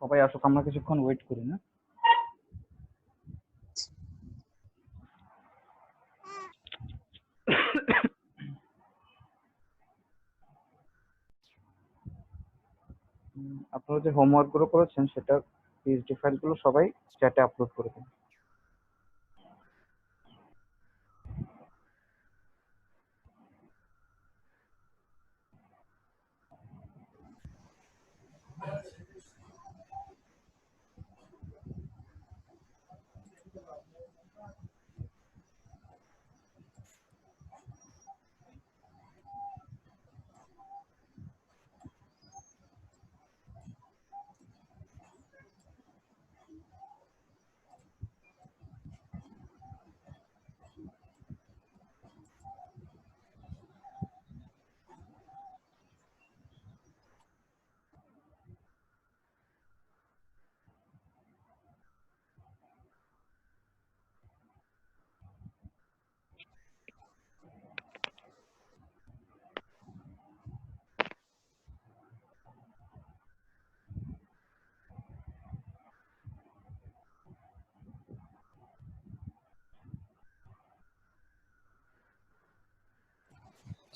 সবাই আসুক, আমরা কিছুক্ষণ ওয়েট করি না। আপনারা যে হোমওয়ার্ক গুলো করেছেন সেটা পিএইচডি ফাইলগুলো সবাই চ্যাটে আপলোড করে দিন।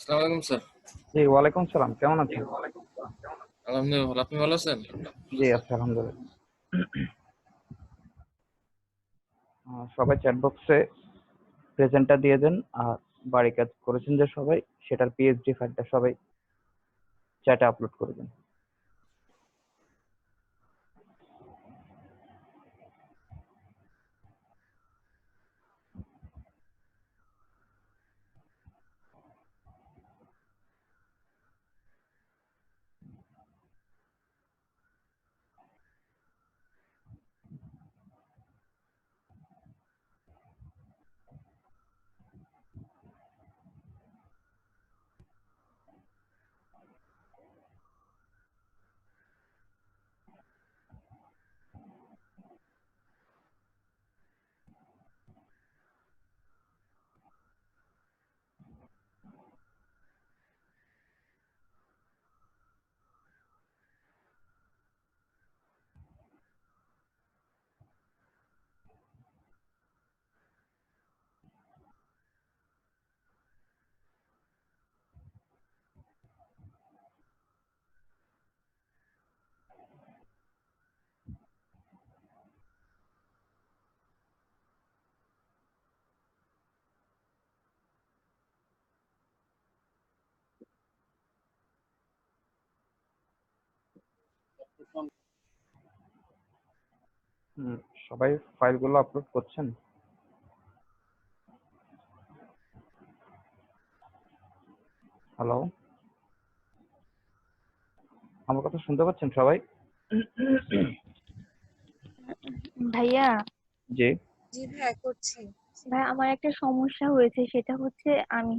আসসালামু আলাইকুম স্যার। জি, ওয়ালাইকুম সালাম। কেমন আছেন? আলহামদুলিল্লাহ ভালো। আপনি ভালো আছেন? জি আছি, আলহামদুলিল্লাহ। সবাই চ্যাট বক্সে প্রেজেন্টটা দিয়ে দেন। আর বাড়ি কাজ করেছেন যে সবাই, সেটার পিএইচডি ফাইলটা সবাই চ্যাটে আপলোড করে দেন। সবাই ফাইলগুলো আপলোড করছেন? হ্যালো, আমার কথা শুনতে পাচ্ছেন সবাই? ভাইয়া, জি। জি ভাইয়া করছি। ভাই আমার একটা সমস্যা হয়েছে, সেটা হচ্ছে আমি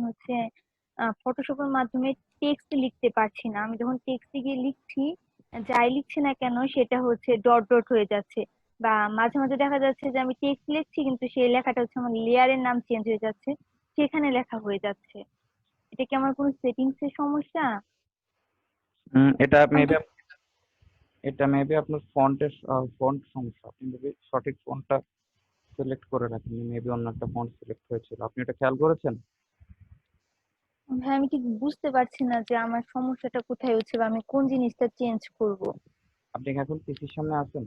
ফটোশপের মাধ্যমে টেক্সট লিখতে পারছি না। আমি যখন টেক্সটে গিয়ে লিখছি, যাই লিখছি না কেন সেটা হচ্ছে ডট ডট হয়ে যাচ্ছে, বা মাঝে মাঝে দেখা যাচ্ছে যে আমি টেক্সট লিখছি কিন্তু সেই লেখাটা হচ্ছে আমার লেয়ারের নাম চেঞ্জ হয়ে যাচ্ছে, সেখানে লেখা হয়ে যাচ্ছে। এটা কি আমার কোনো সেটিংস এর সমস্যা? এটা আমি মেবি তো আপনার ফন্ট সমস্যা। আপনি মেবি সঠিক ফন্টটা সিলেক্ট করে রাখেননি, মেবি অন্য একটা ফন্ট সিলেক্ট হয়েছিল। আপনি এটা খেয়াল করেছেন? ভাই, আমি ঠিক বুঝতে পারছি না যে আমার সমস্যাটা কোথায় হচ্ছে বা আমি কোন জিনিসটা চেঞ্জ করব। আপনি কি এখন পিসির সামনে আছেন?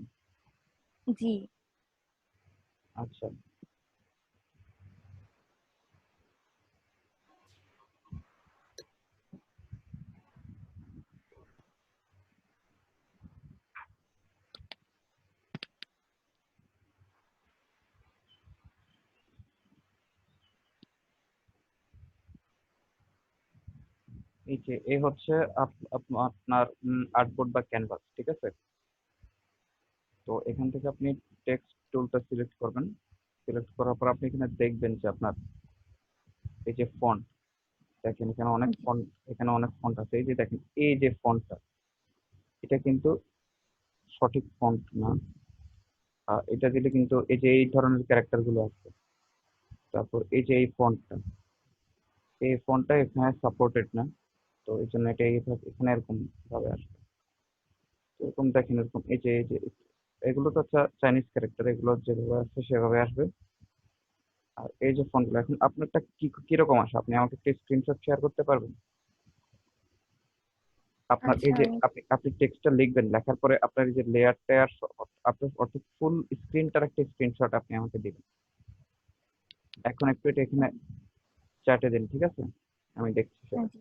জি। আচ্ছা, এই হচ্ছে আপনার আর্টবোর্ড বা ক্যানভাস, ঠিক আছে? তো এখান থেকে আপনি টেক্সট টুলটা সিলেক্ট করবেন। সিলেক্ট করার পর আপনি এখানে দেখবেন যে আপনার এই যে ফন্ট, দেখেন এখানে অনেক ফন্ট আছে। এই যে দেখেন, এই যে ফন্টটা, এটা কিন্তু সঠিক ফন্ট না। এটা দিলে কিন্তু এই যে এই ধরনের ক্যারেক্টার গুলো আছে। তারপর এই যে এই ফন্টটা এখানে সাপোর্টেড না। তো এই জন্য এটা এখানে এরকম ভাবে আসবে। তো এরকম দেখেন, এরকম এই যে এগুলো তো হচ্ছে চাইনিজ ক্যারেক্টার, এগুলো যেভাবে আছে সেভাবে আসবে। আর এই যে ফন্টগুলো, এখন আপনারটা কিরকম আসে, আপনি আমাকে একটা স্ক্রিনশট শেয়ার করতে পারবেন? আপনার এই আচ্ছা যে আমি আপনি আপনি টেক্সটটা লিখবেন, লেখার পরে আপনার এই যে লেয়ার টেয়ার আপনার অর্থাৎ ফুল স্ক্রিনটার একটা স্ক্রিনশট আপনি আমাকে দিবেন। এখন একটু এটা এখানে চ্যাটে দিন, ঠিক আছে? আমি দেখছি সেটা। জি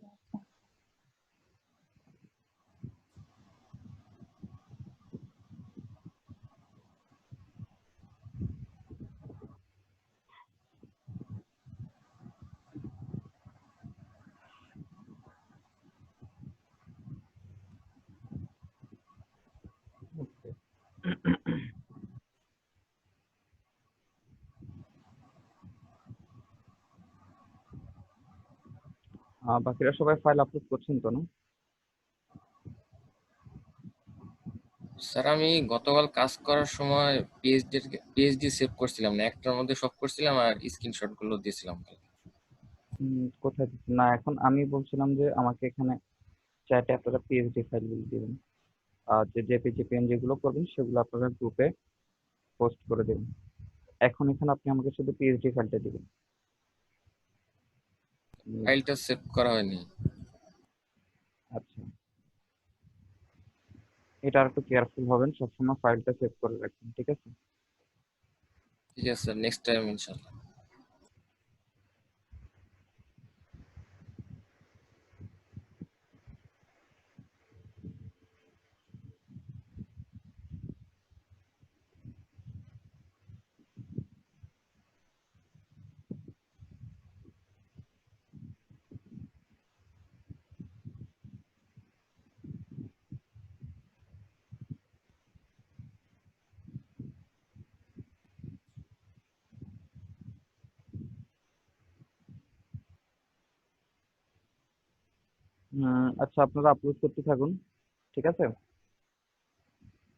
আচ্ছা। বাকিরা সবাই ফাইল আপলোড করছেন তো, না? স্যার আমি গতকাল কাজ করার সময় পিএইচডি সেভ করছিলাম না, একটার মধ্যে সব করছিলাম আর স্ক্রিনশট গুলো দিয়েছিলাম। কোথায় দিচ্ছেন? না, এখন আমি বলছিলাম যে আমাকে এখানে চ্যাটে আপনারা পিএইচডি ফাইল দিবেন। আর যে জেপিজি পিএনজি গুলো করবেন সেগুলো আপনারা গ্রুপে পোস্ট করে দেবেন। এখন এখানে আপনি আমাকে শুধু পিএইচডি ফাইলটা দিবেন। উম, ফাইলটা সেভ করা হয়নি। আচ্ছা, এটা আর একটু কেয়ারফুল হবেন, সবসময় ফাইলটা সেভ করে রাখবেন, ঠিক আছে? ঠিক আছে স্যার, নেক্সট টাইম ইনশাল্লাহ। আচ্ছা, আপনারা আপলোড করতে থাকুন, ঠিক আছে?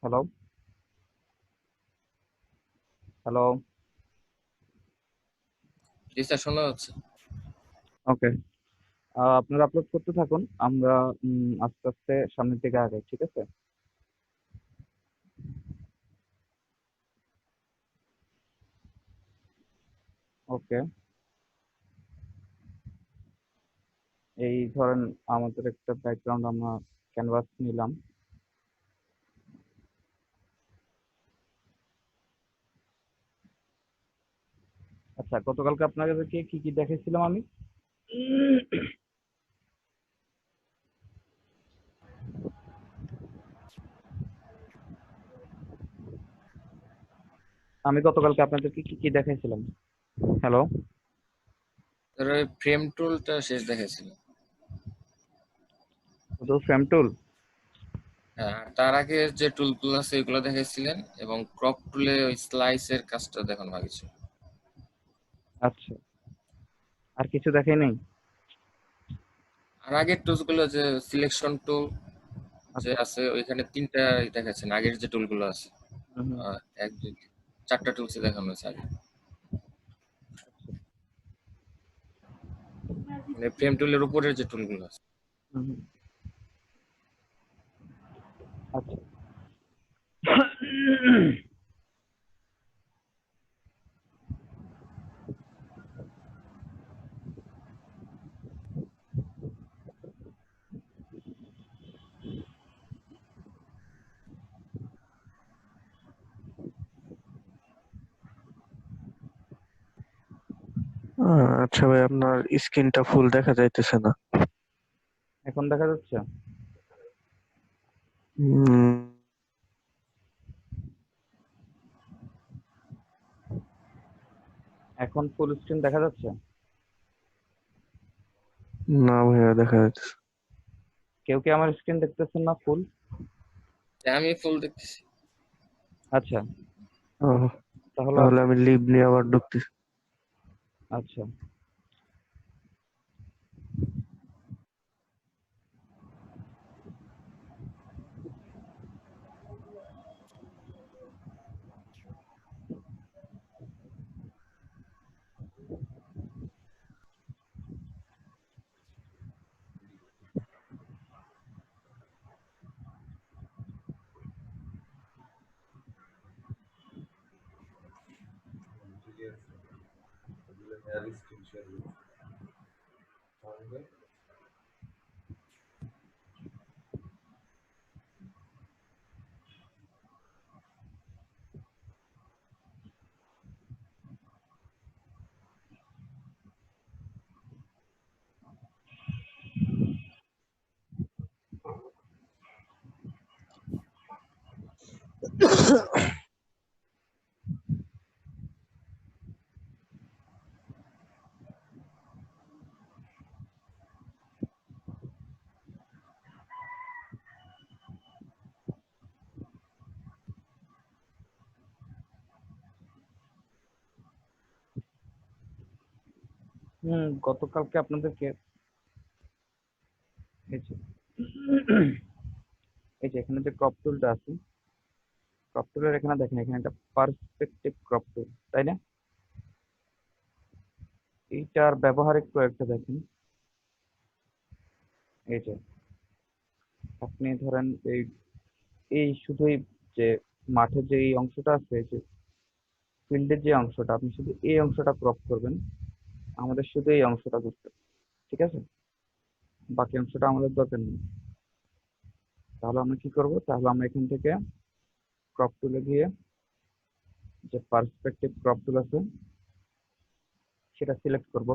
Hello, hello. জি স্যার, শোনা যাচ্ছে। ওকে, আপনারা আপলোড করতে থাকুন, আমরা আস্তে আস্তে সামনের দিকে আগাই, ঠিক আছে? ওকে, এই ধরেন আমাদের একটা ব্যাকগ্রাউন্ড আমরা ক্যানভাস নিলাম। আচ্ছা, গতকালকে আপনাদেরকে কি কি দেখেছিলাম আমি? আমি গতকালকে আপনাদেরকে কি কি দেখাইছিলাম? হ্যালো, স্যার ওই ফ্রেম টুলটা শেষ দেখাইছিল। শুধু ফ্রেম টুল? হ্যাঁ, আর তার আগে যে টুলগুলো আছে এগুলো দেখাইছিলেন, এবং ক্রপ টুলে ওই স্লাইসের কাজটা দেখানো বাকি ছিল। আচ্ছা, আর কিছু দেখাই নাই? আর আগের টুলস গুলো যে সিলেকশন টুল যে আচ্ছা। আছে ওইখানে তিনটা দেখাচ্ছেন, আগের যে টুলগুলো আছে হুম, হুম, এক দুই চারটা টুলসে দেখানো হয়েছে আগে। আচ্ছা। মানে ফ্রেম টুলের উপরের যে টুলগুলো আছে। হুম, হুম, আচ্ছা। আচ্ছা ভাই, আপনার স্ক্রিনটা ফুল দেখা যাইতেছে না। এখন দেখা যাচ্ছে? উম, এখন ফুল স্ক্রিন দেখা যাচ্ছে? না ভাইয়া, দেখা যাচ্ছে। কেউ কি আমার স্ক্রিন দেখতেছেন না ফুল? আমি ফুল দেখতেছি। আচ্ছা, ও, তাহলে তাহলে আমি লিভ নিয়ে আবার ঢুকতেছি। আচ্ছা। গতকালকে আপনাদেরকে এই যে এই যে এখানে যে ক্রপ টুলটা আছে, ক্রপ টুলের এখানে দেখেন, এখানে একটা পার্সপেক্টিভ ক্রপ টুল, তাই না? এইটার ব্যবহারিক প্রয়োগটা দেখেন। এই যে আপনি ধরেন এই এই শুধুই যে মাঠের যে এই অংশটা আছে, এই যে ফিল্ডের যে অংশটা, আপনি শুধু এই অংশটা ক্রপ করবেন, আমাদের শুধু এই অংশটা করতে, ঠিক আছে? বাকি অংশটা আমাদের দরকার নেই। তাহলে আমরা কি করব? তাহলে আমরা এখান থেকে ক্রপ টুলে গিয়ে যে পার্সপেক্টিভ ক্রপ টুল আছে সেটা সিলেক্ট করব।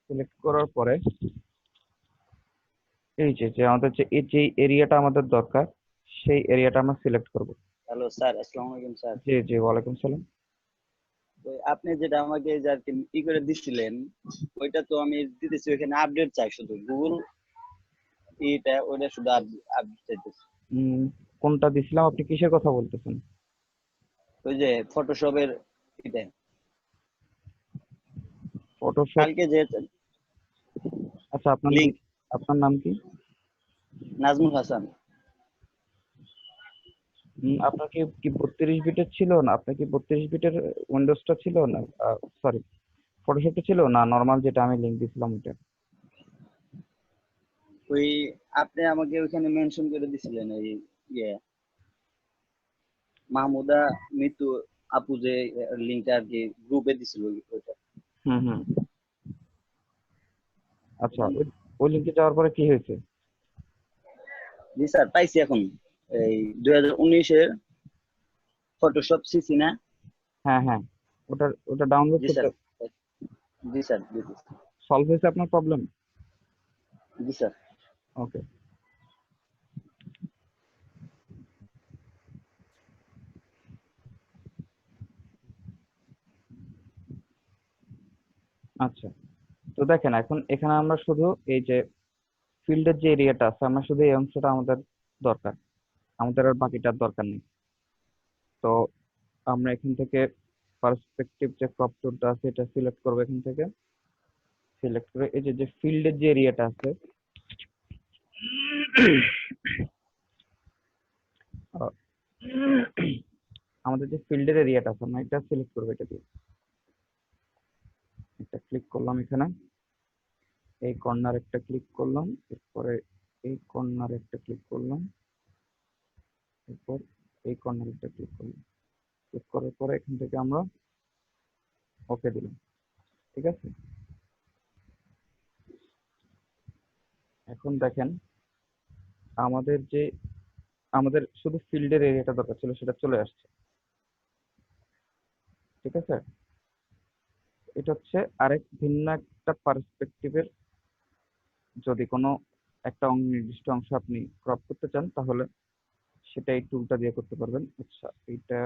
সিলেক্ট করার পরে এই যে যে আমাদের যে এই যে এরিয়াটা আমাদের দরকার, সেই এরিয়াটা আমরা সিলেক্ট করব। হ্যালো স্যার, আসসালামু আলাইকুম স্যার। জি জি, ওয়ালাইকুম সালাম। তো আপনি যেটা আমাকে যে আর কি ই করে দিছিলেন, ওইটা তো আমি দিতেছি, ওখানে আপডেট চাই শুধু গুগল এটা, ওইটা শুধু আপডেট চাইতেছি। কোনটা দিছিলাম? আপনি কিসের কথা বলতেছেন? ওই যে ফটোশপের এটা ফটোশপ? কালকে যে আচ্ছা, আপনার লিংক, আপনার নাম কি? নাজমুল হাসান। আপনার কি কি 32 বিটের ছিল না? আপনার কি 32 বিটের উইন্ডোজটা ছিল না? সরি, ফটোশপটা ছিল না, নরমাল যেটা আমি লিংক দিছিলাম ওটা? ওই আপনি আমাকে ওইখানে মেনশন করে দিছিলেন, ওই ইয়ে মাহমুদা মিতু আপু যে লিংকটা আর কি গ্রুপে দিছিল ওইটা। হুম হুম। আচ্ছা, ওই লিংকে যাওয়ার পরে কি হয়েছে? জি স্যার, পাইছি এখন। এই 2019-এর ফটোশপ সিসি না? হ্যাঁ হ্যাঁ, ওটা ডাউনলোড জি করতে স্যার, জি স্যার, জি সলভ হয়েছে আপনার প্রবলেম? জি স্যার। ওকে। আচ্ছা, তো দেখেন এখন এখানে আমরা শুধু এই যে ফিল্ডের যে এরিয়াটা আছে, আমরা শুধু এই অংশটা আমাদের দরকার, আমাদের আর বাকিটার দরকার নেই। তো আমরা এখান থেকে পার্সপেক্টিভ যে ক্রপ টুলটা আছে এটা সিলেক্ট করবো। এখান থেকে সিলেক্ট করে এই যে যে ফিল্ডের যে এরিয়াটা আছে, আহ, আমাদের যে ফিল্ডের এরিয়াটা আছে আমরা এটা সিলেক্ট করবো। এটা দিয়ে এটা ক্লিক করলাম, এখানে এই কর্নার একটা ক্লিক করলাম, এরপরে এই কর্নার একটা ক্লিক করলাম, এরপর এই কর্নার একটা ক্লিক করলাম। ক্লিক করার পরে এখান থেকে আমরা ওকে দিলাম, ঠিক আছে? এখন দেখেন আমাদের শুধু ফিল্ডের এরিয়াটা দরকার ছিল, সেটা চলে আসছে, ঠিক আছে? এটা হচ্ছে আরেক ভিন্ন একটা পার্সপেক্টিভের, যদি কোনো একটা নির্দিষ্ট অংশ আপনি ক্রপ করতে চান তাহলে সেটা এই টুলটা দিয়ে করতে পারবেন। আচ্ছা, এইটা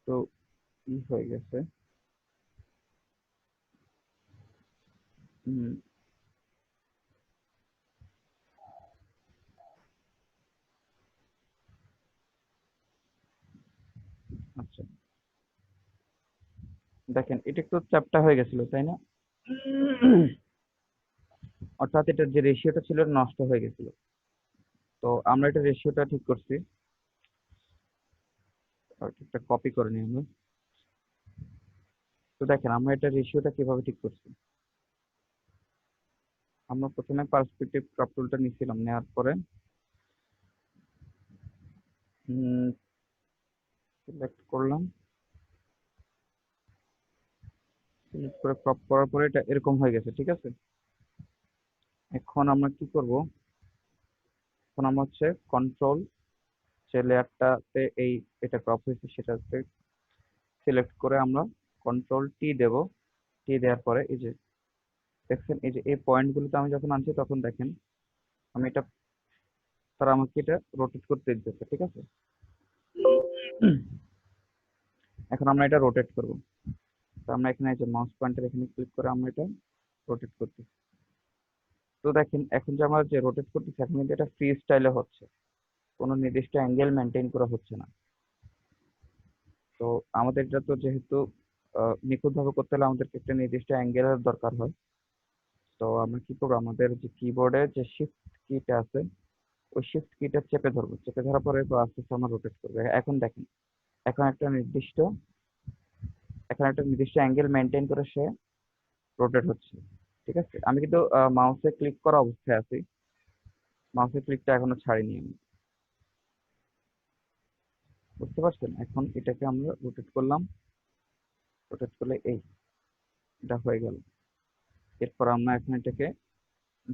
তো হয়ে গেছে। হুম, আচ্ছা, দেখেন এটা একটু চ্যাপ্টা হয়ে গেছিল, তাই না? অর্থাৎ এটার যে রেশিওটা ছিল এটা নষ্ট হয়ে গেছিল। তো আমরা এটা রেশিওটা ঠিক করছি, একটা কপি করে নিই আমরা। তো দেখেন আমরা এটা রেশিওটা কিভাবে ঠিক করছি। আমরা প্রথমে পার্সপেক্টিভ ক্রপ টুলটা নিয়েছিলাম, নেওয়ার পরে সিলেক্ট করলাম, সিলেক্ট করে ক্রপ করার পরে এটা এরকম হয়ে গেছে, ঠিক আছে। এখন আমরা কি করব, এখন আমরা হচ্ছে কন্ট্রোল, যে লেয়ারটাতে এটা ক্রপ হয়েছে সেটাতে সিলেক্ট করে আমরা কন্ট্রোল টি দেব। টি দেওয়ার পরে এই যে দেখছেন, এই যে এই পয়েন্টগুলোতে আমি যখন আনছি তখন দেখেন আমি এটা, তারা আমাকে এটা রোটেট করতে দিতেছে, ঠিক আছে। এখন আমরা এটা রোটেট করব। তো আমরা এখানে এই যে মাউস পয়েন্টার এখানে ক্লিক করে আমরা এটা রোটেট করতেছি। তো দেখেন এখন যে আমরা যে রোটেট করতেছি এখন কিন্তু এটা ফ্রি স্টাইলে হচ্ছে, কোনো নির্দিষ্ট অ্যাঙ্গেল মেনটেন করা হচ্ছে না। তো আমাদের এটা তো যেহেতু নিখুঁতভাবে করতে হলে আমাদেরকে একটা নির্দিষ্ট অ্যাঙ্গেলের দরকার হয়। তো আমরা কি করবো, আমাদের যে কিবোর্ডে যে শিফট কিটা আছে ওই শিফট কিটা চেপে ধরবো, চেপে ধরার পরে আস্তে আস্তে আমরা রোটেট করবো। এখন দেখেন এখন একটা নির্দিষ্ট অ্যাঙ্গেল মেনটেন করে সে রোটেট হচ্ছে, ঠিক আছে। আমি কিন্তু মাউসে ক্লিক করা অবস্থায় আছি, মাউসের ক্লিকটা এখনো ছাড়িনি আমি, বুঝতে পারছেন। এখন এটাকে আমরা রোটেট করলাম, রোটেট করলে এটা হয়ে গেল। এরপর আমরা এখন এটাকে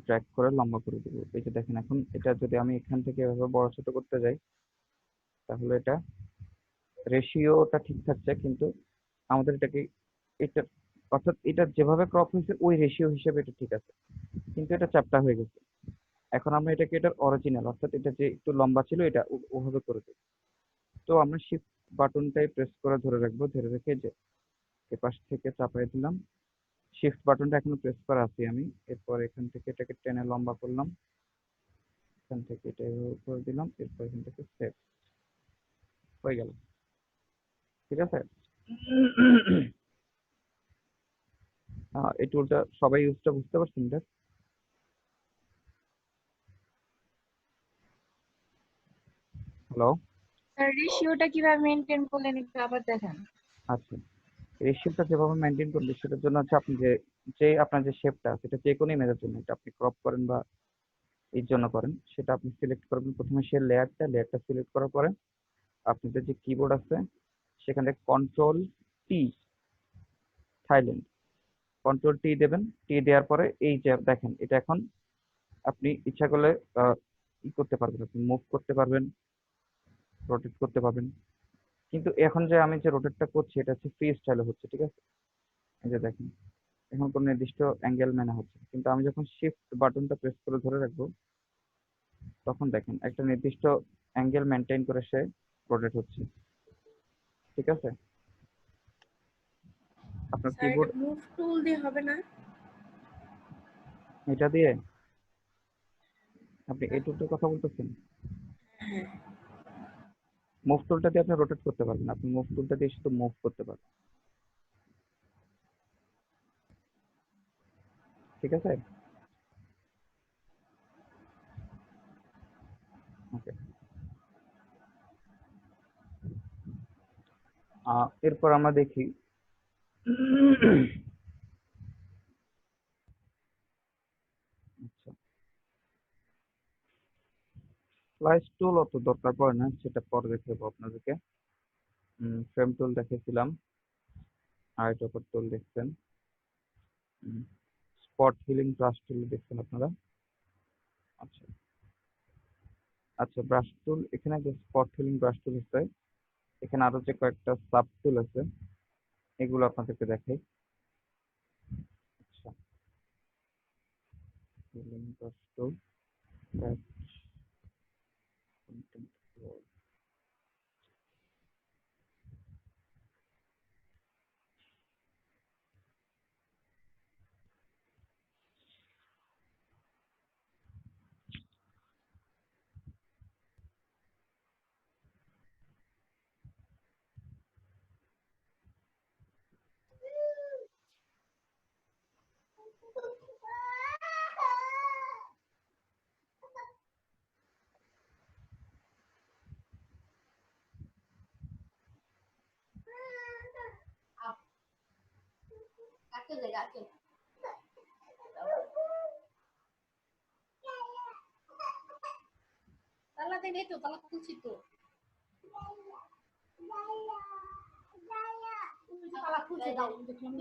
ড্র্যাগ করে লম্বা করে দেবো। এই যে দেখেন এখন এটা যদি আমি এখান থেকে এভাবে বড় ছোট করতে যাই তাহলে এটা রেশিওটা ঠিক থাকছে, কিন্তু আমাদের এটা অর্থাৎ এটা যেভাবে ক্রপ হয়েছে ওই রেশিও হিসেবে এটা ঠিক আছে, কিন্তু এটা চ্যাপ্টা হয়ে গেছে। এখন আমরা এটাকে এটার অরিজিনাল অর্থাৎ এটা যে একটু লম্বা ছিল এটা ওভাবে করে দেবো। তো আমরা শিফট বাটনটাই প্রেস করে ধরে রাখবো, ধরে রেখে যে এপাশ থেকে চাপাই দিলাম, শিফট বাটনটা এখনো প্রেস করা আছি আমি। এরপর এখান থেকে এটাকে টেনে লম্বা করলাম, এখান থেকে এটা এভাবে করে দিলাম, এরপর এখান থেকে সেভ হয়ে গেল, ঠিক আছে। এই টুলটা সবাই ইউজটা বুঝতে পারছেন এটা? হ্যালো, স্যার রেশিওটা কিভাবে মেনটেন করলেন একটু আবার দেখান। আচ্ছা। রেশিওটা যেভাবে মেনটেন করলে সেটার জন্য হচ্ছে আপনি যে আপনার যে শেপটা সেটা যে কোনো ইমেজের জন্য এটা আপনি ক্রপ করেন বা এর জন্য করেন সেটা আপনি সিলেক্ট করবেন। প্রথমে সে লেয়ারটা সিলেক্ট করার পরে আপনাদের যে কিবোর্ড আছে সেখানে control T, Thailand, control T দেবেন। টি দেওয়ার পরে এই যে দেখেন এটা এখন আপনি ইচ্ছা করলে করতে পারবেন, আপনি মুভ করতে পারবেন, রোটেট করতে পারবেন। কিন্তু এখন যে আমি যে রোটেটটা করছি এটা হচ্ছে ফ্রি স্টাইলে হচ্ছে, ঠিক আছে। এই যে দেখেন এখন কোনো নির্দিষ্ট অ্যাঙ্গেল মেনে হচ্ছে, কিন্তু আমি যখন শিফট বাটনটা প্রেস করে ধরে রাখবো তখন দেখেন একটা নির্দিষ্ট অ্যাঙ্গেল মেনটেন করে সে রোটেট হচ্ছে, ঠিক আছে। আপনার স্যার এটা কিবোর্ড মুভ টুল দিয়ে হবে না? এটা দিয়ে আপনি এই টুলটার কথা বলতেছেন? হ্যাঁ। মুভ টুলটা দিয়ে আপনি রোটেট করতে পারবেন, আপনি মুভ টুলটা দিয়ে শুধু মুভ করতে পারবেন, ঠিক আছে। ওকে, এরপর আমরা দেখি আচ্ছা, স্লাইস টুল অত দরকার পড়ে না, সেটা পরে দেখাবো আপনাদেরকে। ফ্রেম টুল দেখেছিলাম, আইটপার টুল দেখছেন, স্পট হিলিং ব্রাশ টুল দেখছেন আপনারা। আচ্ছা আচ্ছা, ব্রাশ টুল এখানে যে স্পট হিলিং ব্রাশ টুল আছে, এখানে আরো যে কয়েকটা সাব টুল আছে এগুলো আপনাদেরকে দেখাই। আচ্ছা, হিলিং ব্রাশ টুল, তালা দেন, এই তো তালা খুলছি তো। তালা খুলছে, দাও দেখুন।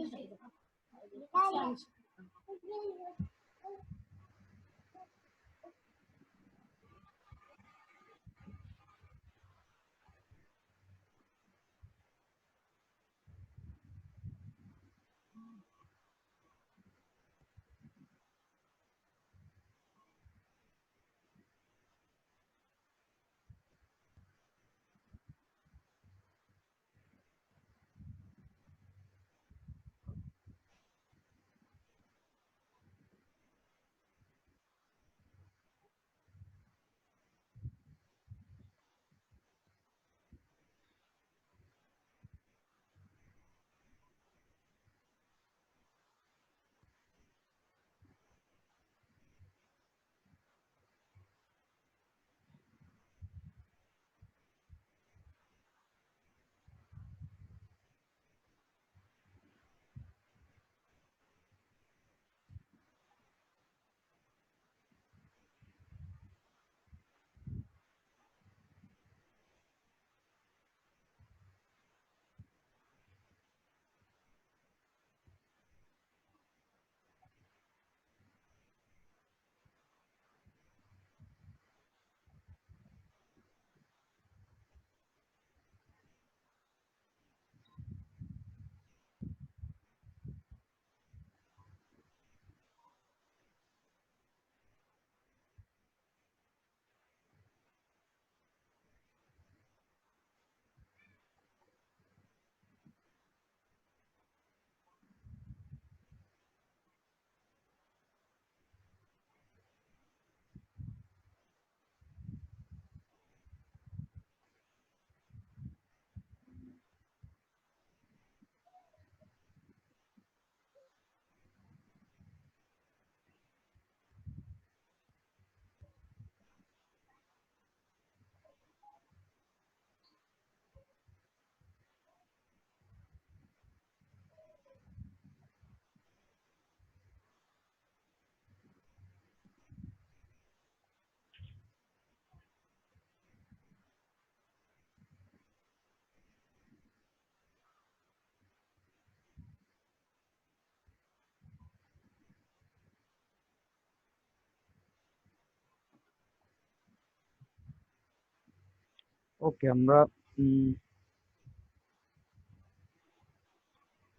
ওকে, আমরা উম,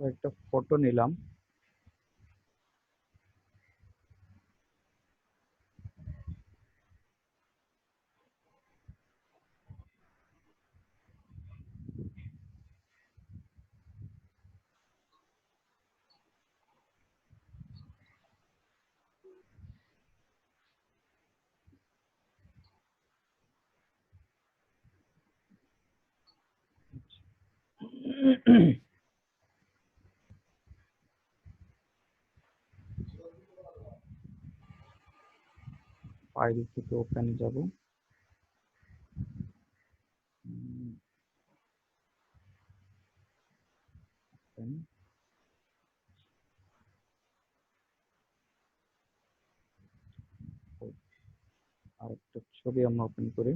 কয়েকটা ফটো নিলাম। ফাইল থেকে ওপেনে যাব। open, আরেকটা ছবি আমরা ওপেন করি।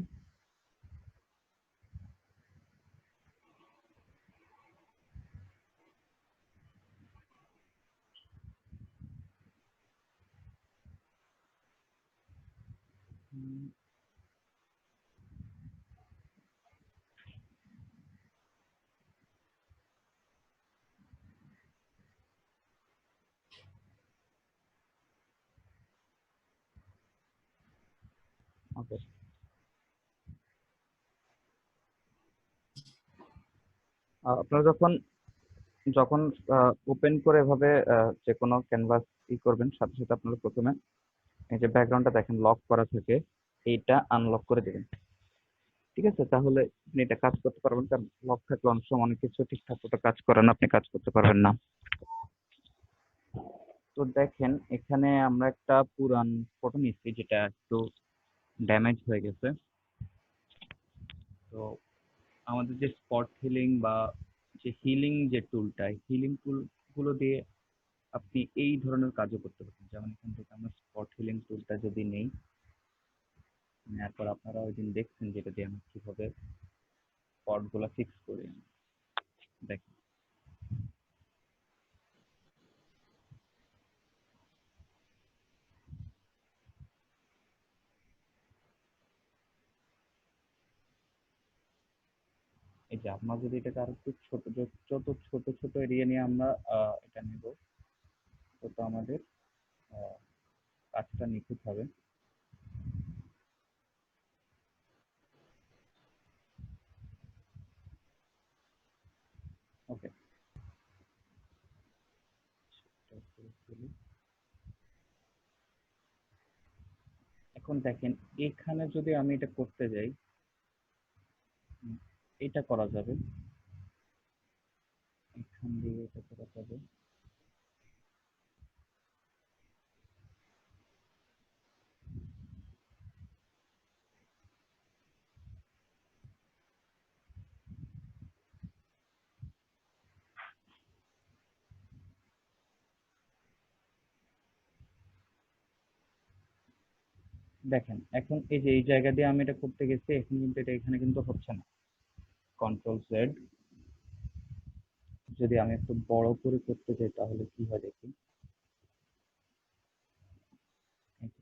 ওকে, আপনারা যখন যখন ওপেন করে এভাবে যে কোনো ক্যানভাস করবেন, সাথে সাথে আপনারা প্রথমে এই যে ব্যাকগ্রাউন্ডটা দেখেন লক করা থাকে, এইটা আনলক করে দেবেন। ঠিক আছে, তাহলে আপনি এটা কাজ করতে পারবেন। কারণ লক থাকলে অনেক সময় অনেক কিছু ঠিকঠাক মতো কাজ করে না, আপনি কাজ করতে পারবেন না। তো দেখেন এখানে আমরা একটা পুরান ফটো নিচ্ছি যেটা একটু ড্যামেজ হয়ে গেছে। তো আমাদের যে স্পট হিলিং বা যে হিলিং যে টুলটা, হিলিং টুল গুলো দিয়ে আপনি এই ধরনের কাজও করতে পারবেন। যেমন এখান থেকে আমরা স্পট হিলিং টুলটা যদি নেই, নেওয়ার পর আপনারা ওই দিন দেখছেন যেটা দিয়ে আমরা কিভাবে স্পট গুলা ফিক্স করি। দেখেন এই যে আমরা যদি এটাকে আর একটু ছোট, যত ছোট ছোট এরিয়া নিয়ে আমরা এটা নেব, তত আমাদের আহ, কাজটা নিখুঁত হবে। ওকে, এখন দেখেন এখানে যদি আমি এটা করতে যাই, এটা করা যাবে, এখান দিয়ে এটা করা যাবে। দেখেন এখন এই যে এই জায়গা দিয়ে আমি এটা করতে গেছি, এখন কিন্তু এটা এখানে কিন্তু হচ্ছে না। কন্ট্রোল জেড, যদি আমি একটু বড় করে করতে চাই তাহলে কি হয় দেখি। এই যে,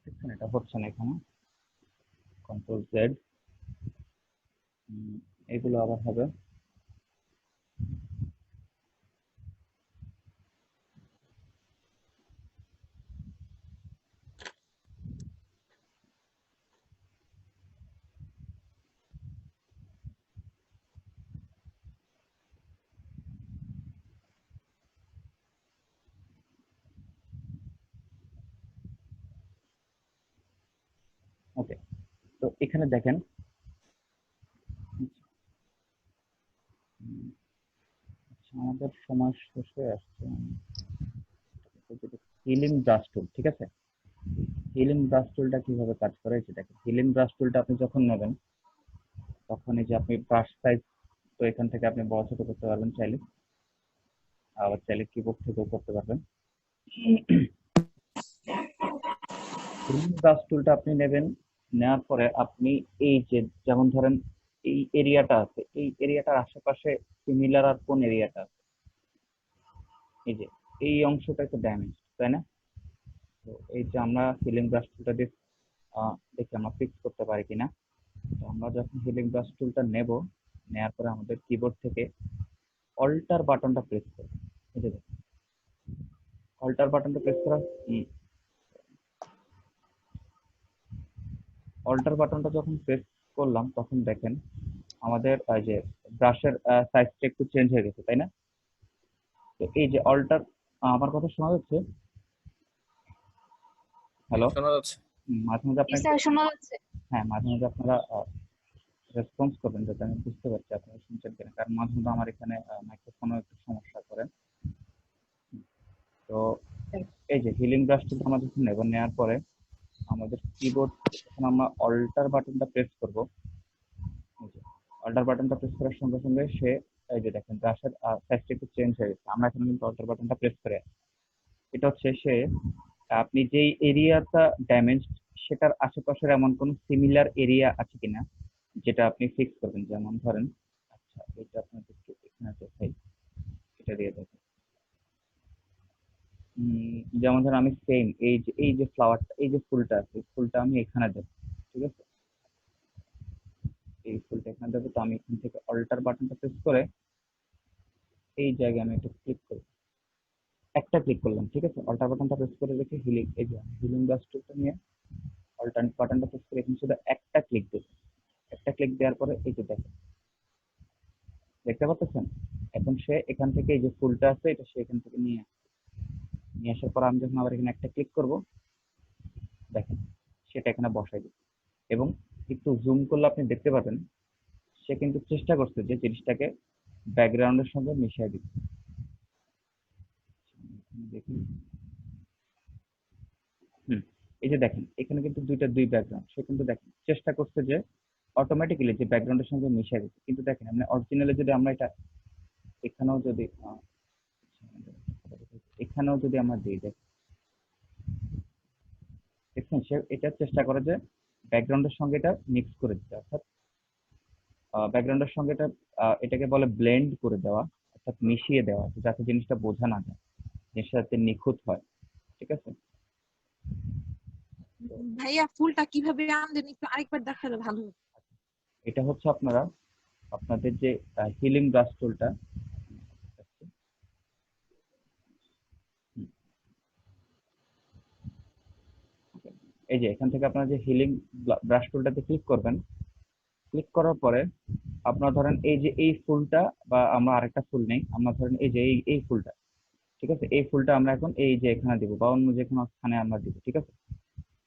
দেখছেন এটা হচ্ছে না এখানে। কন্ট্রোল জেড, এগুলো আবার হবে। ওকে, তো এখানে দেখেন আচ্ছা, আমাদের সময় শেষ হয়ে আসছে। হিলিং ব্রাশ টুল, ঠিক আছে। হিলিং ব্রাশ টুলটা কিভাবে কাজ করে এই যে দেখেন, হিলিং ব্রাশ টুলটা আপনি যখন নেবেন তখন এই যে আপনি ব্রাশ সাইজ, তো এখান থেকে আপনি বড় ছোট করতে পারবেন চাইলে, আবার চাইলে কিবোর্ড থেকেও করতে পারবেন। হিলিং ব্রাশ টুলটা আপনি নেবেন, নেওয়ার পরে আপনি এই যে যেমন ধরেন এই এরিয়াটা আছে, এই এরিয়াটার আশেপাশে সিমিলার আর কোন এরিয়াটা আছে, এই যে এই অংশটা একটু ড্যামেজ, তাই না? তো এই যে আমরা হিলিং ব্রাশ টুলটা দিয়ে দেখি আমরা ফিক্স করতে পারি কিনা। তো আমরা যখন হিলিং ব্রাশ টুলটা নেব, নেওয়ার পরে আমাদের কিবোর্ড থেকে অল্টার বাটনটা প্রেস করব। এই যে অল্টার বাটনটা প্রেস করা, অল্টার বাটনটা যখন প্রেস করলাম তখন দেখেন আমাদের যে ব্রাশের সাইজটা একটু চেঞ্জ হয়ে গেছে, তাই না? তো এই যে অল্টার, আমার কথা শোনা যাচ্ছে? হ্যালো, শোনা যাচ্ছে। মাঝে মাঝে জি আপনার, স্যার, শোনা যাচ্ছে। হ্যাঁ মাঝে মাঝে আপনারা রেসপন্স করবেন যাতে আমি বুঝতে পারছি আপনারা শুনছেন কিনা, কারণ মাঝে মাঝে আমার এখানে মাইক্রোফোনও একটু সমস্যা করে। তো এই যে হিলিং ব্রাশটা আমরা যখন নেব, নেওয়ার পরে আমাদের কিবোর্ড, যখন আমরা অল্টার বাটনটা প্রেস করব, অল্টার বাটনটা প্রেস করার সঙ্গে সঙ্গে সে, এই যে দেখেন ব্রাশের সাইজটা একটু চেঞ্জ হয়ে গেছে। আমরা এখন কিন্তু অল্টার বাটনটা প্রেস করে আছি। এটা হচ্ছে সে, আপনি যেই এরিয়াটা ড্যামেজ সেটার আশেপাশের এমন কোনো সিমিলার এরিয়া আছে কিনা যেটা আপনি ফিক্স করবেন। যেমন ধরেন, আচ্ছা এটা আপনাকে একটু এখানে দেখাই, এটা দিয়ে দেখেন। যেমন ধরেন আমি সেম এই যে ফ্লাওয়ারটা, এই যে ফুলটা আছে, এই ফুলটা আমি এখানে দেবো, ঠিক আছে। এই ফুলটা এখানে দেবো, তো আমি এখান থেকে অল্টার বাটনটা প্রেস করে এই জায়গায় আমি একটু ক্লিক করি, একটা ক্লিক করলাম, ঠিক আছে। অল্টার বাটনটা প্রেস করে রেখে হিলিং, এই যে হিলিং ব্রাশ টুলটা নিয়ে অল্টার বাটনটা প্রেস করে এখানে শুধু একটা ক্লিক দেবো। একটা ক্লিক দেওয়ার পরে এই যে দেখেন, দেখতে পাচ্ছেন এখন সে এখান থেকে এই যে ফুলটা আছে এটা সে এখান থেকে নিয়ে আসার পর আমি যখন আবার এখানে একটা ক্লিক করব, দেখেন সেটা এখানে বসাই দিই। এবং একটু জুম করলে আপনি দেখতে পাবেন সে কিন্তু চেষ্টা করছে যে জিনিসটাকে ব্যাকগ্রাউন্ডের সঙ্গে মিশিয়ে দিতে। দেখি, এই যে দেখেন এখানে কিন্তু দুই ব্যাকগ্রাউন্ড, সে কিন্তু দেখেন চেষ্টা করছে যে অটোমেটিক্যালি যে ব্যাকগ্রাউন্ডের সঙ্গে মিশিয়ে দিতে। কিন্তু দেখেন মানে অরিজিনালি যদি আমরা এটা এখানেও যদি এখানেও যদি আমরা দিই, দেখছেন সে এটা চেষ্টা করে যে ব্যাকগ্রাউন্ডের সঙ্গে এটা মিক্স করে দিতে, অর্থাৎ ব্যাকগ্রাউন্ডের সঙ্গে এটা এটাকে বলে ব্লেন্ড করে দেওয়া, অর্থাৎ মিশিয়ে দেওয়া, যাতে জিনিসটা বোঝা না যায়, জিনিসটা যাতে নিখুঁত হয়, ঠিক আছে। ভাইয়া ফুলটা কিভাবে আনলেন একটু আরেকবার দেখালে ভালো হতো। এটা হচ্ছে আপনারা আপনাদের যে হিলিং ব্রাশ টুলটা, এই যে এখান থেকে আপনারা যে হিলিং ব্রাশ টুলটাতে ক্লিক করবেন, ক্লিক করার পরে আপনারা ধরেন এই যে এই ফুলটা, বা আমরা আরেকটা ফুল নেই, আমরা ধরেন এই যে এই ফুলটা, ঠিক আছে, এই ফুলটা আমরা এখন এই যে এখানে দিব বা অন্য যে কোনো স্থানে আমরা দিব, ঠিক আছে।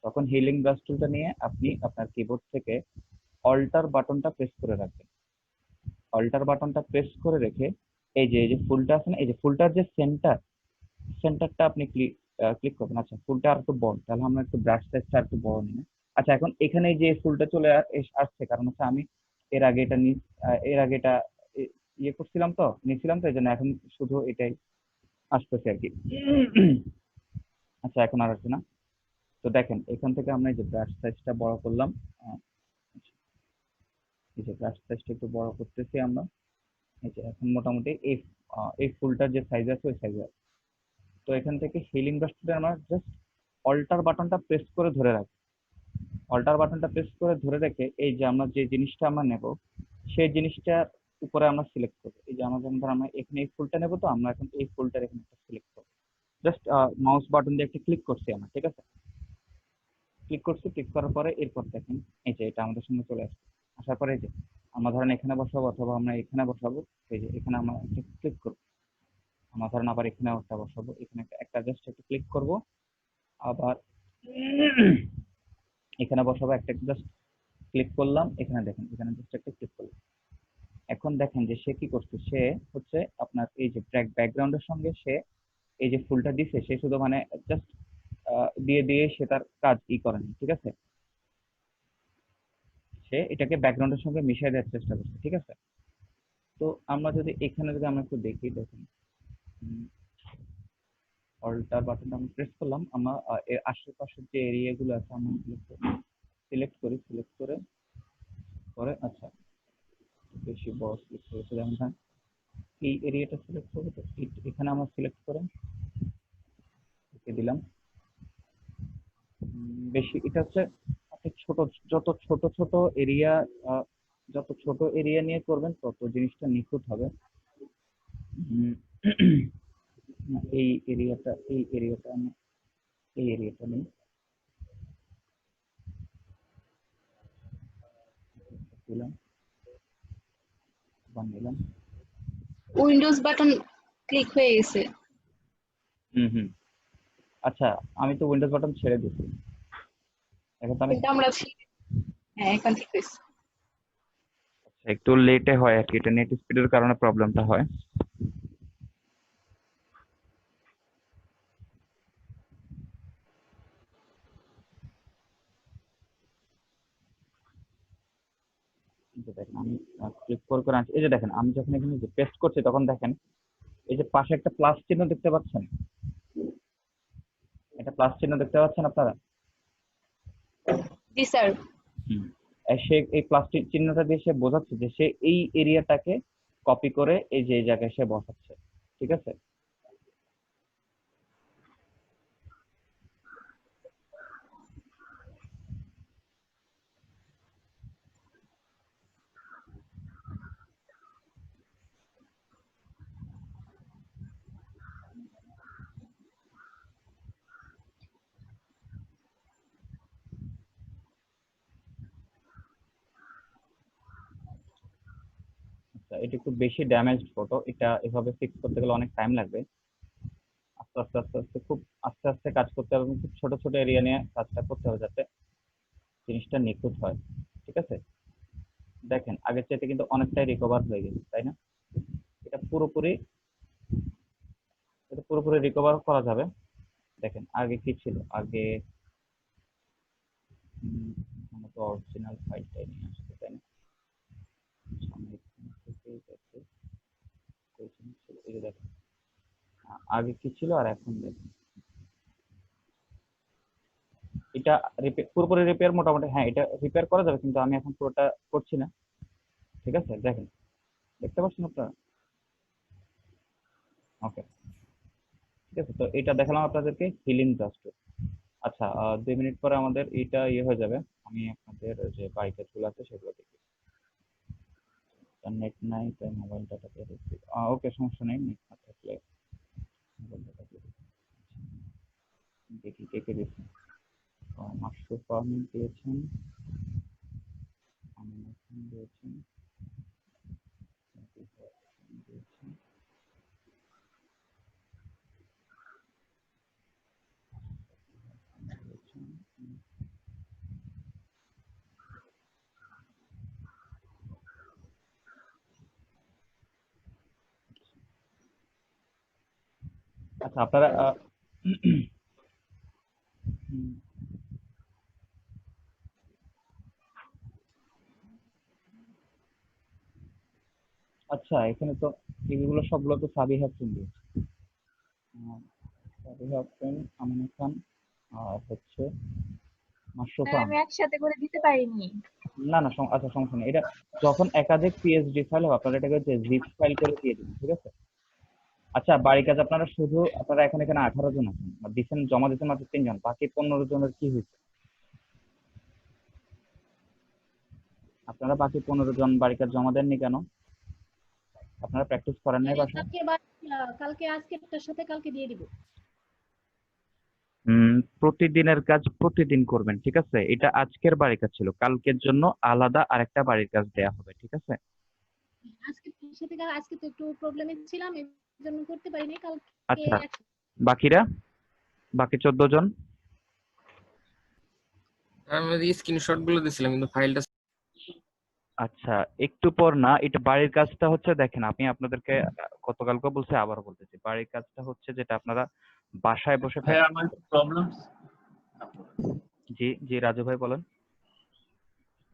তখন হিলিং ব্রাশ টুলটা নিয়ে আপনি আপনার কিবোর্ড থেকে অল্টার বাটনটা প্রেস করে রাখবেন। অল্টার বাটনটা প্রেস করে রেখে এই যে ফুলটা আছে না, এই যে ফুলটার যে সেন্টারটা আপনি ক্লিক করবেন। আচ্ছা, ফুলটা আর একটু বড়, তাহলে আমরা একটু ব্রাশ সাইজটা একটু বড় নিই। আচ্ছা, এখন এখানে যে ফুলটা চলে আসছে, কারণ হচ্ছে আমি এর আগে এটা এর আগে এটা ইয়ে করছিলাম তো, নিয়েছিলাম তো, এই জন্য এখন শুধু এটাই আসতেছে আর কি। আচ্ছা, এখন আর আসছে না। তো দেখেন এখান থেকে আমরা এই যে ব্রাশ সাইজটা বড় করলাম, এই যে ব্রাশ সাইজটা একটু বড় করতেছি আমরা। এই যে এখন মোটামুটি এই ফুলটার যে সাইজ আছে ওই সাইজে আছে। তো এখান থেকে হিলিং ব্রাশটা আমরা জাস্ট অল্টার বাটনটা প্রেস করে ধরে রাখি। অল্টার বাটনটা প্রেস করে ধরে রেখে এই যে আমরা যে জিনিসটা আমরা নেব, সেই জিনিসটার উপরে আমরা সিলেক্ট করবো। এই যে আমরা যেমন ধর আমরা এখানে এই ফুলটা নেবো, তো আমরা এখন এই ফুলটার এখানে একটা সিলেক্ট করবো। জাস্ট মাউস বাটন দিয়ে একটা ক্লিক করছি আমরা, ঠিক আছে। ক্লিক করছি, ক্লিক করার পরে এরপর দেখেন এই যে এটা আমাদের সামনে চলে আসছে। আসার পরে এই যে আমরা ধরেন এখানে বসাবো অথবা আমরা এখানে বসাবো, এই যে এখানে আমরা একটা ক্লিক করবো। আমরা ধরেন আবার এখানে একটা বসাবো, এখানে একটা জাস্ট একটা ক্লিক করবো, আবার এখানে বসাবো, একটা জাস্ট ক্লিক করলাম, এখানে দেখেন এখানে জাস্ট একটা ক্লিক করলাম। এখন দেখেন যে সে কি করছে, সে হচ্ছে আপনার এই যে ব্যাকগ্রাউন্ডের সঙ্গে সে এই যে ফুলটা দিছে, সে শুধু মানে জাস্ট দিয়ে দিয়ে সে তার কাজ করেনি, ঠিক আছে। সে এটাকে ব্যাকগ্রাউন্ডের সঙ্গে মিশিয়ে দেওয়ার চেষ্টা করছে, ঠিক আছে। তো আমরা যদি এখানে যদি আমরা একটু দেখি, দেখেন অল্টার বাটনটা আমি প্রেস করলাম, আমরা এর আশেপাশের যে এরিয়া গুলো আছে আমরা সিলেক্ট করি, সিলেক্ট করে পরে আচ্ছা বেশি বড় সিলেক্ট করেছি, যেমন ধরেন এই এরিয়াটা সিলেক্ট করবো, তো এখানে আমরা সিলেক্ট করে দিলাম। বেশি এটা হচ্ছে আপনি এরিয়া যত ছোট এরিয়া নিয়ে করবেন তত জিনিসটা নিখুঁত হবে। উম, না, এই এরিয়াটা আমি এই এরিয়াটা নেই, দিলাম, বানিয়ে উইন্ডোজ বাটন ক্লিক হয়ে গেছে। হুম। আচ্ছা, আমি তো উইন্ডোজ বাটন ছেড়ে দিচ্ছি, এখন তো আমি কিন্তু আমরা হ্যাঁ এখন ঠিক হয়েছে। একটু লেটে হয় আর কি, এটা নেট স্পিডের কারণে প্রবলেমটা হয়। এই যে দেখেন আমি ক্লিক করে আনছি, এই যে দেখেন আমি যখন এখানে যে পেস্ট করছি তখন দেখেন এই যে পাশে একটা প্লাস চিহ্ন দেখতে পাচ্ছেন, একটা প্লাস চিহ্ন দেখতে পাচ্ছেন আপনারা। জি স্যার। হুম। সে এই প্লাস্টিক চিহ্নটা দিয়ে সে বোঝাচ্ছে যে সে এই এরিয়াটাকে কপি করে এই যে এই জায়গায় সে বসাচ্ছে, ঠিক আছে। আচ্ছা, এটা একটু বেশি ড্যামেজড ফটো, এটা এভাবে ফিক্স করতে গেলে অনেক টাইম লাগবে। আস্তে আস্তে আস্তে আস্তে খুব আস্তে আস্তে কাজ করতে হবে এবং খুব ছোট ছোট এরিয়া নিয়ে কাজটা করতে হবে যাতে জিনিসটা নিখুঁত হয়, ঠিক আছে। দেখেন আগের চাইতে কিন্তু অনেকটাই রিকভার হয়ে গেছে, তাই না। এটা পুরোপুরি এটা পুরোপুরি রিকভার করা যাবে। দেখেন আগে কি ছিল, আগে আমরা তো অরিজিনাল ফাইলটাই নিয়ে আসতে, তাই না। সামনে থেকেই যাচ্ছে, কোথায় ছিল, এই যে দেখেন আগে কি ছিল আর এখন দেখেন। এটা পুরোপুরি রিপেয়ার মোটামুটি, হ্যাঁ এটা রিপেয়ার করা যাবে, কিন্তু আমি এখন পুরোটা করছি না, ঠিক আছে। দেখেন দেখতে পাচ্ছেন আপনারা, ওকে, ঠিক আছে। তো এটা দেখালাম আপনাদেরকে হিলিং জাস্ট। আচ্ছা, 2 মিনিট পরে আমাদের এটা ইয়ে হয়ে যাবে, আমি আপনাদের যে বাইকের চুল আছে সেগুলো দেখি। আচ্ছা, নেট নাই তাই মোবাইল ডাটা দিয়ে দিচ্ছি। ওকে, সমস্যা নেই, নেট না থাকলে মোবাইল ডাটা দিয়ে দিচ্ছি। দেখি কে কে দিচ্ছেন। মাসরুফ আহমেদ দিয়েছেন, আমিন হাসান দিয়েছেন, লতিফা দিয়েছেন, দিয়েছেন। আচ্ছা, আপনারা হুম, আচ্ছা, এখানে তো এগুলো সবগুলো তো সাবিহা ফ্রেন্ড দিয়েছে। সাবিহা ফ্রেন্ড, আমিন হাসান, আর হচ্ছে মাশরুফ স্যার আমি আহমেদ। একসাথে করে দিতে পারিনি। না না, আচ্ছা, সমস্যা নেই। এটা যখন একাধিক পিএইচডি ফাইল হবে আপনারা এটাকে হচ্ছে জিপ ফাইল করে দিয়ে দিন, ঠিক আছে? আচ্ছা, বাড়ির কাজ আপনারা এখন এখানে 18 জন আছেন, আর দিচ্ছেন, জমা দিচ্ছেন মাত্র 3 জন, বাকি 15 জনের কি হয়েছে? আপনারা বাকি 15 জন বাড়ির কাজ জমা দেননি কেন? আপনারা প্র্যাকটিস করেন নাই বাসায়? কালকে আজকেরটার সাথে কালকে দিয়ে দিব। প্রতিদিনের কাজ প্রতিদিন করবেন, ঠিক আছে? এটা আজকের বাড়ির কাজ ছিল, কালকের জন্য আলাদা আরেকটা বাড়ির কাজ দেয়া হবে, ঠিক আছে? আজকে তো একটু প্রবলেমে ছিলাম, এর জন্য করতে পারিনি। কালকে আচ্ছা, বাকিরা, বাকি 14 জন? আমি স্ক্রিনশট গুলো দিছিলাম কিন্তু ফাইলটা আচ্ছা, একটু পর না, এটা বাড়ির কাজটা হচ্ছে, দেখেন আমি আপনাদেরকে গতকালকে বলছি, আবার বলতেছি, বাড়ির কাজটা হচ্ছে যেটা আপনারা বাসায় বসে ভাই আমার একটু প্রবলেম। জি জি, রাজু ভাই বলেন।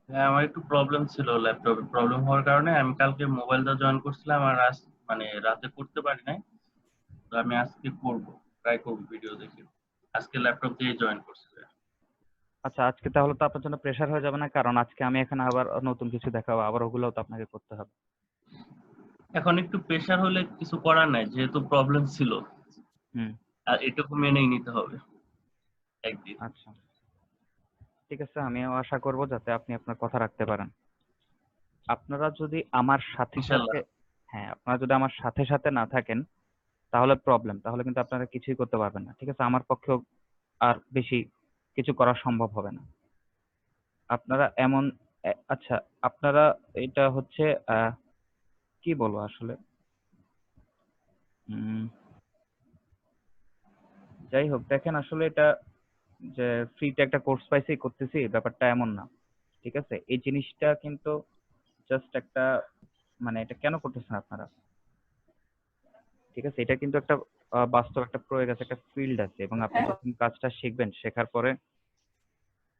হ্যাঁ আমার একটু প্রবলেম ছিল, ল্যাপটপে প্রবলেম হওয়ার কারণে আমি কালকে মোবাইলটা জয়েন করছিলাম আর আজ মানে রাতে করতে পারি নাই। তো আমি আজকে করব, ট্রাই করব ভিডিও দেখে। আজকে ল্যাপটপ দিয়ে জয়েন করছি। আচ্ছা, আজকে তাহলে তো আপনার জন্য প্রেশার হয়ে যাবে না, কারণ আজকে আমি এখানে আবার নতুন কিছু দেখাবো, আবার ওগুলোও তো আপনাকে করতে হবে। এখন একটু প্রেশার হলে কিছু করার নাই, যেহেতু প্রবলেম ছিল হুম, আর এটুকু মেনেই নিতে হবে একদিন। আচ্ছা, ঠিক আছে, আমিও আশা করব যাতে আপনি আপনার কথা রাখতে পারেন। আপনারা যদি আমার সাথে ইনশাল্লাহ। সাথে হ্যাঁ, আপনারা যদি আমার সাথে সাথে না থাকেন তাহলে প্রবলেম, তাহলে কিন্তু আপনারা কিছুই করতে পারবেন না, ঠিক আছে? আমার পক্ষেও আর বেশি কিছু করা সম্ভব হবে না। আপনারা এমন আচ্ছা, আপনারা এটা হচ্ছে কি বলবো আসলে, উম, যাই হোক, দেখেন আসলে এটা যে ফ্রিতে একটা কোর্স পাইছি করতেছি, ব্যাপারটা এমন না, ঠিক আছে? এই জিনিসটা কিন্তু জাস্ট একটা, মানে এটা কেন করতেছেন আপনারা, ঠিক আছে? এটা কিন্তু একটা বাস্তব একটা প্রয়োগ আছে, একটা ফিল্ড আছে, এবং আপনি যখন কাজটা শিখবেন, শেখার পরে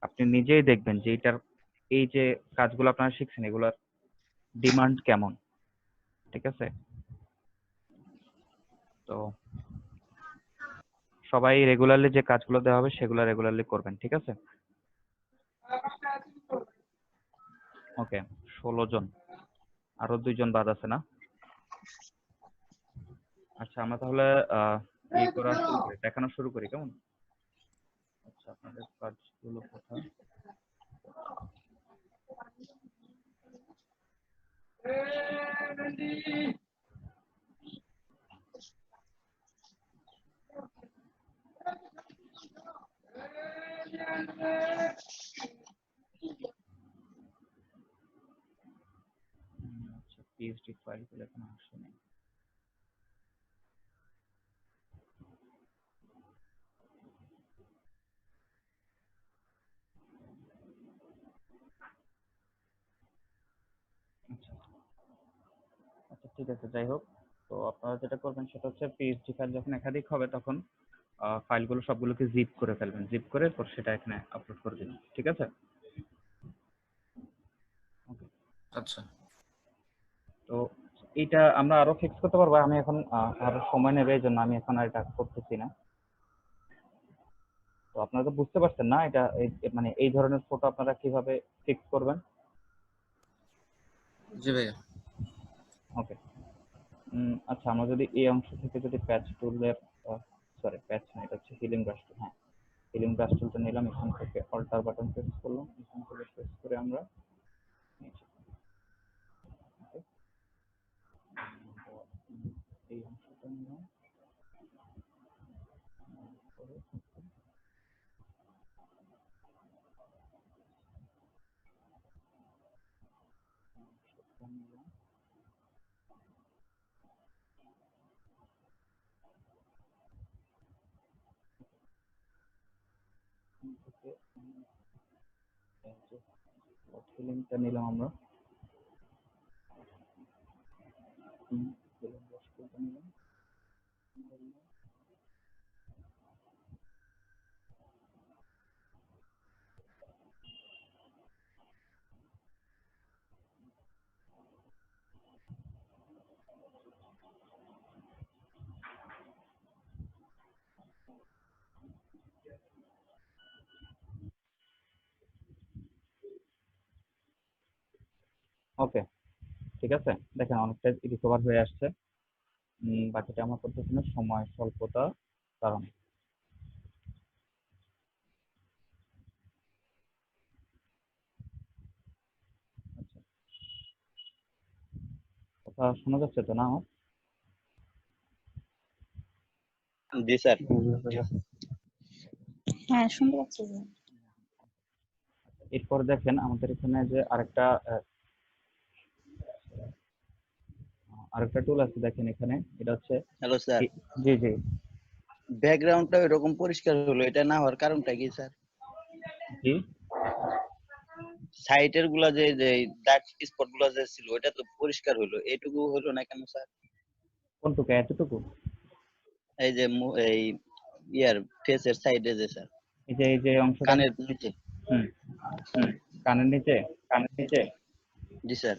আপনি নিজেই দেখবেন যে এটার, এই যে কাজগুলো আপনারা শিখছেন এগুলোর ডিমান্ড কেমন, ঠিক আছে? তো সবাই রেগুলারলি যে কাজগুলো দেওয়া হবে সেগুলো রেগুলারলি করবেন, ঠিক আছে? ওকে, 16 জন, আরো 2 জন বাদ আছে না? আচ্ছা, আমরা তাহলে ইয়ে করা শুরু করি, দেখানো শুরু করি, কেমন? আচ্ছা, আপনাদের কাজগুলো কোথায়? আচ্ছা, পিএইচডি ফাইলগুলো এখনো আসেনি। আচ্ছা আচ্ছা, ঠিক আছে, যাই হোক। তো আপনারা যেটা করবেন সেটা হচ্ছে, পিএইচডি ফাইল যখন একাধিক হবে তখন ফাইলগুলো সবগুলোকে জিপ করে ফেলবেন, জিপ করে এরপর সেটা এখানে আপলোড করে দিবেন, ঠিক আছে? ওকে, আচ্ছা। তো এইটা আমরা আরো ফিক্স করতে পারবো, আমি এখন আরো সময় নেবে, এই জন্য আমি এখন আর এটা করতেছি না। তো আপনারা তো বুঝতে পারছেন না এটা, মানে এই ধরনের ফটো আপনারা কিভাবে ফিক্স করবেন? জি ভাইয়া। ওকে, আচ্ছা, আমরা যদি এই অংশ থেকে যদি প্যাচ টুলের, সরি প্যাচ না, এটা হচ্ছে হিলিং ব্রাশ টুল, হ্যাঁ, হিলিং ব্রাশ টুলটা নিলাম, এখান থেকে অল্টার বাটন প্রেস করলাম, এখান থেকে প্রেস করে আমরা নিচে, okay? নিলাম। ফিলিংটা নিলাম আমরা। নিলাম। ওকে, ঠিক আছে, দেখেন অনেকটা রিকভার হয়ে আসছে। বাকিটা আমার করতেছি না, সময় স্বল্পতা কারণে। আচ্ছা, কথা শোনা যাচ্ছে তো না আমার? জি স্যার। হ্যাঁ শুনতে পাচ্ছি। এরপর দেখেন আমাদের এখানে যে আরেকটা টুল আছে, দেখেন এখানে এটা হচ্ছে হ্যালো স্যার, জি জি ব্যাকগ্রাউন্ডটা এরকম পরিষ্কার হলো, এটা না হওয়ার কারণটা কি স্যার? জি সাইটের গুলা যে যে ডার্ক স্পট গুলা যে ছিল ওটা তো পরিষ্কার হলো, এইটুকু হলো না কেন স্যার? কোনটুকু? এতটুকু? এই যে এই ইয়ার ফেসের সাইডে যে স্যার, এই যে অংশটা, কানের নিচে। হুম হুম কানের নিচে। জি স্যার।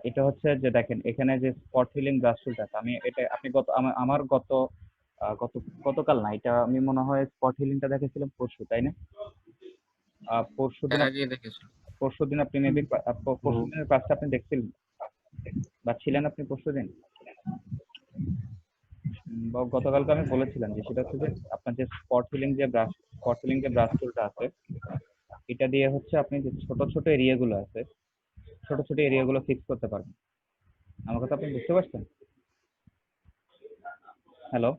এটা হচ্ছে যে দেখেন এখানে যে স্পট হিলিং ব্রাশ টুলটা আছে, আমি এটা আপনি আমার গত গতকাল না, এটা আমি মনে হয় স্পট হিলিংটা দেখেছিলাম পরশু, তাই না? তার আগে দেখেছো? পরশু দিন আপনি মেবি পরশু দিনের ক্লাসটা আপনি দেখছিলেন বা ছিলেন আপনি পরশু দিন? বা গতকালকে আমি বলেছিলাম যে সেটা হচ্ছে যে আপনার যে স্পট হিলিং যে ব্রাশ টুলটা আছে, এটা দিয়ে হচ্ছে আপনি যে ছোট ছোট এরিয়াগুলো আছে, ছোট ছোট এরিয়াগুলো ফিক্স করতে পারবেন। আমার কথা আপনি বুঝতে পারছেন? হ্যালো,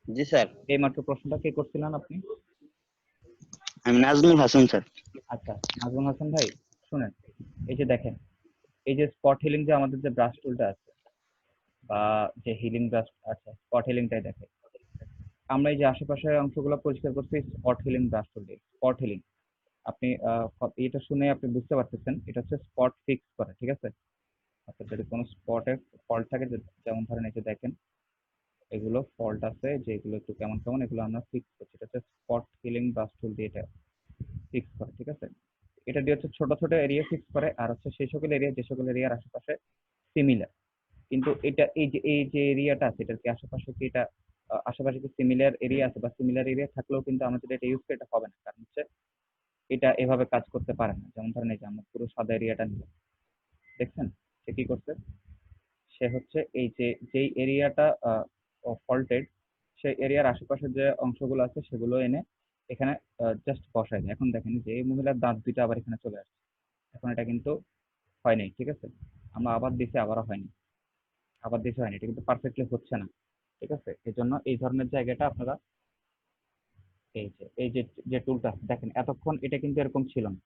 জি স্যার। এই মাত্র প্রশ্নটা কে করছিলেন আপনি? আমি নাজমুল হাসান স্যার। আচ্ছা, নাজমুল হাসান ভাই, শুনেন, এই যে দেখেন এই যে স্পট হিলিং যে আমাদের যে ব্রাশ টুলটা আছে বা যে হিলিং ব্রাশ আছে, স্পট হিলিংটাই দেখে, আমরা এই যে আশেপাশের অংশগুলো পরিষ্কার করছি স্পট হিলিং ব্রাশ টুল দিয়ে। স্পট হিলিং, আপনি এটা শুনে আপনি বুঝতে পারতেছেন এটা হচ্ছে স্পট ফিক্স করে, ঠিক আছে? অর্থাৎ যদি কোনো স্পটে ফল্ট থাকে, যেমন ধরেন এই যে দেখেন এগুলো ফল্ট আছে, যে এগুলো একটু কেমন কেমন, এগুলো আমরা ফিক্স করছি, এটা হচ্ছে স্পট হিলিং ব্রাশ টুল দিয়ে এটা ফিক্স করে, ঠিক আছে? এটা দিয়ে হচ্ছে ছোট ছোট এরিয়া ফিক্স করে, আর হচ্ছে সেই সকল এরিয়া যে সকল এরিয়ার আশেপাশে সিমিলার, কিন্তু এটা এই যে এরিয়াটা আছে এটার কি আশেপাশে কি এটা আশেপাশে কি সিমিলার এরিয়া আছে, বা সিমিলার এরিয়া থাকলেও কিন্তু আমরা যদি এটা ইউজ করি এটা হবে না, কারণ হচ্ছে এটা এভাবে কাজ করতে পারে না। যেমন ধরেন এই যে আমরা পুরো সাদা এরিয়াটা নিলাম, দেখছেন সে কি করছে? সে হচ্ছে এই যে যেই এরিয়াটা ফল্টেড, সেই এরিয়ার আশেপাশে যে অংশগুলো আছে সেগুলো এনে এখানে জাস্ট বসাই দেয়। এখন দেখেন যে এই মহিলার দাঁত দুইটা আবার এখানে চলে আসছে, এখন এটা কিন্তু হয় নাই, ঠিক আছে? আমরা আবার দিছি, আবারও হয়নি, আবার দিছি হয়নি, এটা কিন্তু পারফেক্টলি হচ্ছে না, ঠিক আছে? এই জন্য এই ধরনের জায়গাটা আপনারা এই যে টুলটা দেখেন, এতক্ষণ এটা কিন্তু এরকম ছিল না,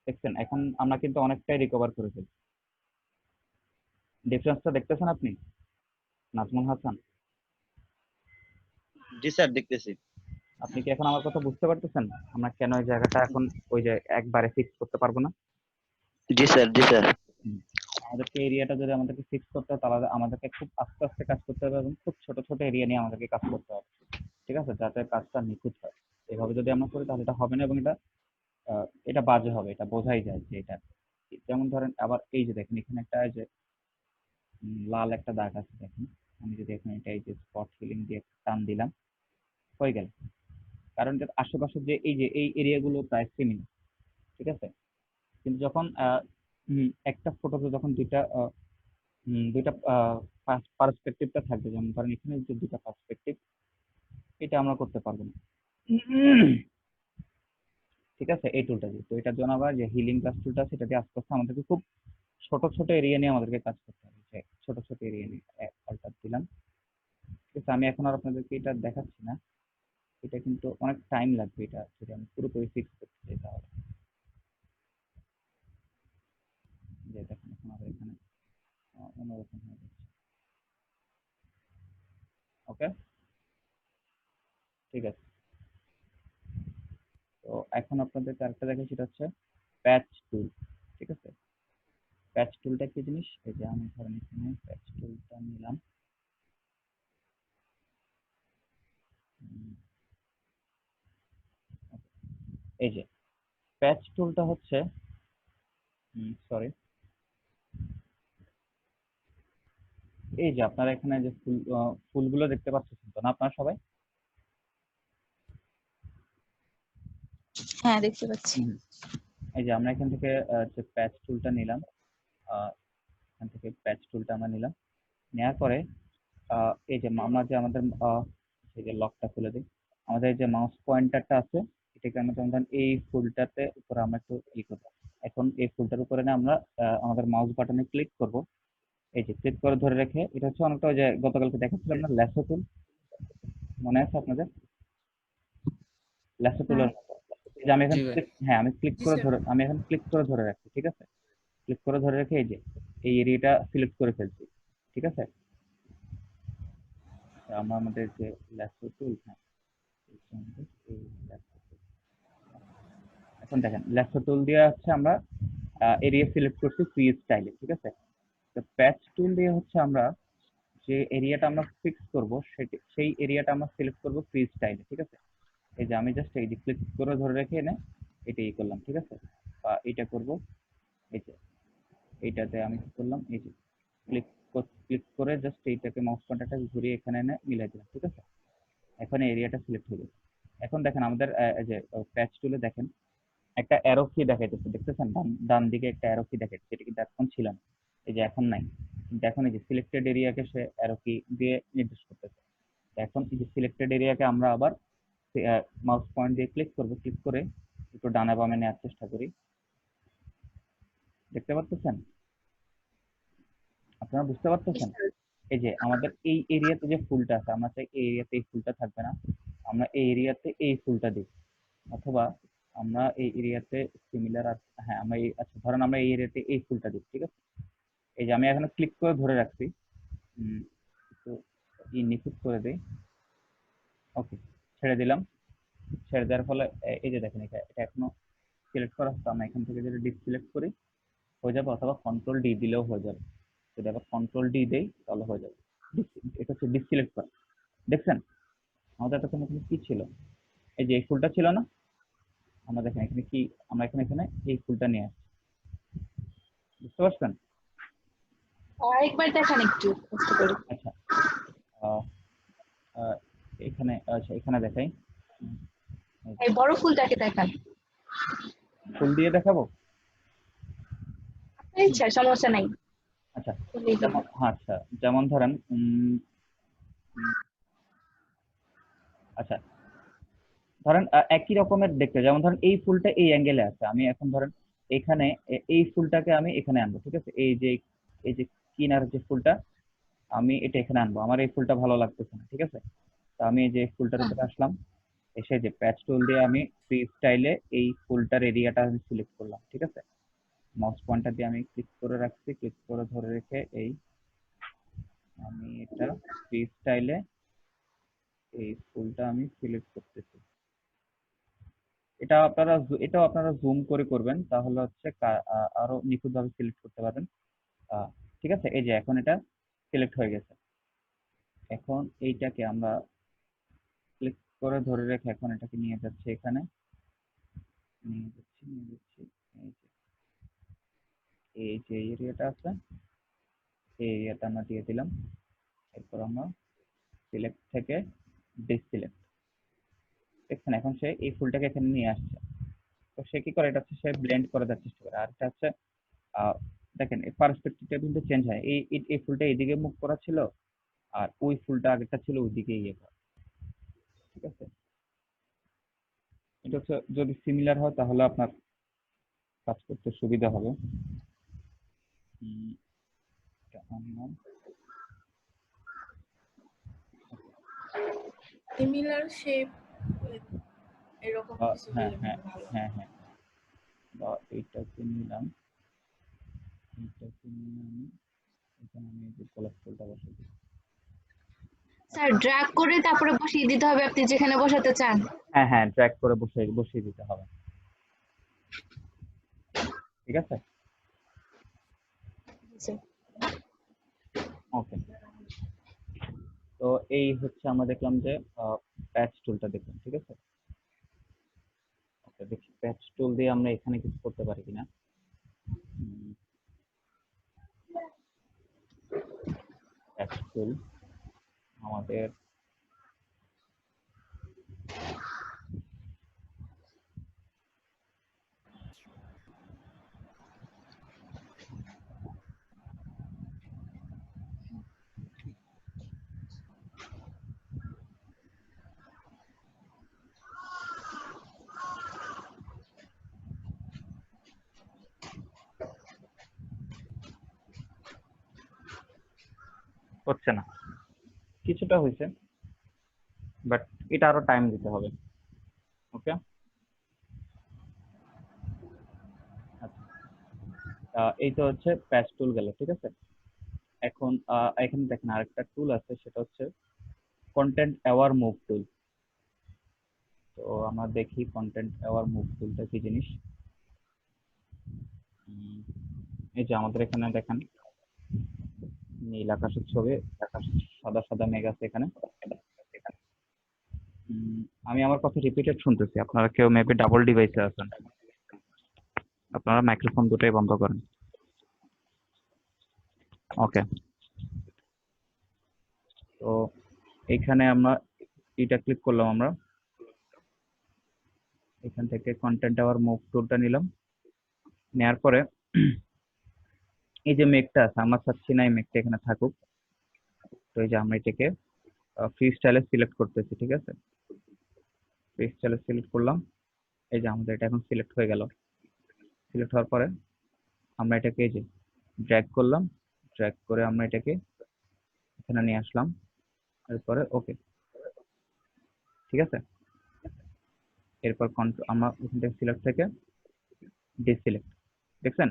দেখছেন? এখন আমরা কিন্তু অনেকটাই রিকভার করে ফেলছি। ডিফারেন্সটা দেখতেছেন আপনি নাজমুল হাসান? জি স্যার, দেখতেছি। আপনি কি এখন আমার কথা বুঝতে পারতেছেন আমরা কেন এই জায়গাটা এখন ওই যে একবারে ফিক্স করতে পারবো না? জি স্যার। জি স্যার। হুম। আমাদেরকে এরিয়াটা যদি আমাদেরকে ফিক্স করতে হয় তাহলে আমাদেরকে খুব আস্তে আস্তে কাজ করতে হবে এবং খুব ছোট ছোট এরিয়া নিয়ে আমাদেরকে কাজ করতে হবে, ঠিক আছে? যাতে কাজটা নিখুঁত হয়। এভাবে যদি আমরা করি তাহলে এটা হবে না, এবং এটা বাজে হবে, এটা বোঝাই যায় যে এটা। যেমন ধরেন আবার এই যে দেখেন এখানে একটা এই যে লাল একটা দাগ আছে, দেখেন আমি যদি এখানে এটা এই যে স্পট ফিলিং দিয়ে টান দিলাম, হয়ে গেল। কারণ এটার আশেপাশে যে এই এরিয়াগুলো প্রায় সিমিলার, ঠিক আছে? কিন্তু যখন একটা ফটোতে যখন দুইটা পার্সপেক্টিভটা থাকবে, যেমন ধরেন এখানে যে দুইটা পার্সপেক্টিভ, এটা আমরা করতে পারবো না, ঠিক আছে? এই টুলটা দিয়ে, তো এটার জন্য আবার যে হিলিং কাজ টুলটা আছে, সেটা দিয়ে আস্তে আস্তে আমাদেরকে খুব ছোট ছোট এরিয়া নিয়ে আমাদেরকে কাজ করতে হবে, যে ছোট ছোট এরিয়া নিয়ে অল্টার দিলাম, ঠিক আছে? আমি এখন আর আপনাদেরকে এটা দেখাচ্ছি না, এটা কিন্তু অনেক টাইম লাগবে, এটা যদি আমি পুরোপুরি ফিক্স করতে চাই তাহলে। যে দেখেন এখন আবার এখানে অন্যরকম হয়ে যাচ্ছে। ওকে, ঠিক আছে। তো এখন আপনাদেরকে আরেকটা দেখে, সেটা হচ্ছে প্যাচ টুল। ঠিক আছে, প্যাচ টুলটা কি জিনিস? এই যে আমি ধরেন এখানে প্যাচ টুলটা নিলাম। এই যে প্যাচ টুলটা হচ্ছে, সরি, এই যে আপনারা এখানে যে ফুলগুলো দেখতে পাচ্ছেন তো না আপনারা সবাই? হ্যাঁ, দেখতে পাচ্ছি। এই যে আমরা এখান থেকে যে প্যাচ টুলটা নিলাম, এখান থেকে প্যাচ টুলটা আমরা নিলাম, নেওয়ার পরে এই যে আমরা যে আমাদের এই যে লকটা খুলে দিই, আমাদের যে মাউস পয়েন্টারটা আছে এটাকে আমরা যেমন এই ফুলটাতে উপরে আমরা একটু করব। এখন এই ফুলটার উপরে না আমরা আমাদের মাউস বাটনে ক্লিক করব। এই যে ক্লিক করে ধরে রেখে, এটা হচ্ছে অনেকটা ওই যে গতকালকে দেখাচ্ছিলাম না ল্যাসো টুল, মনে আছে আপনাদের? ল্যাসো টুলের মতো। এই যে আমি এখন হ্যাঁ আমি ক্লিক করে ধরে, আমি এখন ক্লিক করে ধরে রাখছি। ঠিক আছে, ক্লিক করে ধরে রেখে এই যে এই এরিয়াটা সিলেক্ট করে ফেলছি। ঠিক আছে, আমরা আমাদের যে ল্যাসো টুল, হ্যাঁ এখন দেখেন ল্যাসো টুল দিয়ে হচ্ছে আমরা এরিয়া সিলেক্ট করছি ফ্রি স্টাইলে। ঠিক আছে, তো প্যাচ টুল দিয়ে হচ্ছে আমরা যে এরিয়াটা আমরা ফিক্স করব সেই এরিয়াটা আমরা সিলেক্ট করব ফ্রি স্টাইলে। ঠিক আছে, এই যে আমি জাস্ট এই যে ক্লিক করে ধরে রেখে এনে এটাই করলাম। ঠিক আছে, বা এটা করব, এই যে এইটাতে আমি কি করলাম, এই যে ক্লিক করে জাস্ট এইটাকে মাউস পয়েন্টারটা ঘুরিয়ে এখানে এনে মিলাই দিলাম। ঠিক আছে, এখন এরিয়াটা সিলেক্ট হয়ে গেছে। এখন দেখেন আমাদের যে প্যাচ টুলে দেখেন একটা অ্যারো কি দেখাইতেছে, দেখতেছেন? ডান দিকে একটা অ্যারো কি দেখাইতেছে, এটা কিন্তু এখন ছিল না, এই যে এখন নাই। কিন্তু এখন এই যে সিলেক্টেড এরিয়াকে সে অ্যারো কি দিয়ে নির্দেশ করতেছে। এখন এই যে সিলেক্টেড এরিয়াকে আমরা আবার মাউস পয়েন্ট দিয়ে ক্লিক করব, ক্লিক করে একটু ডানা বামে নেওয়ার চেষ্টা করি। দেখতে পাচ্ছেন? আপনারা বুঝতে পারতেছেন? এই যে আমাদের এই এরিয়াতে যে ফুলটা আছে, আমরা চাই এই এরিয়াতে এই ফুলটা থাকবে না, আমরা এই এরিয়াতে এই ফুলটা দিই, অথবা আমরা এই এরিয়াতে সিমিলার, হ্যাঁ আমরা এই, আচ্ছা ধরেন আমরা এই এরিয়াতে এই ফুলটা দিই। ঠিক আছে, এই যে আমি এখানে ক্লিক করে ধরে রাখছি, একটু নিখুঁত করে দিই। ওকে, ছেড়ে দিলাম। ছেড়ে দেওয়ার ফলে এই যে দেখেন এটা এখনো সিলেক্ট করা হচ্ছে, আমরা এখান থেকে যদি ডিসিলেক্ট করি হয়ে যাবে, অথবা কন্ট্রোল ডি দিলেও হয়ে যাবে। যদি আবার কন্ট্রোল ডি দেই তাহলে হয়ে যাবে। এটা হচ্ছে ডিসিলেক্ট করা। দেখছেন আমাদের এতক্ষণ এখানে কি ছিল? এই যে এই ফুলটা ছিল না, আমরা দেখেন এখানে কি, আমরা এখানে এই ফুলটা নিয়ে আসছি। বুঝতে পারছেন? আরেকবার দেখান একটু কষ্ট করে। আচ্ছা, এখানে, আচ্ছা এখানে দেখাই, এই বড় ফুলটাকে দেখান। ফুল দিয়ে দেখাবো? আপনার ইচ্ছা, সমস্যা নাই। আচ্ছা যেমন, আচ্ছা যেমন ধরেন আচ্ছা ধরেন একই রকমের দেখতে, যেমন ধরেন এই ফুলটা এই অ্যাঙ্গেলে আছে, আমি এখন ধরেন এখানে এই ফুলটাকে আমি এখানে আনবো। ঠিক আছে, এই যে কিনার যে ফুলটা, আমি এটা এখানে আনবো, আমার এই ফুলটা ভালো লাগতেছে না। ঠিক আছে, তো আমি এই যে ফুলটার উপরে আসলাম, এসে যে প্যাচ টুল দিয়ে আমি ফ্রি স্টাইলে এই ফুলটার এরিয়াটা আমি সিলেক্ট করলাম। ঠিক আছে, মাউস পয়েন্টার দিয়ে আমি ক্লিক করে রাখছি, ক্লিক করে ধরে রেখে এই আমি এটা ফ্রি স্টাইলে এই ফুলটা আমি সিলেক্ট করতেছি। এটাও আপনারা জুম করে করবেন, তাহলে হচ্ছে আরো নিখুঁতভাবে সিলেক্ট করতে পারবেন। ঠিক আছে, এই যে এখন এটা সিলেক্ট হয়ে গেছে। এখন এইটাকে আমরা ক্লিক করে ধরে রেখে এখন এটাকে নিয়ে যাচ্ছে এখানে, নিয়ে যাচ্ছি। এই যে এরিয়াটা আছে, এই এরিয়াটা আমরা দিয়ে দিলাম। এরপর আমরা সিলেক্ট থেকে ডিসিলেক্ট, দেখছেন এখন সে এই ফুলটাকে এখানে নিয়ে আসছে। তো সে কি করে, এটা হচ্ছে সে ব্লেন্ড করে দেওয়ার চেষ্টা করে। আর এটা হচ্ছে দেখেন এই পার্সপেক্টিভটা কিন্তু চেঞ্জ হয়, এই ফুলটা এদিকে মুভ করা ছিল, আর ওই ফুলটা আগেরটা ছিল ওইদিকে ইয়ে করা। ঠিক আছে, এটা হচ্ছে যদি সিমিলার হয় তাহলে আপনার কাজ করতে সুবিধা হবে। এটা আনলাম, সিমিলার শেপ এরকম কিছু হ্যাঁ হলে হ্যাঁ ভালো। হ্যাঁ হ্যাঁ, বা এইটাকে নিলাম, এটাকে নিয়ে আমি এখানে আমি এই যে কলাপস টুলটা বসাই দিই। স্যার ড্র্যাগ করে তারপরে বসিয়ে দিতে হবে আপনি যেখানে বসাতে চান। হ্যাঁ হ্যাঁ, ড্র্যাগ করে বসিয়ে দিতে হবে, ঠিক আছে? ওকে, তো এই হচ্ছে আমরা দেখলাম যে প্যাচ টুলটা দেখলাম, ঠিক আছে? ওকে, দেখি প্যাচ টুল দিয়ে আমরা এখানে কিছু করতে পারি কিনা। প্যাচ টুল আমাদের হচ্ছে না, কিছুটা হয়েছে, বাট এটা আরো টাইম দিতে হবে। ওকে, আচ্ছা, এই তো হচ্ছে প্যাচ টুল গেল, ঠিক আছে? এখন এখানে দেখেন আরেকটা টুল আছে, সেটা হচ্ছে কন্টেন্ট অ্যাওয়ার মুভ টুল। তো আমরা দেখি কন্টেন্ট অ্যাওয়ার মুভ টুলটা কি জিনিস। এই যে আমাদের এখানে দেখেন নীল আকাশের ছবি, আকাশ সাদা সাদা মেঘ আছে এখানে। আমি আমার কথা রিপিটেড শুনতেছি, আপনারা কেউ মেবি ডাবল ডিভাইসে আছেন, আপনারা মাইক্রোফোন দুটোই বন্ধ করেন। ওকে, তো এখানে আমরা এটা ক্লিক করলাম, আমরা এখান থেকে কন্টেন্ট অ্যাওয়ার মুভ টুলটা নিলাম, নেওয়ার পরে এই যে মেঘটা আছে, আমরা চাচ্ছি না এই মেঘটা এখানে থাকুক, তো এই যে আমরা এটাকে ফ্রি স্টাইলে সিলেক্ট করতেছি, ঠিক আছে? ফ্রি স্টাইলে সিলেক্ট করলাম, এই যে আমাদের এটা এখন সিলেক্ট হয়ে গেল। সিলেক্ট হওয়ার পরে আমরা এটাকে এই যে ড্র্যাগ করলাম, ড্র্যাগ করে আমরা এটাকে এখানে নিয়ে আসলাম, এরপরে ওকে, ঠিক আছে? এরপর আমরা এখান থেকে সিলেক্ট থেকে ডিসিলেক্ট, দেখছেন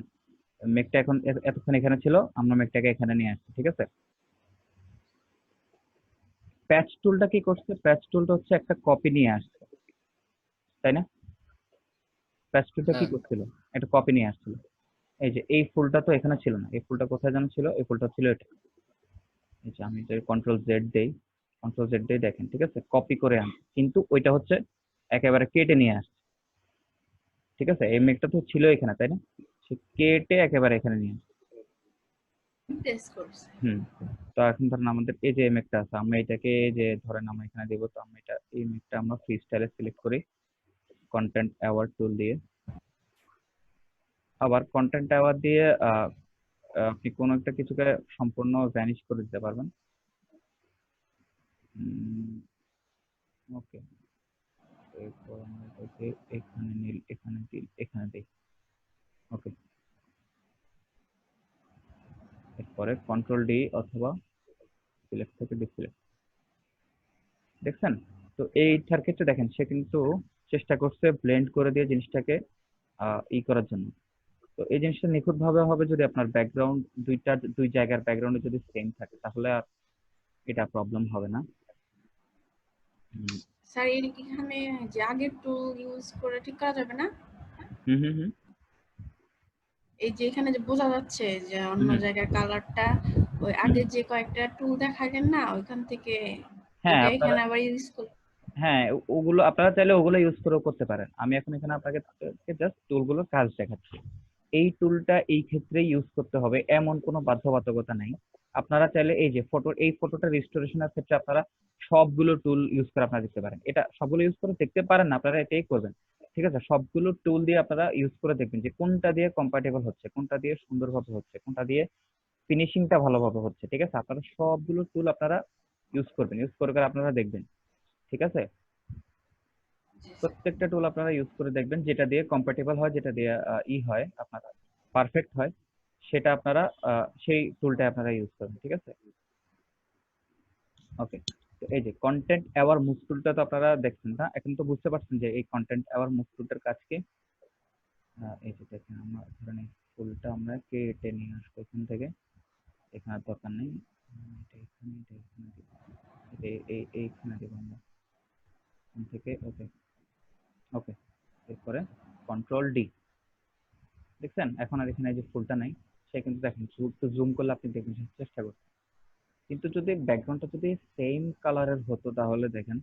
মেঘটা এখন এতক্ষণ এখানে ছিল, আমরা মেঘটাকে এখানে নিয়ে আসছি, ঠিক আছে? প্যাচ টুলটা কি করছে? প্যাচ টুলটা হচ্ছে একটা কপি নিয়ে আসছে, তাই না? প্যাচ টুলটা কি হ্যাঁ করছিল? একটা কপি নিয়ে আসছিল। এই যে এই ফুলটা তো এখানে ছিল না, এই ফুলটা কোথায় যেন ছিল, এই ফুলটা ছিল এটা। এই যে আমি যদি কন্ট্রোল জেড দেই, কন্ট্রোল জেড দিয়ে দেখেন, ঠিক আছে? কপি করে আন, কিন্তু ওইটা হচ্ছে একেবারে কেটে নিয়ে আসছে, ঠিক আছে? এই মেঘটা তো ছিল এখানে, তাই না? সে কেটে একেবারে এখানে নিয়ে আসছে। টেস্ট করছে। তো এখন ধরেন আমাদের এই যে মেঘটা আছে, আমরা এটাকে যে ধরেন আমরা এখানে দেবো, তো আমরা এটা এই মেঘটা আমরা ফ্রি স্টাইলে সিলেক্ট করি কন্টেন্ট অ্যাওয়ার টুল দিয়ে। আবার কন্টেন্ট অ্যাওয়ার দিয়ে আপনি কোনো একটা কিছুকে সম্পূর্ণ ভ্যানিশ করে দিতে পারবেন। ওকে, এরপর আমরা এটাকে এখানে নীল, এখানে দিই, এখানে দিই। ওকে, এরপরে কন্ট্রোল ডি অথবা সিলেক্ট থেকে ডিসিলেক্ট, দেখছেন? তো এইটার ক্ষেত্রে দেখেন সে কিন্তু চেষ্টা করছে ব্লেন্ড করে দিয়ে জিনিসটাকে ই করার জন্য। তো এই জিনিসটা নিখুঁত ভাবে হবে যদি আপনার ব্যাকগ্রাউন্ড দুই জায়গার ব্যাকগ্রাউন্ডে যদি সেম থাকে, তাহলে আর এটা প্রবলেম হবে না। স্যার এখানে যে আগের টুল ইউজ করে ঠিক করা যাবে না? হুম হুম হুম এই যে এখানে যে বোঝা যাচ্ছে যে অন্য হুম। জায়গার কালারটা ওই আগে যে কয়েকটা টুল দেখালেন না ওইখান থেকে হ্যাঁ এটা আপনারা, এখানে আবার ইউজ করে। হ্যাঁ ওগুলো আপনারা চাইলে ওগুলো ইউজ করেও করতে পারেন। আমি এখন এখানে আপনাকে জাস্ট টুলগুলোর কাজ দেখাচ্ছি। এই টুলটা এই ক্ষেত্রে ইউজ করতে হবে এমন কোনো বাধ্যবাধকতা নাই। আপনারা চাইলে এই যে এই ফটোটা রিস্টোরেশনের ক্ষেত্রে আপনারা সবগুলো টুল ইউজ করে আপনারা দেখতে পারেন। এটা সবগুলো ইউজ করে দেখতে পারেন না, আপনারা এটাই করবেন, ঠিক আছে? সবগুলো টুল দিয়ে আপনারা ইউজ করে দেখবেন যে কোনটা দিয়ে কম্পাটেবল হচ্ছে, কোনটা দিয়ে সুন্দরভাবে হচ্ছে, কোনটা দিয়ে ফিনিশিংটা ভালোভাবে হচ্ছে, ঠিক আছে? আপনারা সবগুলো টুল আপনারা ইউজ করবেন, ইউজ করে করে আপনারা দেখবেন, ঠিক আছে? প্রত্যেকটা টুল আপনারা ইউজ করে দেখবেন, যেটা দিয়ে কম্পাটেবল হয়, যেটা দিয়ে হয় আপনারা পারফেক্ট হয়, সেটা আপনারা সেই টুলটা আপনারা ইউজ করবেন, ঠিক আছে? ওকে, তো এই যে কন্টেন্ট অ্যাওয়ার মুভ টুলটা তো আপনারা দেখছেন না, এখন তো বুঝতে পারছেন যে এই কন্টেন্ট অ্যাওয়ার মুভ টুলটার কাজ কি। এই যে দেখেন আমরা ধরেন ফুলটা আমরা কেটে নিয়ে আসবো এখান থেকে, এখানে আর দরকার নেই। এইখানে দেবো আমরা এখান থেকে। ওকে ওকে, এরপরে কন্ট্রোল ডি, দেখছেন এখন আর এখানে এই যে ফুলটা নাই। সে কিন্তু দেখেন একটু জুম করলে আপনি দেখবেন চেষ্টা করুন, কিন্তু যদি ব্যাকগ্রাউন্ডটা যদি সেম কালারের হতো তাহলে দেখেন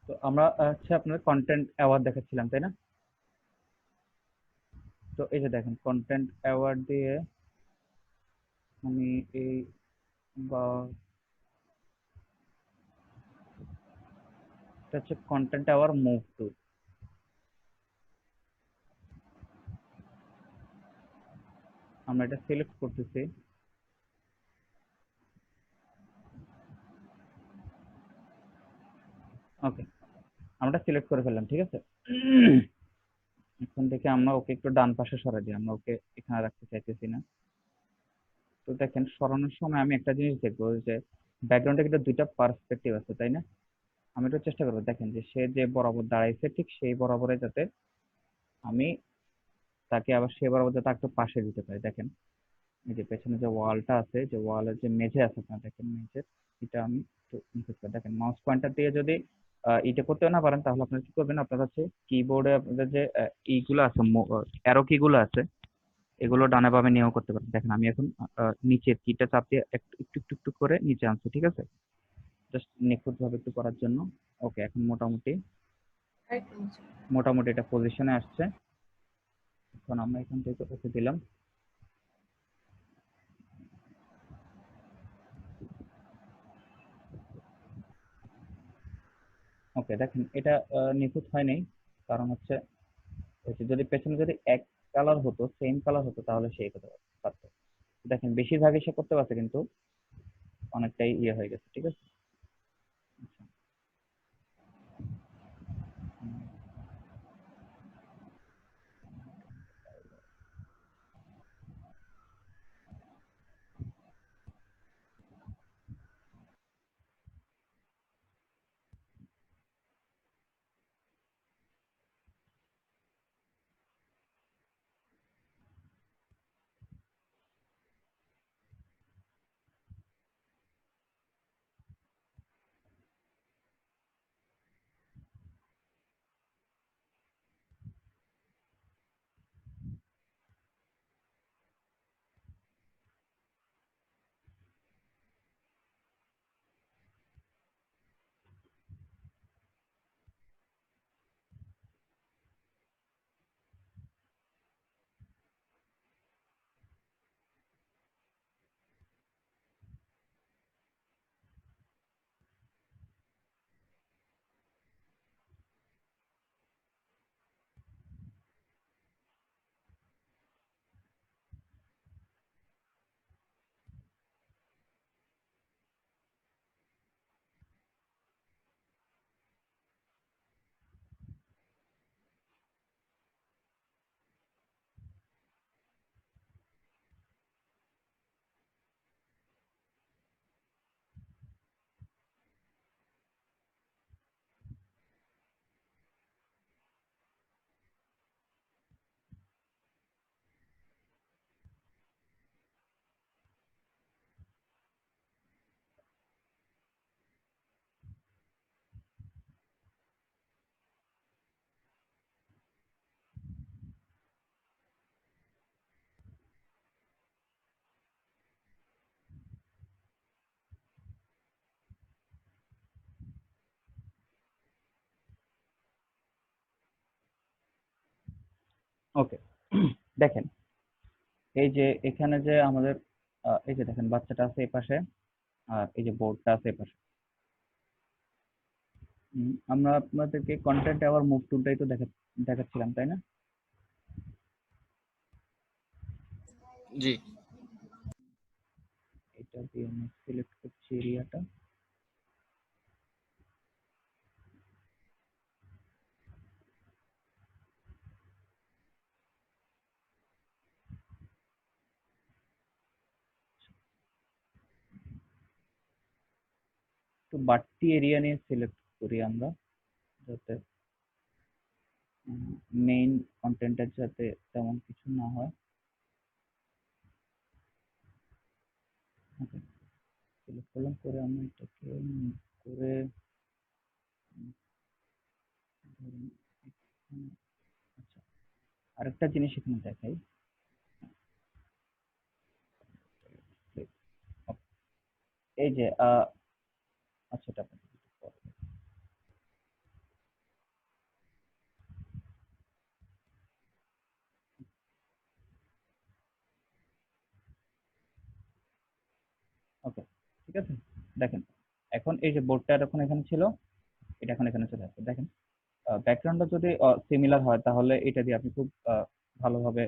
তো আমরা হচ্ছে আপনার কন্টেন্ট অ্যাওয়ার্ড দেখাচ্ছিলাম তাই না? তো এই যে দেখেন কন্টেন্ট অ্যাওয়ার্ড দিয়ে আমি এই বা এটা হচ্ছে কন্টেন্ট অ্যাওয়ার্ড মুভ টু, আমরা এটা সিলেক্ট করতেছি। ওকে, আমরা সিলেক্ট করে ফেললাম, ঠিক আছে। এখান থেকে আমরা ওকে একটু ডান পাশে সরাই দিই, আমরা ওকে এখানে রাখতে চাইতেছি না। তো দেখেন সরানোর সময় আমি একটা জিনিস দেখবো যে ব্যাকগ্রাউন্ডে কিন্তু দুইটা পার্সপেক্টিভ আছে তাই না? আমি একটু চেষ্টা করবো, দেখেন যে সে যে বরাবর দাঁড়াইছে ঠিক সেই বরাবরে যাতে আমি তাকে আবার সে বরাবর যাতে একটু পাশে দিতে পারি। দেখেন এই যে পেছনে যে ওয়ালটা আছে, যে ওয়ালের যে মেঝে আছে আপনারা দেখেন মেঝের, এটা আমি একটু ইনপুট করে দেখেন মাউস পয়েন্টার দিয়ে যদি এটা করতেও না পারেন তাহলে আপনারা কি করবেন, আপনারা হচ্ছে কিবোর্ডে আপনাদের যে ইগুলো আছে অ্যারো কিগুলো আছে এগুলো ডানে বামে নিয়েও করতে পারেন। দেখেন আমি এখন নিচের কিটা চাপ দিয়ে একটু একটু একটু একটু করে নিচে আনছি, ঠিক আছে, জাস্ট নিখুঁত ভাবে একটু করার জন্য। ওকে, এখন মোটামুটি আরেকটু নিচে। মোটামুটি এটা পজিশনে আসছে। এখন আমরা এখান থেকে ওকে দিলাম। ওকে, দেখেন এটা নিখুঁত হয় নাই, কারণ হচ্ছে যদি পেছনে যদি এক কালার হতো, সেম কালার হতো তাহলে সে করতে পারতো। দেখেন বেশিরভাগই সে করতে পারছে, কিন্তু অনেকটাই ইয়ে হয়ে গেছে, ঠিক আছে। আচ্ছা, ওকে। দেখেন এই যে এখানে যে আমাদের এই যে দেখেন বাচ্চাটা আছে এই পাশে আর এই যে বোর্ডটা আছে এই পাশে। আমরা আপনাদেরকে কন্টেন্ট আবার মুভ টুলটাই তো দেখাচ্ছিলাম তাই না? জি। এটা দিয়ে আমি সিলেক্ট করছি এরিয়াটা। তো বাড়তি এরিয়া নিয়ে সিলেক্ট করি আমরা, যাতে মেইন কন্টেন্টের যাতে তেমন কিছু না হয়। ওকে, সিলেক্ট করলাম করে আমি এটাকে করে ধরুন আচ্ছা, আরেকটা জিনিস এখানে দেখাই। এই যে আচ্ছা এটা ওকে, ঠিক আছে। দেখেন এখন এই যে বোর্ডটা এখন এখানে ছিল, এটা এখন এখানে চলে আসছে। দেখেন ব্যাকগ্রাউন্ডটা যদি সিমিলার হয় তাহলে এটা দিয়ে আপনি খুব ভালোভাবে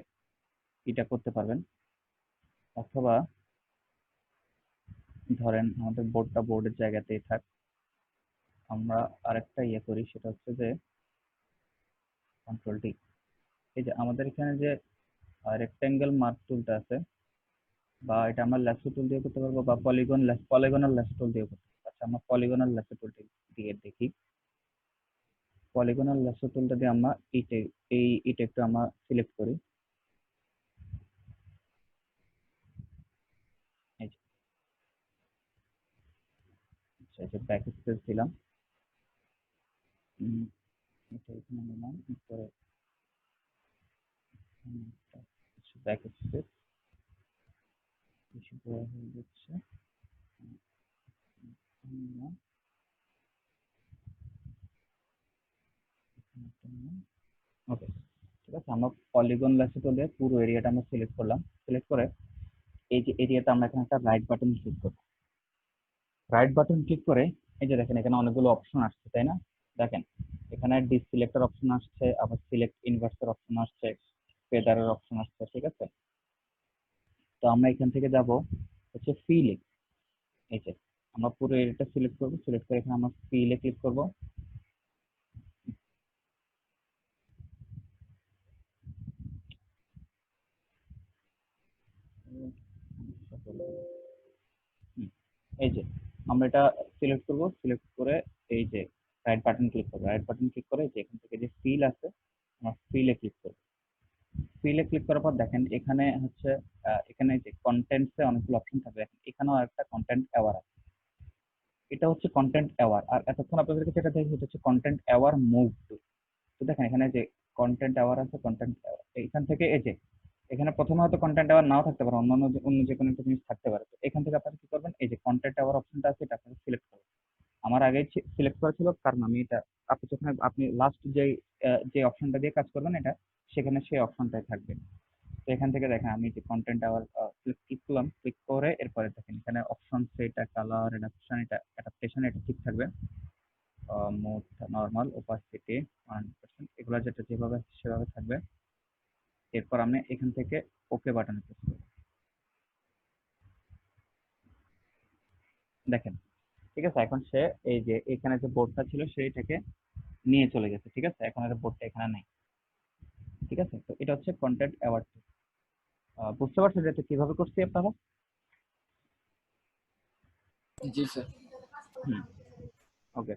এটা করতে পারবেন। অথবা ধরেন আমাদের বোর্ডটা বোর্ডের জায়গাতেই থাক, আমরা আরেকটা ইয়ে করি, সেটা হচ্ছে যে কন্ট্রোল ডি। এই যে আমাদের এখানে যে রেক্টেঙ্গেল মার্ক টুলটা আছে, বা এটা আমরা ল্যাসো টুল দিয়ে করতে পারবো, বা পলিগনাল ল্যাসো টুল দিয়ে করতে পারবো। আচ্ছা, আমরা পলিগনাল ল্যাসো টুলটা দিয়ে দেখি। পলিগনাল ল্যাসো টুলটা দিয়ে আমরা এইটা একটু আমরা সিলেক্ট করি। এই যে আচ্ছা, এই যে ব্যাক স্পেস দিলাম, এটা এখানে নিলাম, পরে ব্যাক স্পেস বেশি বড় হয়ে যাচ্ছে। ওকে, ঠিক আছে। আমরা পলিগন ল্যাসো টুল দিয়ে পুরো এরিয়াটা আমরা সিলেক্ট করলাম। সিলেক্ট করে এই যে এরিয়াতে আমরা এখানে একটা রাইট বাটন ক্লিক করব। রাইট বাটন ক্লিক করে এই যে দেখেন এখানে অনেকগুলো অপশন আসছে তাই না? দেখেন এখানে ডিসিলেক্টর অপশন আসছে, আবার সিলেক্ট ইনভার্সের অপশন আসছে, ফেদারের অপশন আসছে, ঠিক আছে। তো আমরা এখান থেকে যাব হচ্ছে ফিলে। এই যে আমরা পুরো এরিয়াটা সিলেক্ট করব, সিলেক্ট করে এখানে আমরা ফিলে ক্লিক করব। এই যে আমরা এটা সিলেক্ট করব, সিলেক্ট করে এই যে রাইট বাটন ক্লিক করব। রাইট বাটন ক্লিক করে যে এখান থেকে যে ফিল আছে আমরা ফিলে ক্লিক করব। ফিলে ক্লিক করার পর দেখেন এখানে হচ্ছে এখানে যে কন্টেন্টসে অনেকগুলো অপশন থাকবে। দেখেন এখানেও একটা কন্টেন্ট অ্যাওয়ার আছে, এটা হচ্ছে কন্টেন্ট অ্যাওয়ার। আর এতক্ষণ আপনাদেরকে যেটা দেখি এটা হচ্ছে কন্টেন্ট অ্যাওয়ার মুভ টু। তো দেখেন এখানে যে কন্টেন্ট অ্যাওয়ার আছে, কন্টেন্ট এখান থেকে এই যে এখানে প্রথমে হয়তো কন্টেন্ট অ্যাওয়ার নাও থাকতে পারে, অন্য যে কোনো একটা জিনিস থাকতে পারে। তো এখান থেকে আপনারা কি করবেন, এই যে কন্টেন্ট অ্যাওয়ার অপশনটা আছে এটা আপনারা সিলেক্ট করবেন। আমার আগে সিলেক্ট করা ছিল, কারণ আমি এটা আপনি যখন আপনি লাস্ট যে অপশনটা দিয়ে কাজ করবেন এটা সেখানে সেই অপশনটাই থাকবে। তো এখান থেকে দেখেন আমি যে কন্টেন্ট আওয়ার ক্লিক করলাম, ক্লিক করে এরপরে দেখেন এখানে অপশন, এটা কালার রিডাকশন, এটা অ্যাডাপ্টেশন, এটা ঠিক থাকবে। মোড নরমাল, ওপাসিটি 100%, এগুলো যেটা যেভাবে আছে সেভাবে থাকবে। এরপর আমি এখান থেকে ওকে বাটনে প্রেস করব। দেখেন ঠিক আছে, এখন সে এই যে এখানে যে বোর্ডটা ছিল সেইটাকে নিয়ে চলে গেছে, ঠিক আছে। এখন এর বোর্ডটা এখানে নেই, ঠিক আছে। তো এটা হচ্ছে কন্টেন্ট অ্যাওয়ার্ড। বুঝতে পারছেন যে এটা কিভাবে করছি আপনারা? জি স্যার। হুম, ওকে।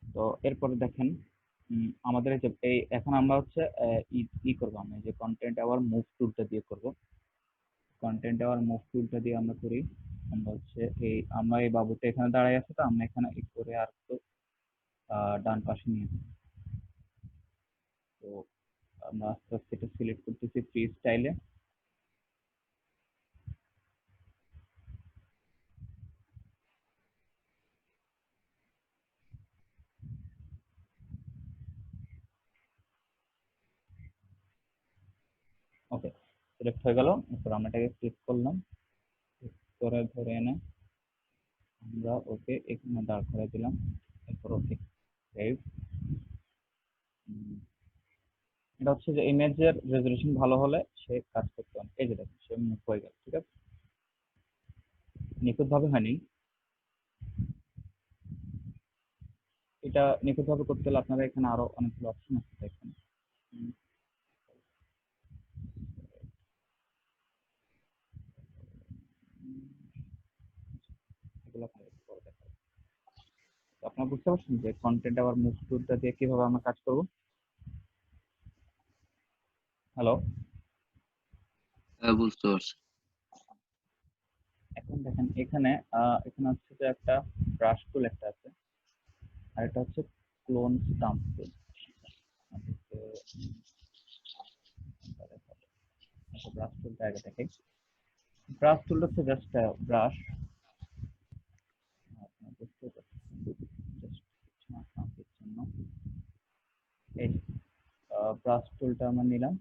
তো এরপরে দেখেন আমাদের এই যে এখন আমরা হচ্ছে ই করবো, আমরা যে কন্টেন্ট আওয়ার মুভ টুলটা দিয়ে করব। কন্টেন্ট আওয়ার মুভ টুলটা দিয়ে আমরা করি, আমরা হচ্ছে আমরা এই বাবুটা এখানে দাঁড়ায় আছে, তো আমরা এখানে করে আর একটু ডান পাশে নিয়ে যাবো। তো আমরা আস্তে আস্তে এটা সিলেক্ট করতেছি ফ্রি স্টাইলে। সিলেক্ট হয়ে গেল। এরপর আমরা এটাকে ক্লিক করলাম, ক্লিক করে ধরে এনে আমরা ওকে এখানে দাঁড় করে দিলাম। এরপর ওকে সেভ। এটা হচ্ছে যে ইমেজের রেজলিউশন ভালো হলে সে কাজ করতে পারে। এই যে দেখুন সে মুভ হয়ে গেল, ঠিক আছে, নিখুঁতভাবে হয়নি। এটা নিখুঁতভাবে করতে হলে আপনারা এখানে আরো অনেকগুলো অপশন আছে দেখেন। এগুলো আপনাদের পরে দেখাবো। তো আপনারা বুঝতে পারছেন যে কন্টেন্ট আবার মুভ টুলটা দিয়ে কিভাবে আমরা কাজ করব। হ্যালো, বুঝতে পারছি। এখন দেখেন এখানে এখানে হচ্ছে যে একটা ব্রাশ টুল একটা আছে, আর এটা হচ্ছে ক্লোন স্টাম্প টুল। ব্রাশ টুলটা আগে দেখাই। ব্রাশ টুলটা হচ্ছে জাস্ট ব্রাশ, আপনারা বুঝতে পারছেন, জাস্ট কিছু আঁকার জন্য এই ব্রাশ টুলটা আমরা নিলাম।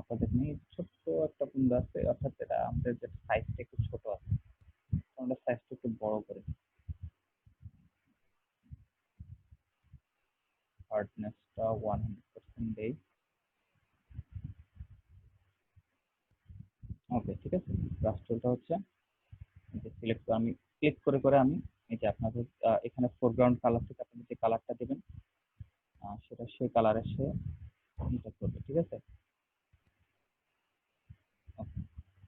আপনাদের নিয়ে ছোট্ট একটা কুন্ডা আছে, অর্থাৎ এটা আমাদের যে সাইজটা একটু ছোট আছে, আমরা সাইজটা একটু বড় করে হার্ডনেসটা 100% দেই। ওকে, ঠিক আছে। ব্রাশ টুলটা হচ্ছে সিলেক্ট করে আমি ক্লিক করে করে আমি এই যে আপনাদের এখানে ফোরগ্রাউন্ড কালার থেকে আপনি যে কালারটা দেবেন সেটা সেই কালারে সে এটা করবে, ঠিক আছে।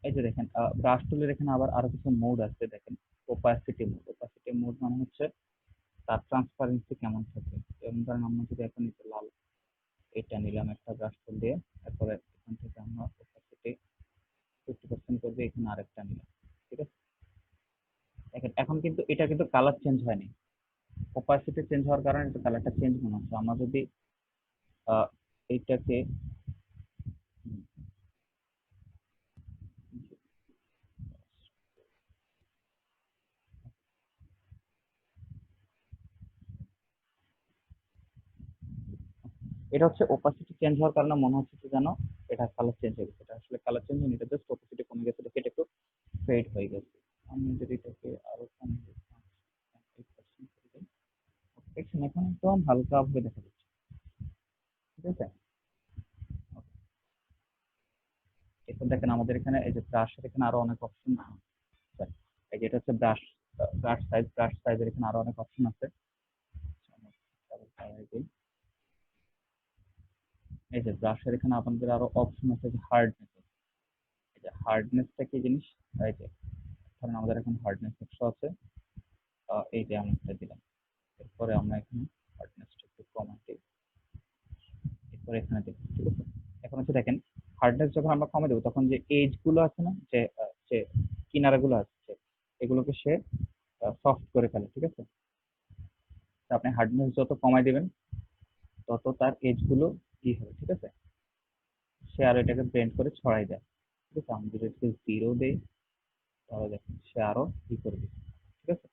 এই যে দেখেন ব্রাশ টুলের এখানে আবার আরো কিছু মোড আছে দেখেন। ওপাসিটি মোড, ওপাসিটি মোড মানে হচ্ছে তার ট্রান্সপারেন্সি কেমন থাকে। যেমন ধরেন আমরা যদি এখন লাল এটা নিলাম একটা ব্রাশ টুল দিয়ে, তারপরে এখান থেকে আমরা ওপাসিটি 50% করবে, এখানে আরেকটা নিলাম, ঠিক আছে। দেখেন এখন কিন্তু এটা কিন্তু কালার চেঞ্জ হয়নি, ওপাসিটি চেঞ্জ হওয়ার কারণে একটু কালারটা চেঞ্জ মনে হচ্ছে। আমরা যদি এইটাকে এটা হচ্ছে ওপাসিটি চেঞ্জ হওয়ার কারণে মনে হচ্ছে যে যেন এটা কালার চেঞ্জ হয়ে গেছে। এটা আসলে কালার চেঞ্জ হয়নি, এটা জাস্ট ওপাসিটি কমে গেছে, দেখে এটা একটু ফেড হয়ে গেছে। আমি যদি এটাকে আরো কমে দিই 8% করে দিই, দেখছেন এখন একদম হালকা ভাবে দেখা যাচ্ছে, ঠিক আছে। এখন দেখেন আমাদের এখানে এই যে ব্রাশের এখানে আরো অনেক অপশন আছে। এই যে এটা হচ্ছে ব্রাশ, ব্রাশ সাইজের এখানে আরো অনেক অপশন আছে। এই যে ব্রাশের এখানে আপনাদের আরো অপশন আছে যে হার্ডনেস। এই যে হার্ডনেসটা কি জিনিস, এই যে ধরেন আমাদের এখন হার্ডনেস 100 আছে, এই যে আমি এটা দিলাম। এরপরে আমরা এখানে হার্ডনেসটা একটু কমাই দিই, এরপরে এখানে দিই, ঠিক আছে। এখন হচ্ছে দেখেন হার্ডনেস যখন আমরা কমে দেবো তখন যে এজ গুলো আছে না, যে যে কিনারাগুলো আছে এগুলোকে সে সফট করে ফেলে, ঠিক আছে। আপনি হার্ডনেস যত কমাই দিবেন তত তার এজ গুলো কি হবে, ঠিক আছে, সে আরো এটাকে ব্লেন্ড করে ছড়াই দেয়, ঠিক আছে। আমি যদি এটাকে 0 দেই তাহলে দেখেন সে আরো কি করবে, ঠিক আছে।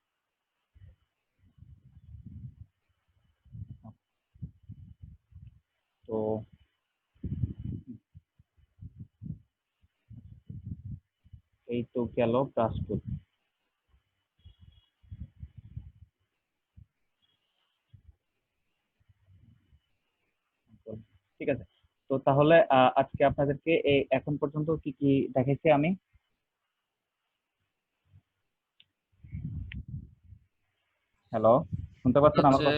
তো এই তো গেল ব্রাশ টুল। ঠিক আছে, তো তাহলে আজকে আপনাদেরকে এই এখন পর্যন্ত কি কি দেখাইছি আমি। হ্যালো, শুনতে পাচ্ছেন আমার কথা?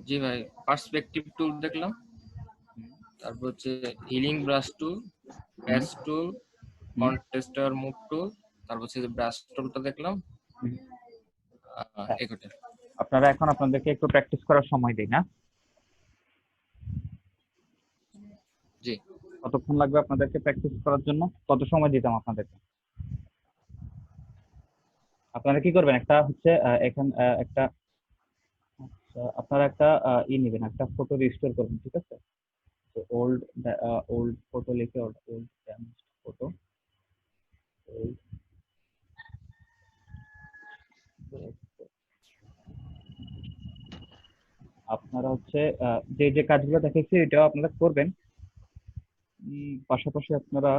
জি ভাই, পার্সপেক্টিভ টুল দেখলাম, তারপর হচ্ছে হিলিং ব্রাশ টুল, প্যাচ টুল, কন্টেস্টার মুভ টুল, তারপর হচ্ছে ব্রাশ টুলটা দেখলাম। এই কটা। আপনারা এখন আপনাদেরকে একটু প্র্যাকটিস করার সময় দিই না? জি। কতক্ষণ লাগবে আপনাদেরকে প্র্যাকটিস করার জন্য? কত সময় দিতাম আপনাদেরকে? আপনারা কি করবেন, একটা হচ্ছে এখন একটা আপনারা একটা নেবেন, একটা ফটো রিস্টোর করবেন, ঠিক আছে। তো ওল্ড ফটো লিখে ওল্ড ড্যামেজড ফটো, আপনারা হচ্ছে যে যে কাজগুলো দেখেছি এটাও আপনারা করবেন। পাশাপাশি আপনারা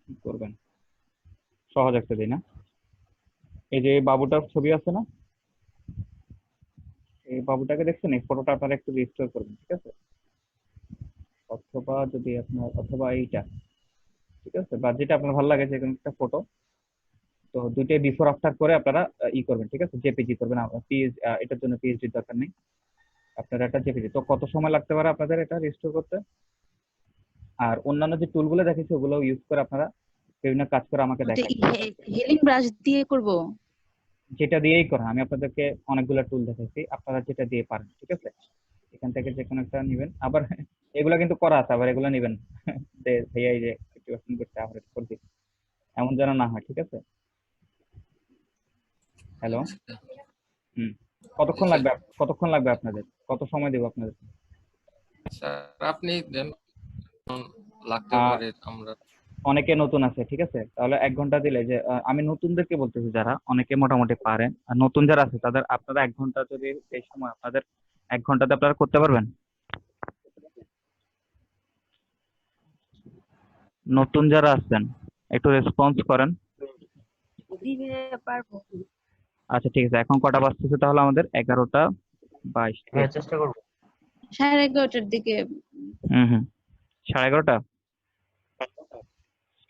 কি করবেন, সহজ একটা দিই না, এই যে বাবুটার ছবি আছে না, এই বাবুটাকে দেখছেন, এই ফটোটা আপনারা একটু রিস্টোর করবেন, ঠিক আছে? অথবা যদি আপনার, অথবা এইটা, ঠিক আছে, বা যেটা আপনার ভালো লাগে যে কোনো একটা ফটো, তো দুইটাই বিফোর আফটার করে আপনারা ই করবেন, ঠিক আছে, জেপিজি করবেন। এটার জন্য পিএইচডি দরকার নেই, আপনারা এটা জেপিজি। তো কত সময় লাগতে পারে আপনাদের এটা রিস্টোর করতে? আর অন্যান্য যে টুলগুলো দেখেছি ওগুলো ইউজ করে আপনারা বিভিন্ন কাজ করে আমাকে ওটা দেখান, হেলিং ব্রাশ দিয়ে করব? যেটা দিয়েই করেন। আমি আপনাদেরকে অনেকগুলো টুল দেখাইছি, আপনারা যেটা দিয়ে পারেন, ঠিক আছে? এখান থেকে যে কোনো একটা নেবেন। আবার এগুলা কিন্তু করা আছে, আবার এগুলো নেবেন যে ভাইয়া এই যে 50% করতে আবার এটা করে দিই, এমন যেন না হয়, ঠিক আছে? হ্যালো, আচ্ছা হুম, জি স্যার। কতক্ষণ লাগবে আপনাদের, কত সময় দেবো আপনাদের? স্যার আপনি দেন, লাগতে আহ, পারে আমরা। অনেকে নতুন আছে, ঠিক আছে, তাহলে 1 ঘন্টা দিলে যে আমি নতুনদেরকে বলতেছি, যারা অনেকে মোটামুটি পারেন, আর নতুন যারা আছে তাদের আপনারা 1 ঘন্টা, যদি এই সময় আপনাদের 1 ঘন্টাতে আপনারা করতে পারবেন? নতুন যারা আছেন একটু রেসপন্স করেন। জি ভাইয়া পারবো। আচ্ছা ঠিক আছে, এখন কটা বাজতেছে তাহলে আমাদের? 11:22। হ্যাঁ, চেষ্টা করবো। 11:30টার দিকে। হুম, 11:30।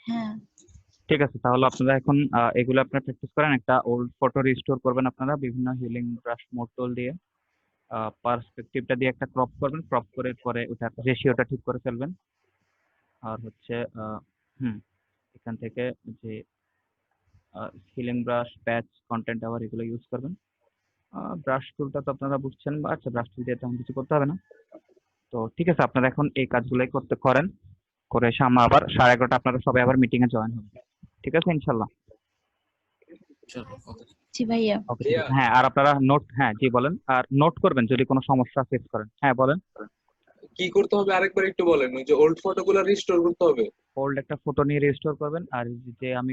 হ্যাঁ। ঠিক আছে, তাহলে আপনারা এখন এগুলো আপনারা প্র্যাকটিস করেন। একটা ওল্ড ফটো রিস্টোর করবেন আপনারা বিভিন্ন হিলিং ব্রাশ মোড টুল দিয়ে, পার্সপেক্টিভটা দিয়ে একটা ক্রপ করবেন, ক্রপ করে পরে ওটা রেশিওটা ঠিক করে ফেলবেন। আর হচ্ছে হুম, এখান থেকে যে হিলিং ব্রাশ, প্যাচ, কন্টেন্ট আবার এগুলো ইউজ করবেন। ব্রাশ টুলটা তো আপনারা বুঝছেন, বা আচ্ছা ব্রাশ টুল দিয়ে তেমন কিছু করতে হবে না। তো ঠিক আছে, আপনারা এখন এই কাজগুলোই করতে করেন, করে এসে আমরা আবার 11:30 আপনারা সবাই আবার মিটিং এ জয়েন হবেন, ঠিক আছে ইনশাল্লাহ? চলো ওকে। জি ভাইয়া। ওকে ঠিক আছে। হ্যাঁ, আর আপনারা নোট, হ্যাঁ জি বলেন, আর নোট করবেন যদি কোনো সমস্যা ফেস করেন। হ্যাঁ বলেন। কি করতে হবে আরেকবার একটু বলেন, ওই যে ওল্ড ফটোগুলো রিস্টোর করতে হবে? ওল্ড একটা ফটো নিয়ে রেজিস্টোর করবেন, আর যে আমি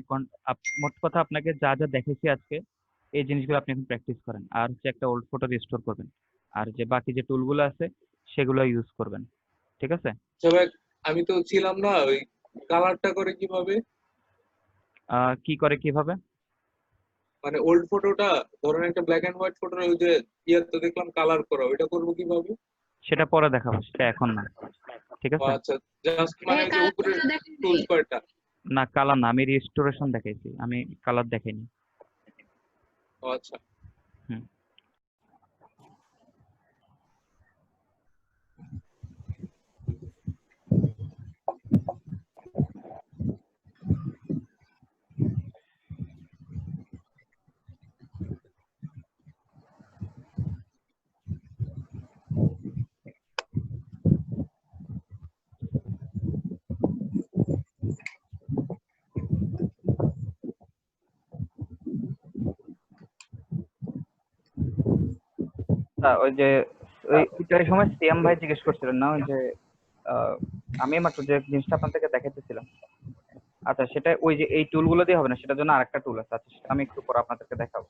মোট কথা আপনাকে যা যা দেখেছি আজকে, এই জিনিসগুলো আপনি এখন প্র্যাকটিস করেন, আর হচ্ছে একটা ওল্ড ফটো রেজিস্টোর করবেন, আর যে বাকি যে টুলগুলো আছে সেগুলো ইউজ করবেন, ঠিক আছে? আচ্ছা ভাই, আমি তো ছিলাম না, ওই কালারটা করে কিভাবে? কি করে কিভাবে? মানে ওল্ড ফটোটা, ধরেন একটা ব্ল্যাক এন্ড হোয়াইট ফটো, ওই যে তো দেখলাম কালার করা, ওইটা করবো কিভাবে? সেটা পরে দেখাবো, সেটা এখন না, ঠিক ও আছে? আচ্ছা, জাস্ট মানে ওই যে কালার উপরের তো দেখেন টুলস কয়টা? না কালার না, আমি রিস্টোরেশন দেখাইছি, আমি কালার দেখাইনি। ও আচ্ছা। হুম, ওই যে ওইটার সময় সিয়াম ভাই জিজ্ঞেস করছিলেন না, ওই যে আহ, আমি মাত্র যে জিনিসটা আপনার থেকে দেখাইতেছিলাম, আচ্ছা সেটা ওই যে এই টুলগুলো দিয়ে হবে না, সেটার জন্য আরেকটা টুল আছে, আচ্ছা সেটা আমি একটু পরে আপনাদেরকে দেখাবো,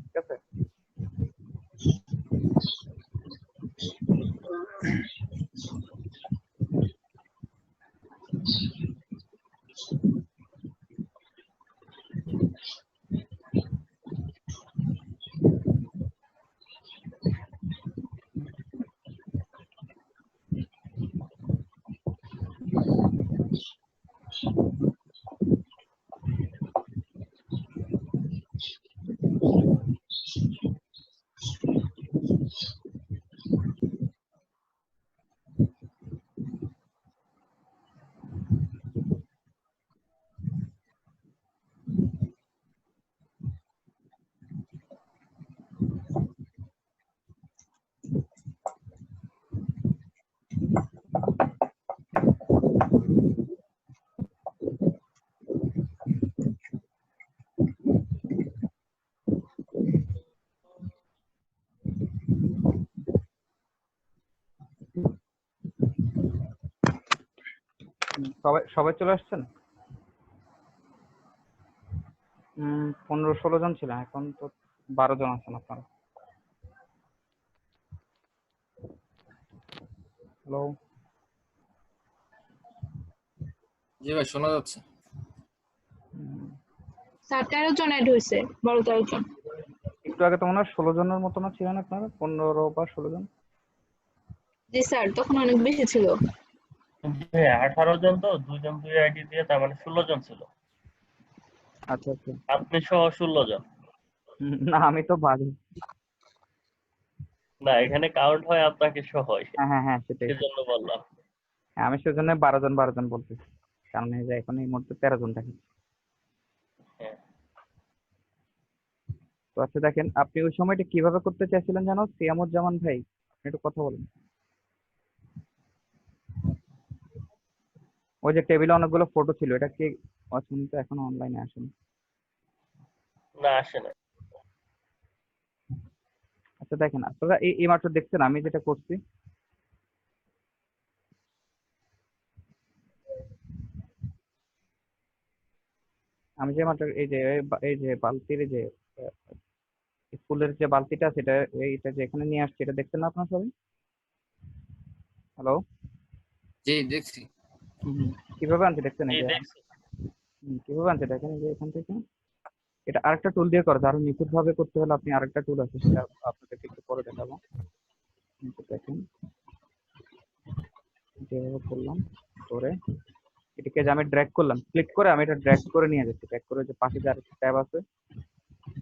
ঠিক আছে? সবাই সবাই চলে আসছেন? 15-16 জন ছিলেন, এখন তো 12 জন আছেন আপনারা। হ্যালো। জি ভাই শোনা যাচ্ছে। স্যার 13 জন অ্যাড হয়েছে, 12-13 জন। একটু আগে তো মনে হয় 16 জনের মতো না ছিলেন আপনারা, 15 বা 16 জন? জি স্যার, তখন অনেক বেশি ছিল। 18 জন, তো 2 জন 2 আইডি দিয়ে, তার মানে 16 জন ছিল। আচ্ছা আচ্ছা। আপনি সহ 16 জন। না আমি তো বাদে। না, এখানে কাউন্ট হয় আপনাকে সহ হয়, হ্যাঁ সেটাই। সেজন্য বললাম। হ্যাঁ, আমি সেজন্য 12 জন বলতেছি, কারণ এই যে এখন এই মুহূর্তে 13 জন দেখেন। হ্যাঁ। তো আচ্ছা দেখেন, আপনি ওই সময়টা কিভাবে করতে চাইছিলেন জানো সিয়ামুজ্জামান ভাই? আপনি একটু কথা বলুন। ওই যে টেবিলে অনেকগুলো ফটো ছিল, এটা কি অসুন তো এখনো অনলাইনে আসেনি? না, আসে না। আচ্ছা দেখেন, আপনারা এই মাত্র দেখছেন আমি যেটা করছি। আমি যে মাত্র এই যে বালতির যে ফুলের যে বালতিটা, সেটা এইটা যে এখানে নিয়ে আসছে, এটা দেখছেন না আপনারা সবাই? হ্যালো? জি দেখছি। কিভাবে আনছে দেখছেন? এই এই যে দেখছি। কিভাবে আনছে দেখেন, এই যে এখান থেকে এটা আরেকটা টুল দিয়ে করে, আরো নিখুঁত ভাবে করতে হলে আপনি আরেকটা টুল আছে, সেটা আপনাদেরকে একটু পরে দেখাবো। দেখেন যেভাবে করলাম, করে এটাকে যে আমি ড্র্যাগ করলাম, ক্লিক করে আমি এটা ড্র্যাগ করে নিয়ে যাচ্ছি, ড্র্যাগ করে যে পাশে যে আরেকটা ট্যাব আছে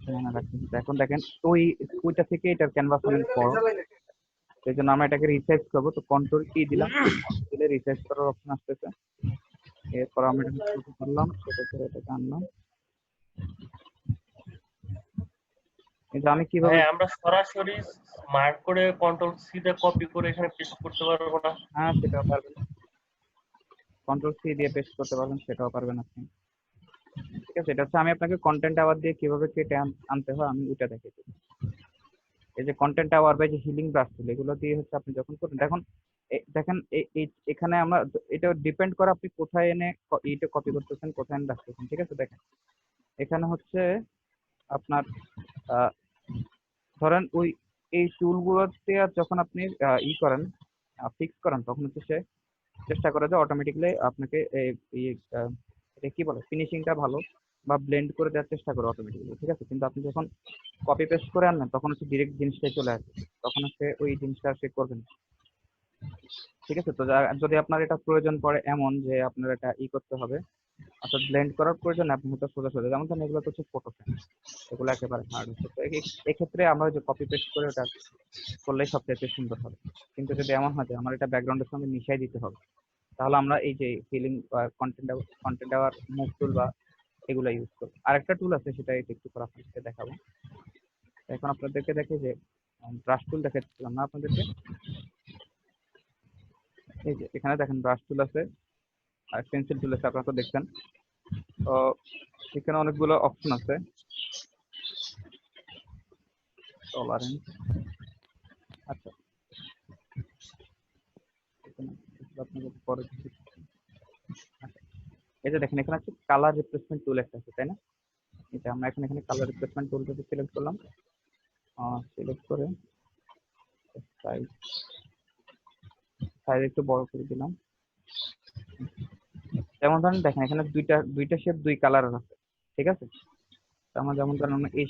সেখানে রাখছি। এখন দেখেন ওইটা থেকে এটার ক্যানভাস অনেক বড়, সেই জন্য আমরা এটাকে রিসাইজ করবো। তো কন্ট্রোল কি দিলাম, দিলে রিসাইজ করার অপশন আসতেছে। এরপর আমি এটাকে ছোট করলাম, ছোট করে এটাকে আনলাম। কিন্তু আমি কিভাবে? হ্যাঁ, আমরা সরাসরি মার্ক করে কন্ট্রোল সি তে কপি করে এখানে পেস্ট করতে পারবো না? হ্যাঁ সেটাও পারবেন, কন্ট্রোল সি দিয়ে পেস্ট করতে পারবেন, সেটাও পারবেন আপনি। ঠিক আছে, এটা হচ্ছে আমি আপনাকে কন্টেন্ট আওয়ার দিয়ে কিভাবে কেটে আনতে হয় আমি ওইটা দেখিয়েছি। এই যে কন্টেন্ট আওয়ার বা যে হিলিং ব্রাশ টুল, এগুলো দিয়ে হচ্ছে আপনি যখন করবেন, দেখেন এখানে আমরা এটা ডিপেন্ড করে আপনি কোথায় এনে এইটা কপি করতেছেন, কোথায় এনে রাখতেছেন। ঠিক আছে, দেখেন এখানে হচ্ছে আপনার ধরেন এই টুলগুলোতে যখন আপনি করেন, ফিক্স করেন, তখন হচ্ছে সে চেষ্টা করে যে অটোমেটিক্যালি আপনাকে এটা কি বলে, ফিনিশিংটা ভালো বা ব্লেন্ড করে দেওয়ার চেষ্টা করে অটোমেটিক্যালি। ঠিক আছে, কিন্তু আপনি যখন কপি পেস্ট করে আনবেন তখন হচ্ছে ডিরেক্ট জিনিসটাই চলে আসবে, তখন হচ্ছে ওই জিনিসটা সে করবেন। ঠিক আছে, তো যদি আপনার এটা প্রয়োজন পড়ে এমন যে আপনার এটা করতে হবে, অর্থাৎ ব্লেন্ড করার প্রয়োজন, আপনি হয়তো সোজা সোজা, যেমন ধরেন এগুলো তো হচ্ছে ফটো ফ্রেম, এগুলো একেবারে হার্ড হচ্ছে। তো এক্ষেত্রে আমরা যে কপি পেস্ট করে ওটা করলেই সবচেয়ে সুন্দর হবে। কিন্তু যদি এমন হয় যে আমার এটা ব্যাকগ্রাউন্ডের সঙ্গে মিশাই দিতে হবে, তাহলে আমরা এই যে ফিলিং বা কন্টেন্ট আওয়ার মুভ টুল বা এগুলো ইউজ করবো। আরেকটা টুল আছে, সেটা একটু পর আপনাদেরকে দেখাবো। এখন আপনাদেরকে দেখে যে ব্রাশ টুল দেখাচ্ছিলাম না আপনাদেরকে, এই যে এখানে দেখেন ব্রাশ টুল আছে আর পেন্সিল টুল আছে, আপনারা তো দেখছেন। তো এখানে অনেকগুলো অপশন আছে, টলারেন্স, আচ্ছা আপনাদের পরে আচ্ছা, এই যে দেখেন এখানে আছে কালার রিপ্লেসমেন্ট টুল একটা আছে, তাই না? এটা আমরা এখানে কালার রিপ্লেসমেন্ট টুলটাকে সিলেক্ট করলাম, সিলেক্ট করে সাইজ একটু বড় করে দিলাম। যেমন ধরেন দেখেন এখানে দুইটা শেপ দুই কালারের আছে। ঠিক আছে, আমরা যেমন ধরেন আমরা এই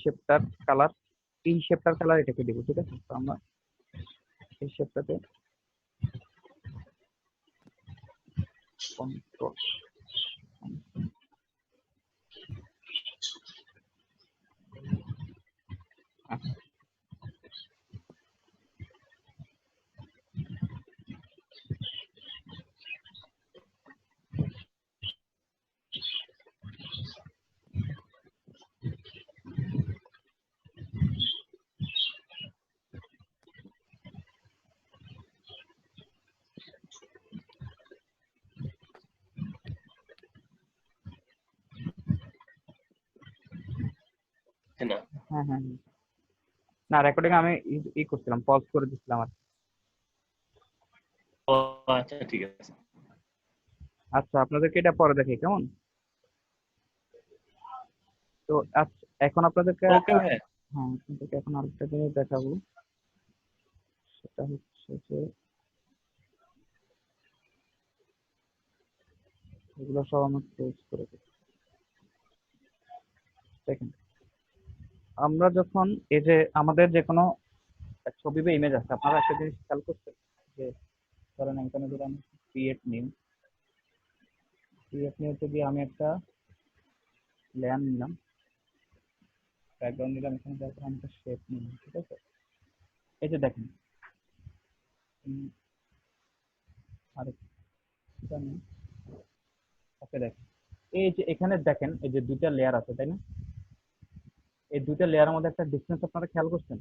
শেপটার কালার এটাকে দিব। ঠিক আছে, তো আমরা এই শেপটাতে কন্ট্রোল হ্যাঁ, না রেকর্ডিং আমি করছিলাম, পজ করে দিচ্ছিলাম আর। আচ্ছা ঠিক আছে। আচ্ছা, আপনাদেরকে এটা পরে দেখি কেমন। তো আচ্ছা, এখন আপনাদেরকে হ্যাঁ আপনাদেরকে এখন আরেকটা জিনিস দেখাবো, সেটা হচ্ছে যে এগুলো সব আমরা ক্লোজ করে দিই। দেখেন আমরা যখন এই যে আমাদের যে কোনো ছবি বা ইমেজ আছে, আপনারা একটা জিনিস খেয়াল করছেন যে ধরেন এখানে যদি আমি ক্রিয়েট নিউতে গিয়ে আমি একটা লেয়ার নিলাম, ব্যাকগ্রাউন্ড নিলাম, এখানে তারপর আমি একটা শেপ নিলাম, ঠিক আছে? এই যে দেখেন আরেকটা নিই, ওকে দেখেন এই যে এখানে দেখেন এই যে দুইটা লেয়ার আছে তাই না? এই দুইটা লেয়ারের মধ্যে একটা ডিসটেন্স আপনারা খেয়াল করছেন?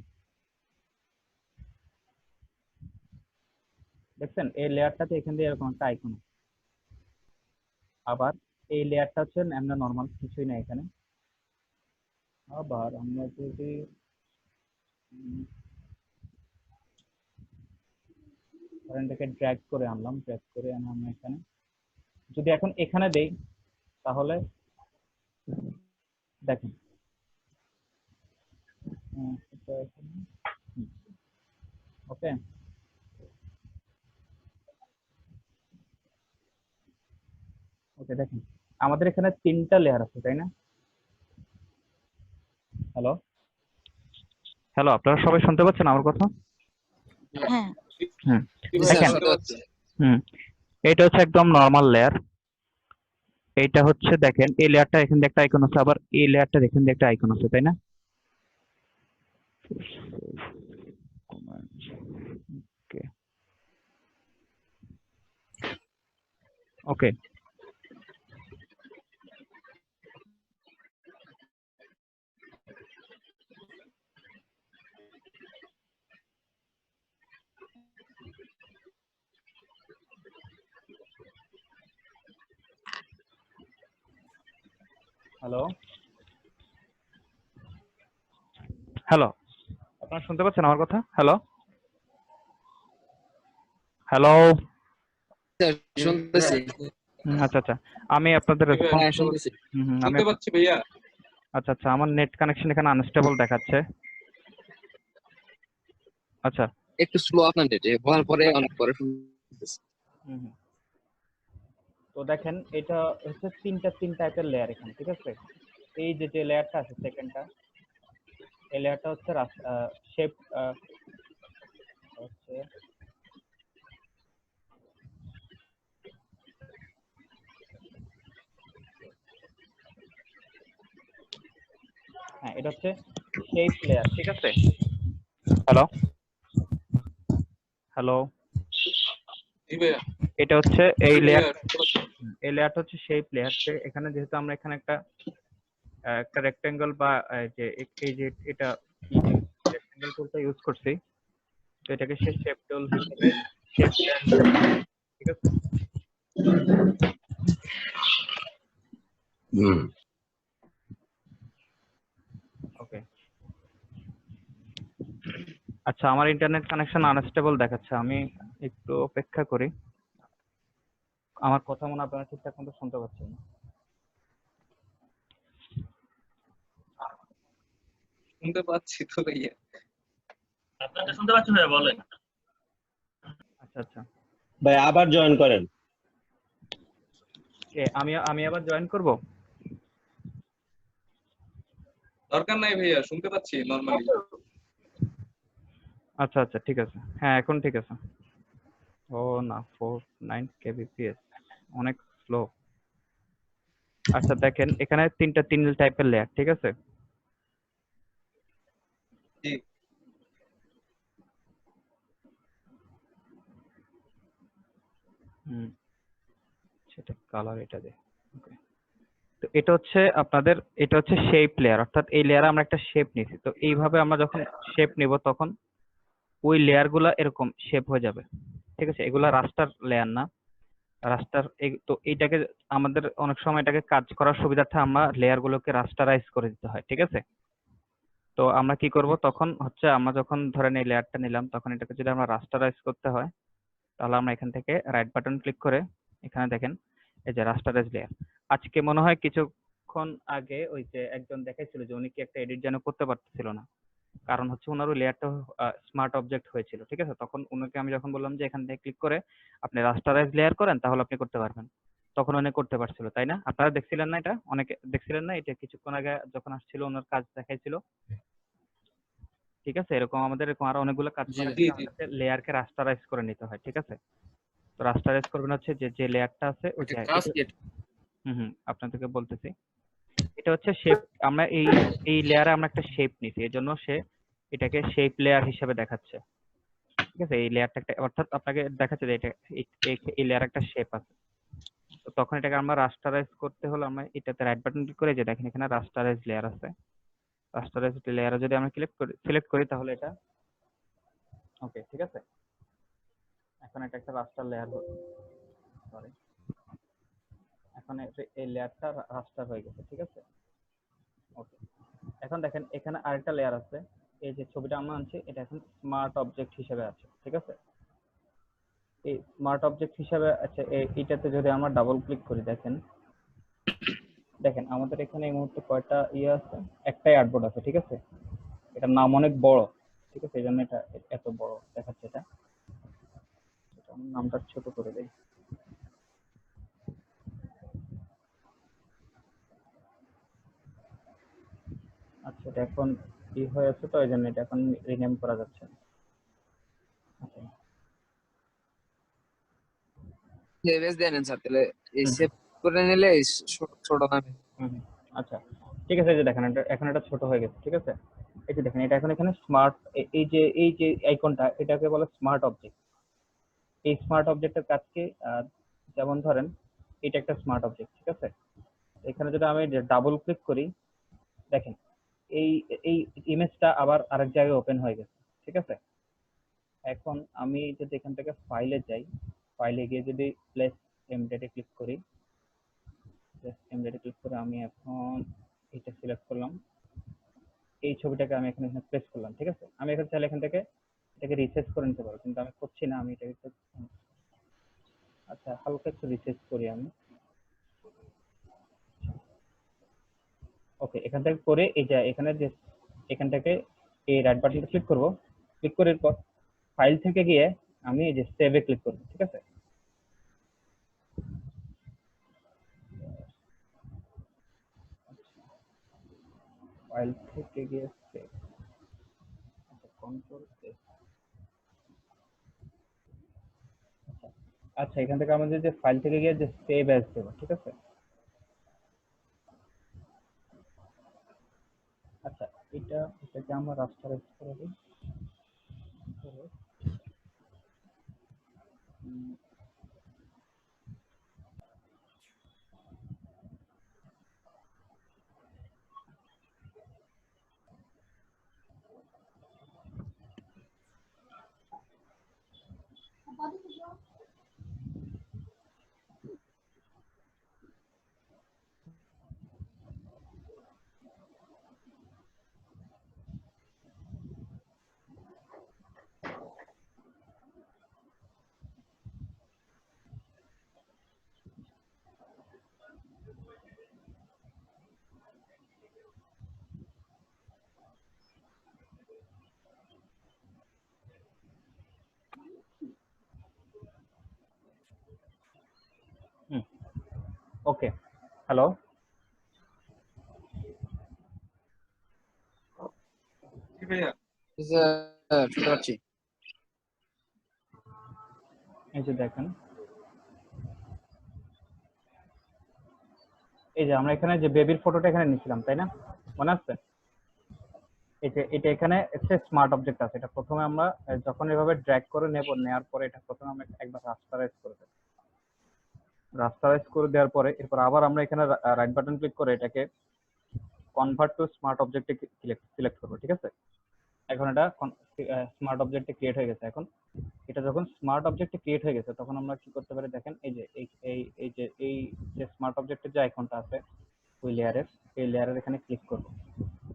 দেখছেন এই লেয়ারটাতে এখান দিয়ে এরকম একটা আইকন, আবার এই লেয়ারটা হচ্ছে এমনি নর্মাল, কিছুই না এখানে। আবার আমরা যদি ধরেন এটাকে ড্র্যাগ করে আনলাম, ড্র্যাগ করে এনে আমরা এখানে যদি এখন এখানে দেই তাহলে দেখেন ওকে, ওকে দেখেন আমাদের এখানে তিনটা লেয়ার আছে তাই না? হ্যালো হ্যালো, আপনারা সবাই শুনতে পাচ্ছেন আমার কথা? হ্যাঁ হুম ভাইয়া দেখেন, শুনতে পাচ্ছি। এটা হচ্ছে একদম নর্মাল লেয়ার। এইটা হচ্ছে দেখেন এই লেয়ারটা এখান দিয়ে একটা আইকন আছে, আবার এই লেয়ারটা এখান দিয়ে একটা আইকন আছে তাই না? ওকে ওকে হ্যালো হ্যালো, আপনারা শুনতে পাচ্ছেন আমার কথা? হ্যালো হ্যালো, শুনতেছি। আচ্ছা আচ্ছা, আমি আপনাদের জি ভাইয়া, রেসপন্স শুনতেছি। আমি শুনতে পাচ্ছি ভাইয়া। আচ্ছা আচ্ছা, আমার নেট কানেকশন এখানে আনস্টেবল দেখাচ্ছে। আচ্ছা একটু স্লো আপনার নেটে বলার পরে অনেক পরে শুনতেছি। হুম হুম। তো দেখেন এটা হচ্ছে তিন টাইপের লেয়ার এখানে, ঠিক আছে? এই যে লেয়ারটা আছে সেকেন্ডটা, এই লেয়ারটা হচ্ছে শেপ হচ্ছে হ্যাঁ এটা হচ্ছে শেপ লেয়ার, ঠিক আছে? হ্যালো হ্যালো, জি ভাইয়া। এটা হচ্ছে এই জি লেয়ার, ভাইয়া, শুনতে পাচ্ছি। এই লেয়ারটা হচ্ছে শেপ লেয়ার। এখানে যেহেতু আমরা এখানে একটা একটা রেক্টেঙ্গেল বা এই যে এটা রেক্টেঙ্গেল টুলটা ইউজ করছি, তো এটাকে সে শেপ টুল হিসেবে শেপ লেয়ার হিসেবে, ঠিক আছে? ওকে আচ্ছা, আমার ইন্টারনেট কানেকশন আনস্টেবল দেখাচ্ছে, আমি একটু অপেক্ষা করি। আমার কথা মনে হয় আপনারা ঠিকঠাক মতো শুনতে পাচ্ছেন না। শুনতে পাচ্ছি তো ভাইয়া। আপনারটা শুনতে পাচ্ছি ভাইয়া, বলেন। আচ্ছা আচ্ছা, ভাই আবার জয়েন করেন। আমি আবার জয়েন করব? দরকার নাই ভাইয়া, শুনতে পাচ্ছি নরমালি। আচ্ছা আচ্ছা ঠিক আছে, হ্যাঁ এখন ঠিক আছে। ও না, 49 kbps অনেক স্লো। আচ্ছা দেখেন এখানে তিন টাইপের লেয়ার, ঠিক আছে? জি। সেটা কালার এটা দে। ওকে, তো এটা হচ্ছে আপনাদের, এটা হচ্ছে শেপ লেয়ার, অর্থাৎ এই লেয়ারে আমরা একটা শেপ নিয়েছি। তো এইভাবে আমরা যখন শেপ নিব তখন ওই লেয়ার গুলা এরকম শেপ হয়ে যাবে, ঠিক আছে? এগুলা রাস্টার লেয়ার না, রাস্টার। তো এইটাকে আমাদের অনেক সময় এটাকে কাজ করার সুবিধার্থে আমরা লেয়ার গুলোকে রাস্টারাইজ করে দিতে হয়, ঠিক আছে? তো আমরা কি করব তখন হচ্ছে, আমরা যখন ধরেন এই লেয়ারটা নিলাম, তখন এটাকে যদি আমরা রাস্টারাইজ করতে হয় তাহলে আমরা এখান থেকে রাইট বাটন ক্লিক করে এখানে দেখেন এই যে রাস্টারাইজ লেয়ার। আজকে মনে হয় কিছুক্ষণ আগে ওই যে একজন দেখাইছিল যে উনি কি একটা এডিট যেন করতে পারতেছিল না, কারণ হচ্ছে ওনার ওই লেয়ারটা স্মার্ট অবজেক্ট হয়েছিল, ঠিক আছে? তখন ওনাকে আমি যখন বললাম যে এখান থেকে ক্লিক করে আপনি রাস্টারাইজ লেয়ার করেন তাহলে আপনি করতে পারবেন। তখন উনি করতে পারছিল, তাই না? আপনারা দেখছিলেন না এটা? অনেকে দেখছিলেন না এটা? কিছুক্ষণ আগে যখন আসছিল ওনার কাজ দেখাইছিল, ঠিক আছে? এরকম আমাদের এরকম আরো অনেকগুলো কাজ জি করার ভাই। ক্ষেত্রে আমাদেরকে লেয়ারকে রাস্টারাইজ করে নিতে হয়, ঠিক আছে? তো রাস্টারাইজ করবেন হচ্ছে যে যে লেয়ারটা আছে ওই এটা যে কাজ এটা, কি এটা? আপনাদেরকে বলতেছি। এটা হচ্ছে শেপ, আমরা এই এই লেয়ারে আমরা একটা শেপ নিছি, এর জন্য সে এটাকে শেপ লেয়ার হিসেবে দেখাচ্ছে, ঠিক আছে? এই লেয়ারটা একটা, অর্থাৎ আপনাকে দেখাচ্ছে যে এটা এই লেয়ার একটা শেপ আছে। তো তখন এটাকে আমরা রাস্টারাইজ করতে হলে আমরা এটাতে রাইট বাটন ক্লিক করে, যে দেখেন এখানে রাস্টারাইজ লেয়ার আছে, রাস্টারাইজ লেয়ারে যদি আমরা সিলেক্ট করি তাহলে এটা ওকে, ঠিক আছে? এখন এটা একটা রাস্টার লেয়ার, সরি, এখন এই লেয়ারটা রাস্টার হয়ে গেছে, ঠিক আছে? ওকে, এখন দেখেন এখানে আরেকটা লেয়ার আছে, এই যে ছবিটা আমরা আনছি এটা এখন স্মার্ট অবজেক্ট হিসেবে আছে, ঠিক আছে? এই স্মার্ট অবজেক্ট হিসেবে আছে, এইটাতে যদি আমরা ডাবল ক্লিক করি, দেখেন দেখেন আমাদের এখানে এই মুহূর্তে কয়টা ইয়ে আছে, একটাই আর্টবোর্ড আছে, ঠিক আছে? এটার নাম অনেক বড়, ঠিক আছে? এই জন্য এটা এত বড় দেখাচ্ছে। এটা আমি নামটা ছোট করে দেই। আচ্ছা, এটা এখন ই হয়ে আছে তো এই জন্য এটা এখন রিনেম করা যাচ্ছে না। আচ্ছা, সেভেজ দেন স্যার, তাহলে এই হুম সেভ করে নিলে এই ছোট নামে। হুম হুম, আচ্ছা ঠিক আছে, এই যে দেখেন এটা এখন এটা ছোট হয়ে গেছে, ঠিক আছে? এই যে দেখেন এটা এখন এখানে স্মার্ট, এই যে আইকনটা এটাকে বলে স্মার্ট অবজেক্ট। এই স্মার্ট অবজেক্টের কাজ কি? যেমন ধরেন এটা একটা স্মার্ট অবজেক্ট, ঠিক আছে? এখানে যদি আমি ডাবল ক্লিক করি, দেখেন এই এই ইমেজটা আবার আরেক জায়গায় ওপেন হয়ে গেছে, ঠিক আছে? এখন আমি যদি এখান থেকে ফাইলে যাই, ফাইলে গিয়ে যদি প্লেস এমবেডে ক্লিক করি, প্লেস এমবেডে ক্লিক করে আমি এখন এটা সিলেক্ট করলাম, এই ছবিটাকে আমি এখানে প্লেস করলাম, ঠিক আছে? আমি এখন চাইলে এখান থেকে এটাকে রিসাইজ করে নিতে পারবো, কিন্তু আমি করছি না, আমি এটাকে আচ্ছা হালকা একটু রিসাইজ করি আমি। ওকে, এখান থেকে করে এই যে এখানে যে এখান থেকে এই রাইট বাটনটা ক্লিক করব, ক্লিক করার পর ফাইল থেকে গিয়ে আমি এই যে সেভে ক্লিক করব, ঠিক আছে? ফাইল থেকে গিয়ে সেভ, আচ্ছা কন্ট্রোল এস, আচ্ছা এখান থেকে আমাদের যে ফাইল থেকে গিয়ে যে সেভ অ্যাজ দেব, ঠিক আছে? আচ্ছা এটাকে আমরা রাস্টারাইজ করে দিই। ওকে, হ্যালো, জি ভাইয়া। শুনতে পাচ্ছি। এই যে দেখেন এই যে আমরা এখানে যে বেবির ফটোটা এখানে নিয়েছিলাম, তাই না? মনে আছে? এই যে এটা এখানে একটা স্মার্ট অবজেক্ট আছে, এটা প্রথমে আমরা যখন এভাবে ড্র্যাগ করে নেওয়ার পরে এটা প্রথমে আমরা একবার রাস্টারাইজ করে দেব, রাস্টারাইজ করে দেওয়ার পরে এরপর আবার আমরা এখানে রাইট বাটন ক্লিক করে এটাকে কনভার্ট টু স্মার্ট অবজেক্টে সিলেক্ট করবো, ঠিক আছে? এখন এটা স্মার্ট অবজেক্টে ক্রিয়েট হয়ে গেছে। এখন এটা যখন স্মার্ট অবজেক্টে ক্রিয়েট হয়ে গেছে তখন আমরা কি করতে পারি, দেখেন এই যে এই যে স্মার্ট অবজেক্টের যে আইকনটা আছে ওই লেয়ারের, এই লেয়ারের এখানে ক্লিক করব,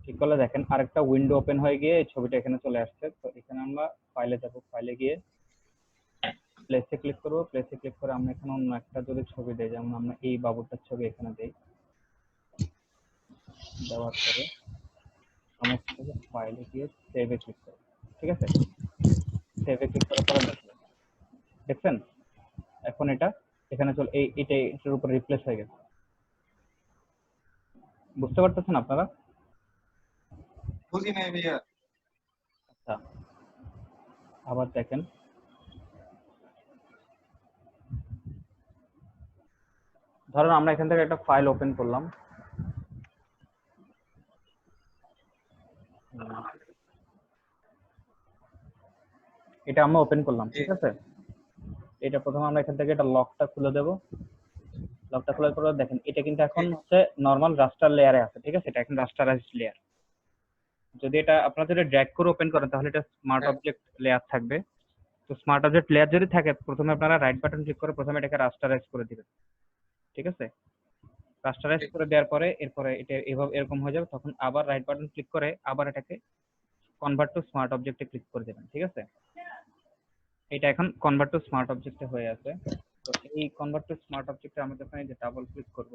ক্লিক করলে দেখেন আরেকটা উইন্ডো ওপেন হয়ে গিয়ে এই ছবিটা এখানে চলে আসছে। তো এখানে আমরা ফাইলে যাব, ফাইলে গিয়ে প্লেসে ক্লিক করব, প্লেসে ক্লিক করে আমরা এখানে অন্য একটা যদি ছবি দেই, যেমন আমরা এই বাবুটার ছবি এখানে দেই, দেওয়ার পরে সমস্ত কিছু ফাইলে গিয়ে সেভে ক্লিক করব, ঠিক আছে? সেভে ক্লিক করার পরে দেখছেন এখন এটা এখানে চল এটার উপর রিপ্লেস হয়ে গেছে। বুঝতে পারতেছেন আপনারা? বুঝি নাই ভাইয়া। আচ্ছা, আবার দেখেন, ধরুন আমরা এখান থেকে একটা ফাইল ওপেন করলাম, এটা আমরা ওপেন করলাম, ঠিক আছে? এটা প্রথমে আমরা এখান থেকে এটা লকটা খুলে দেব। লকটা খোলার পর দেখেন এটা কিন্তু এখন হচ্ছে নরমাল রাস্টার লেয়ারে আছে, ঠিক আছে? এটা এখন রাস্টারাইজড লেয়ার। যদি এটা আপনারা যদি ড্র্যাগ করে ওপেন করেন তাহলে এটা স্মার্ট অবজেক্ট লেয়ার থাকবে। তো স্মার্ট অবজেক্ট লেয়ার যদি থাকে, প্রথমে আপনারা রাইট বাটন ক্লিক করে প্রথমে এটাকে রাস্টারাইজ করে দিবেন, ঠিক আছে? রাস্টারাইজ করে দেওয়ার পরে এরপরে এটা এভাবে এরকম হয়ে যাবে, তখন আবার রাইট বাটন ক্লিক করে আবার এটাকে কনভার্ট টু স্মার্ট অবজেক্টে ক্লিক করে দেবেন, ঠিক আছে? এটা এখন কনভার্ট টু স্মার্ট অবজেক্টে হয়ে আছে। তো এই কনভার্ট টু স্মার্ট অবজেক্টে আমি যখন এই যে ডাবল ক্লিক করব,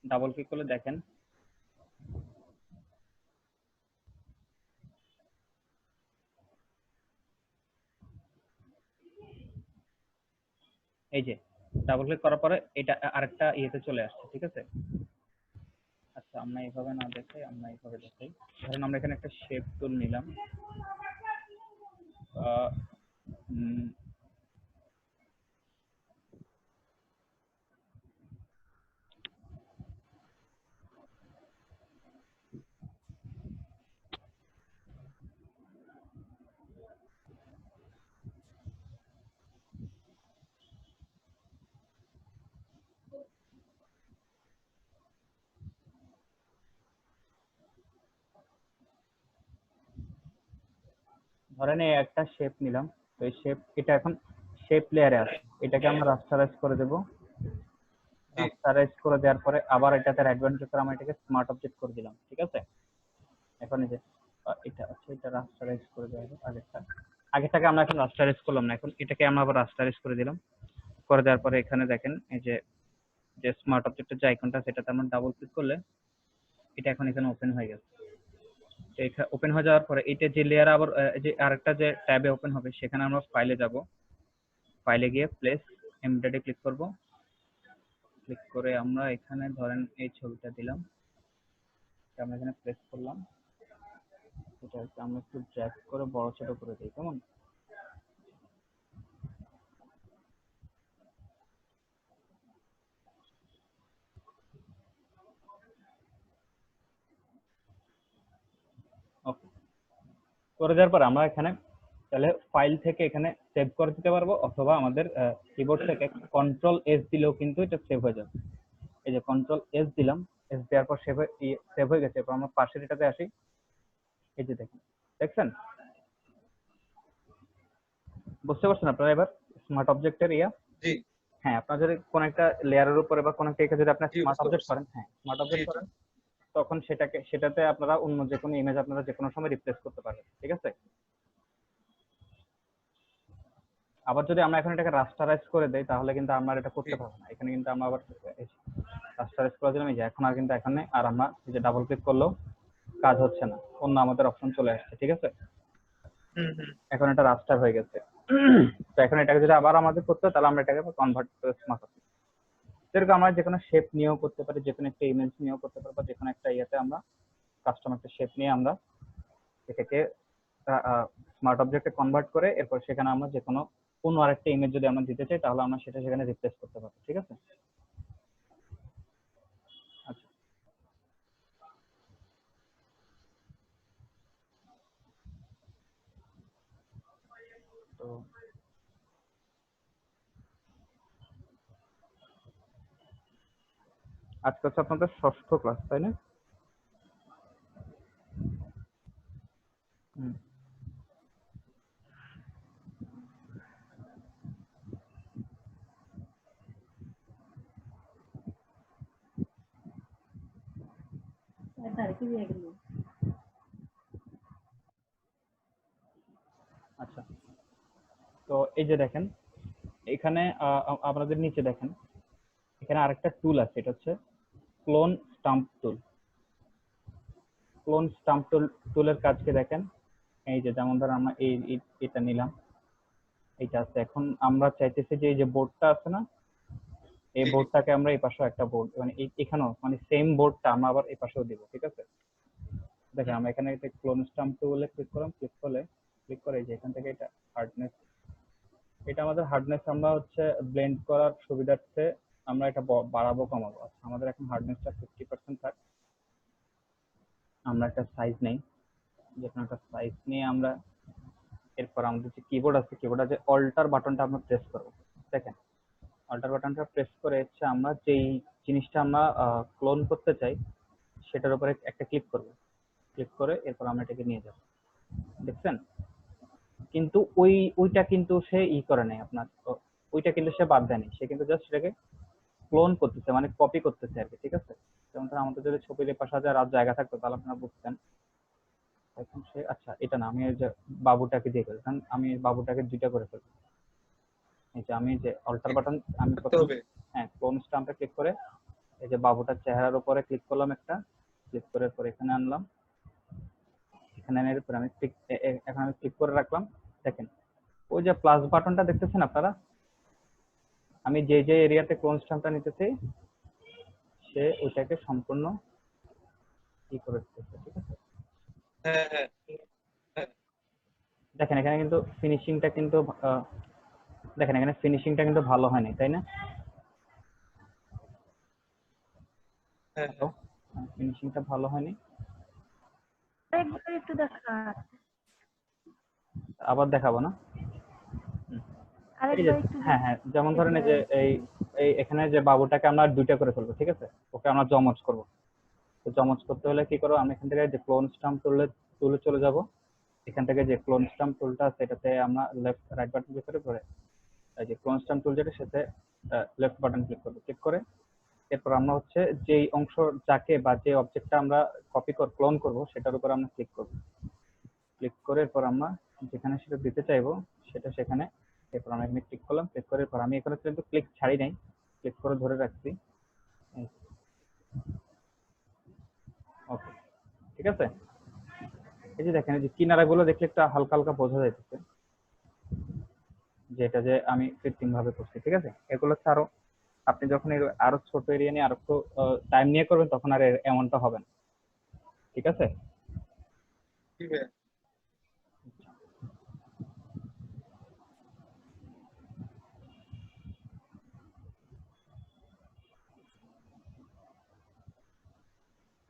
ডাবল ক্লিক করলে দেখেন এই যে ডাবল ক্লিক করার পরে এটা আরেকটা ইয়েতে চলে আসছে, ঠিক আছে? আচ্ছা, আমরা এইভাবে না দেখাই, আমরা এইভাবে দেখাই। ধরেন আমরা এখানে একটা শেপ টুল নিলাম, ধরেন এই একটা শেপ নিলাম। তো এই শেপ, এটা এখন শেপ লেয়ারে আছে, এটাকে আমরা রাস্টারাইজ করে দেব। রাস্টারাইজ করে দেওয়ার পরে আবার এটাতে রাইট বাটন ক্লিক করে আমরা এটাকে স্মার্ট অবজেক্ট করে দিলাম, ঠিক আছে? এখন এই যে এটা আছে, এটা রাস্টারাইজ করে দেওয়া হবে। আগেরটাকে আমরা এখন রাস্টারাইজ করলাম না, এখন এটাকে আমরা আবার রাস্টারাইজ করে দিলাম। করে দেওয়ার পরে এখানে দেখেন এই যে যে স্মার্ট অবজেক্টের যে আইকনটা, সেটাতে আমরা ডাবল ক্লিক করলে এটা এখন এখানে ওপেন হয়ে গেছে। ওপেন হয়ে যাওয়ার পরে এটা যে লেয়ার আবার যে আরেকটা যে ট্যাবে ওপেন হবে, সেখানে আমরা ফাইলে যাব। ফাইলে গিয়ে প্লেস এমবেডে ক্লিক করব। ক্লিক করে আমরা এখানে ধরেন এই ছবিটা দিলাম, আমরা এখানে প্লেস করলাম। এটা আমরা একটু ড্র্যাগ করে বড় ছোট করে দিই, কেমন? ওকে, করে দেওয়ার পর আমরা এখানে তাহলে ফাইল থেকে এখানে সেভ করে দিতে পারবো, অথবা আমাদের কিবোর্ড থেকে কন্ট্রোল এস দিলেও কিন্তু এটা সেভ হয়ে যাবে। এই যে কন্ট্রোল এস দিলাম, এস দেওয়ার পর সেভ হয়ে গেছে। এরপর আমরা পাশের এটাতে আসি, এই যে দেখেন, দেখছেন? বুঝতে পারছেন আপনারা এবার স্মার্ট অবজেক্টের ইয়া? জি। হ্যাঁ, আপনারা যদি কোন একটা লেয়ারের উপরে বা কোন একটা একে যদি আপনি স্মার্ট অবজেক্ট করেন, হ্যাঁ স্মার্ট অবজেক্ট করেন, তখন সেটাতে আপনারা অন্য যে কোনো ইমেজ আপনারা যে কোনো সময় রিপ্লেস করতে পারবেন, ঠিক আছে? আবার যদি আমরা এখন এটাকে রাস্টারাইজ করে দেই তাহলে কিন্তু আমরা এটা করতে পারবো না। এখানে কিন্তু আমরা আবার রাস্টারাইজ করে দিলাম, এই যে এখন আর কিন্তু এখানে আর আমরা এই যে ডাবল ক্লিক করলেও কাজ হচ্ছে না, অন্য আমাদের অপশন চলে আসছে, ঠিক আছে? এখন এটা রাস্টার হয়ে গেছে। তো এখন এটাকে যদি আবার আমাদের করতে হয় তাহলে আমরা এটাকে কনভার্ট করে স্মার্ট অবজেক্ট, যেরকম আমরা যে কোনো শেপ নিয়েও করতে পারি, যে কোনো একটা ইমেজ নিয়েও করতে পারি, বা যে কোনো একটা ইয়েতে আমরা কাস্টম একটা শেপ নিয়ে আমরা এটাকে স্মার্ট অবজেক্টে কনভার্ট করে এরপর সেখানে আমরা যে কোনো অন্য আরেকটা ইমেজ যদি আমরা দিতে চাই তাহলে আমরা সেটা সেখানে রিপ্লেস করতে পারবো, ঠিক আছে? আচ্ছা, তো আজকে হচ্ছে আপনাদের 6ষ্ঠ ক্লাস, তাই না? আচ্ছা, তো এই যে দেখেন এখানে আপনাদের নিচে দেখেন এখানে আরেকটা টুল আছে, এটা হচ্ছে ক্লোন স্টাম্প টুল। ক্লোন স্টাম্প টুলের কাজকে দেখেন, এই যে যেমন ধর আমরা এটা নিলাম, এইটা আছে। এখন আমরা চাইতেছি যে এই যে বোর্ডটা আছে না, এই বোর্ডটাকে আমরা এই পাশেও একটা বোর্ড মানে এখানেও মানে সেম বোর্ডটা আমরা আবার এই পাশেও দিব, ঠিক আছে? দেখেন আমরা এখানে ক্লোন স্টাম্প টুলে ক্লিক করলাম, ক্লিক করে যে এখান থেকে এটা হার্ডনেস, এটা আমাদের হার্ডনেস আমরা হচ্ছে ব্লেন্ড করার সুবিধার্থে আমরা এটা বাড়াবো কমাবো। আচ্ছা আমাদের এখন হার্ডনেসটা 50% থাক। আমরা একটা সাইজ নেই, যেখানে একটা সাইজ নিয়ে আমরা এরপর আমাদের যে কিবোর্ড আছে, কিবোর্ডে যে অল্টার বাটনটা আমরা প্রেস করবো। দেখেন অল্টার বাটনটা প্রেস করে হচ্ছে আমরা যেই জিনিসটা আমরা ক্লোন করতে চাই সেটার উপরে একটা ক্লিক করব, ক্লিক করে এরপর আমরা এটাকে নিয়ে যাব। দেখছেন? কিন্তু ওইটা কিন্তু সে করে নাই আপনার, ওইটা কিন্তু সে বাদ দেয়নি, সে কিন্তু জাস্ট সেটাকে ক্লোন করতেছে মানে কপি করতেছে আর কি, ঠিক আছে? যেমন ধর আমাদের যদি ছবির পাশে আর জায়গা থাকতো তাহলে আপনারা বুঝতেন। এখন সে আচ্ছা এটা না, আমি ওই যে বাবুটাকে দিয়ে করি, কারণ আমি বাবুটাকে দুইটা করে ফেলবো। এই যে আমি যে অল্টার বাটন আমি হ্যাঁ ক্লোন স্টাম্পে ক্লিক করে এই যে বাবুটার চেহারার উপরে ক্লিক করলাম, একটা ক্লিক করে পরে এখানে আনলাম, এখানে আনার পরে আমি এখন আমি ক্লিক করে রাখলাম। দেখেন ওই যে প্লাস বাটনটা দেখতেছেন আপনারা, আমি যে যে এরিয়াতে ক্লোন স্টাম্পটা নিতেছি সে ওইটাকে সম্পূর্ণ ই করে দিতেছে, ঠিক আছে? দেখেন এখানে কিন্তু ফিনিশিংটা কিন্তু দেখেন এখানে ফিনিশিংটা কিন্তু ভালো হয়নি, তাই না? ফিনিশিংটা ভালো হয়নি। একবার একটু দেখা, আবার দেখাবো না? আরেকবার একটু হ্যাঁ হ্যাঁ, যেমন ধরেন এই যে এই এখানে যে বাবুটাকে আমরা দুইটা করে ফেলবো, ঠিক আছে? ওকে আমরা জমজ করব। তো জমজ করতে হলে কি করবো, আমি এখান থেকে যে ক্লোন স্টাম্প টুলে চলে যাব, এখান থেকে যে ক্লোন স্টাম্প টুলটা আছে এটাতে আমরা লেফট রাইট বাটন ক্লিক করে এই যে ক্লোন স্টাম্প টুল যেটা সেটা লেফট বাটন ক্লিক করব, ক্লিক করে এরপর আমরা হচ্ছে যেই অংশ যাকে বা যে অবজেক্টটা আমরা কপি ক্লোন করব সেটার উপর আমরা ক্লিক করব, ক্লিক করে এরপর আমরা যেখানে সেটা দিতে চাইবো সেটা সেখানে, এরপর আমরা এখানে ক্লিক করলাম, ক্লিক করে এরপর আমি এখানে কিন্তু ক্লিক ছাড়ি নাই, ক্লিক করে ধরে রাখছি। ওকে ঠিক আছে। এই যে দেখেন এই যে কিনারাগুলো দেখলে একটু হালকা হালকা বোঝা যাইতেছে যে এটা যে আমি কৃত্রিম ভাবে করছি, ঠিক আছে? এগুলো আরো আপনি যখন আরো ছোট এরিয়া নিয়ে আরো একটু টাইম নিয়ে করবেন তখন আর এমনটা হবে না, ঠিক আছে?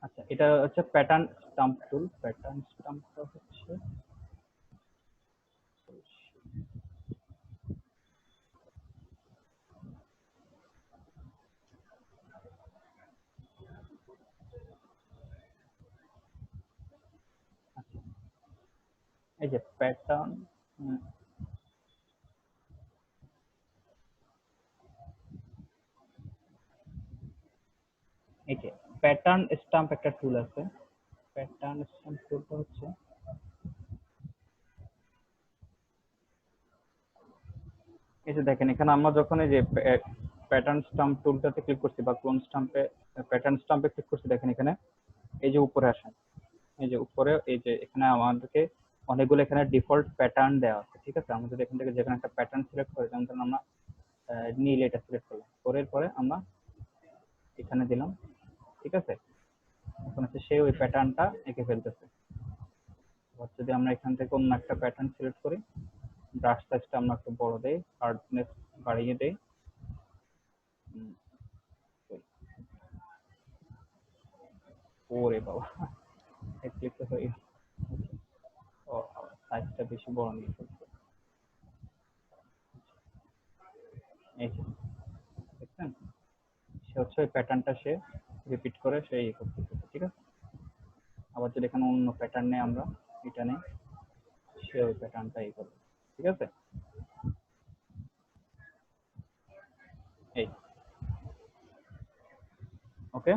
আচ্ছা এটা হচ্ছে প্যাটার্ন স্টাম্প টুল, প্যাটার্ন স্টাম্পটা হচ্ছে এই যে প্যাটার্ন, এই যে প্যাটার্ন স্টাম্প একটা টুল আছে, প্যাটার্ন স্টাম্প টুলটা হচ্ছে এই যে দেখেন এখানে আমরা যখন এই যে প্যাটার্ন স্টাম্প টুলটাতে ক্লিক করছি বা ক্লোন স্টাম্পে প্যাটার্ন স্টাম্পে ক্লিক করছি, দেখেন এখানে এই যে উপরে আসেন, এই যে উপরে এই যে এখানে আমাদেরকে অনেকগুলো এখানে ডিফল্ট প্যাটার্ন দেওয়া আছে, ঠিক আছে? আমরা যদি এখান থেকে যেখানে একটা প্যাটার্ন সিলেক্ট করি, যেমন ধরুন আমরা নীল এটা সিলেক্ট করলাম, করার পরে আমরা এখানে দিলাম, ঠিক আছে? এখন হচ্ছে সে ওই প্যাটার্নটা এঁকে ফেলতেছে। যদি আমরা এখান থেকে অন্য একটা প্যাটার্ন সিলেক্ট করি, ব্রাশ সাইজটা আমরা একটু বড় দেই, হার্ডনেস বাড়িয়ে দেই, ওরে বাবা ক্লিক হয়ে ও সাইজটা বেশি বড় নিয়ে ফেলছে। এই যে দেখছেন সে হচ্ছে ওই প্যাটার্নটা সে রিপিট করে সে ইয়ে করতেছে, ঠিক আছে? আবার যদি এখানে অন্য প্যাটার্নে আমরা এটা নেই, সে ওই প্যাটার্নটা ইয়ে করবে, ঠিক আছে? এই ওকে।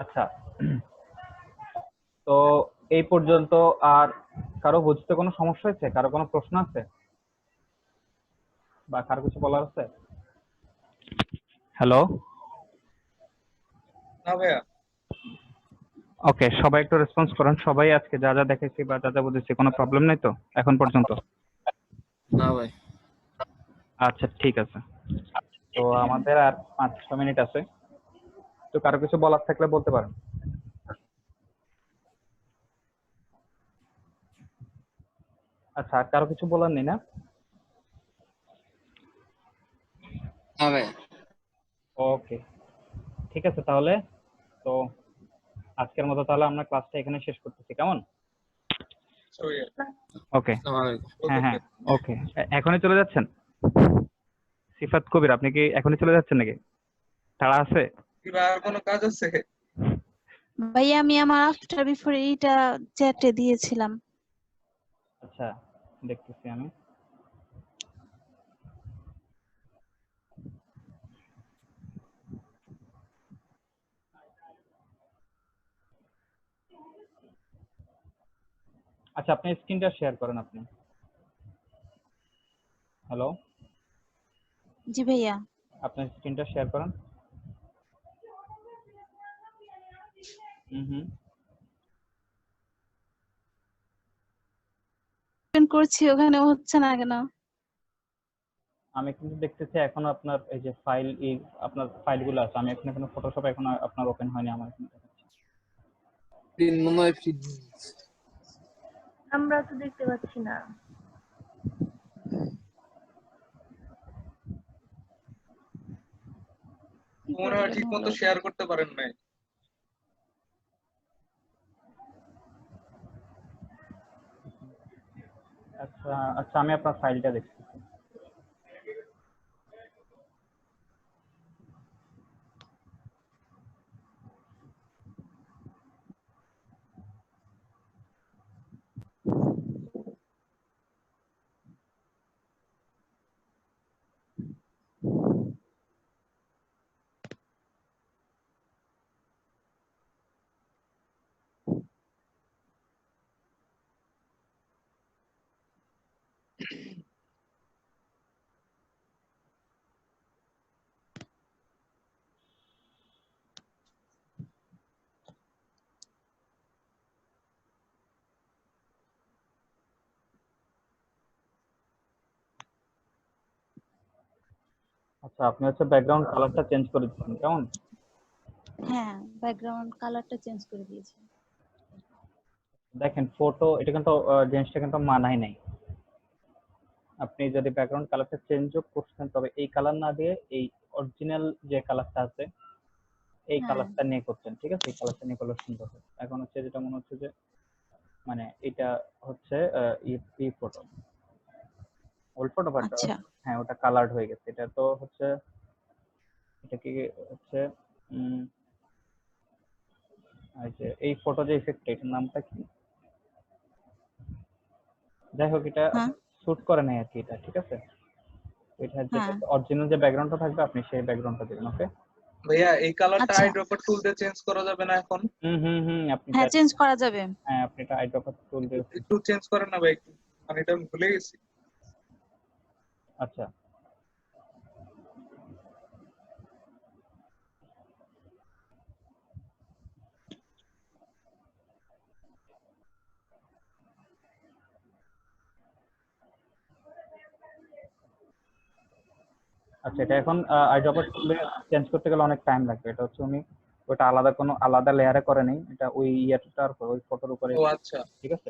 আচ্ছা তো এই পর্যন্ত আর কারো বুঝতে কোনো সমস্যা হচ্ছে? কারো কোনো প্রশ্ন আছে বা কারো কিছু বলার আছে? হ্যালো না ভাইয়া। ওকে, সবাই একটু রেসপন্স করুন। সবাই আজকে যা যা দেখেছি বা যা যা বুঝেছি কোনো প্রবলেম নেই তো এখন পর্যন্ত? না ভাই। আচ্ছা ঠিক আছে, তো আমাদের আর 5-6 মিনিট আছে, তো কারো কিছু বলার থাকলে বলতে পারেন। আচ্ছা, আর কারো কিছু বলার নেই না? হ্যাঁ ভাই। ওকে ঠিক আছে, তাহলে তো আজকের মতো তাহলে আমরা ক্লাসটা এখানে শেষ করতেছি, কেমন? ওকে, হ্যাঁ হ্যাঁ ওকে। এখনই চলে যাচ্ছেন? সিফাত কবির, আপনি কি এখনই চলে যাচ্ছেন নাকি? তাড়া আছে? আর কোনো কাজ আছে? ভাইয়া আমি আমার আফটার বিফোর এইটা চ্যাটে দিয়েছিলাম। আচ্ছা দেখতেছি আমি। আচ্ছা আপনি স্ক্রিনটা শেয়ার করেন আপনি। হ্যালো, জি ভাইয়া। আপনার স্ক্রিনটা শেয়ার করেন। হুম করছি, ওখানে হচ্ছে না কেন? আমি কিন্তু দেখতেছি এখনো আপনার এই যে ফাইল, এই আপনার ফাইলগুলো আছে, আমি এখনো ফটোশপ এখনো আপনার ওপেন হয়নি আমার এখানে দেখাচ্ছে। আমরা তো দেখতে পাচ্ছি না। মনে হয় ঠিক মতো শেয়ার করতে পারেন নাই। আচ্ছা আচ্ছা, আমি আপনার ফাইলটা দেখতেছি। আচ্ছা, আপনি হচ্ছে ব্যাকগ্রাউন্ড কালারটা চেঞ্জ করে দিচ্ছেন, কেমন? হ্যাঁ, ব্যাকগ্রাউন্ড কালারটা চেঞ্জ করে দিয়েছি। দেখেন ফটো, এটা কিন্তু জিনিসটা কিন্তু মানায় নাই। আপনি যদি ব্যাকগ্রাউন্ড কালারটা চেঞ্জও করছেন, তবে এই কালার না দিয়ে এই অরিজিনাল যে কালারটা আছে এই হ্যাঁ কালারটা নিয়ে করছেন, ঠিক আছে? এই কালারটা নিয়ে করলে সুন্দর হবে। এখন হচ্ছে যেটা মনে হচ্ছে যে মানে এটা হচ্ছে ই ফটো, ওল্ড ফটো, বাট আচ্ছা হ্যাঁ ওটা কালার্ড হয়ে গেছে। এটা তো হচ্ছে, এটা কি হচ্ছে এই যে এই ফটো যে ইফেক্ট, এটার নামটা কি? যাই হোক, এটা হ্যাঁ শুট করে নাই আর কি এটা, ঠিক আছে? এটা যেটা হ্যাঁ অরিজিনাল যে ব্যাকগ্রাউন্ডটা থাকবে আপনি সেই ব্যাকগ্রাউন্ডটা দিবেন, ওকে? ভাইয়া এই কালারটা আচ্ছা আইড্রপার টুল দিয়ে চেঞ্জ করা যাবে না এখন? আপনি হ্যাঁ চেঞ্জ করা যাবে। হ্যাঁ আপনি এটা আইড্রপার টুল দিয়ে। একটু চেঞ্জ করেন না ভাই একটু, মানে এটা আমি ভুলে গেছি। আচ্ছা আচ্ছা, এটা এখন আইড্রপার টুলে চেঞ্জ করতে গেলে অনেক টাইম লাগবে। এটা হচ্ছে উনি ওটা আলাদা কোনো আলাদা লেয়ারে করে নেই, এটা ওই ইয়াটার উপর, ওই ফটোর উপরে, ও আচ্ছা ঠিক আছে?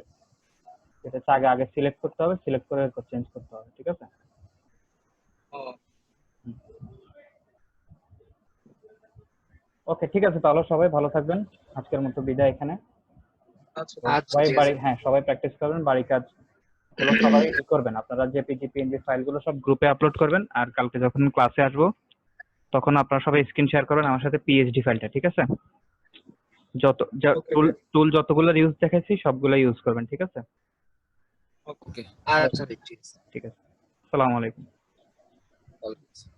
এটা হচ্ছে আগে আগে সিলেক্ট করতে হবে, সিলেক্ট করে এরপর চেঞ্জ করতে হবে, ঠিক আছে? ও ওকে ঠিক আছে, তাহলে সবাই ভালো থাকবেন, আজকের মতো বিদায় এখানে। আচ্ছা তো আচ্ছা সবাই ঠিক বাড়ি, আছে। হ্যাঁ সবাই প্র্যাকটিস করবেন, বাড়ি কাজ গুলো সবাই করবেন। আপনারা জেপিজি পিএনজি ফাইলগুলো সব গ্রুপে আপলোড করবেন, আর কালকে যখন ক্লাসে আসবো তখন আপনারা সবাই স্ক্রিন শেয়ার করবেন আমার সাথে পিএইচডি ফাইলটা, ঠিক আছে? যত ওকে টুল টুল যতগুলো ইউজ দেখাইছি সবগুলো ইউজ করবেন, ঠিক আছে? ওকে আচ্ছা ঠিক আছে। ঠিক আছে, আসসালামু আলাইকুম। ওয়ালাইকুম আসসালাম।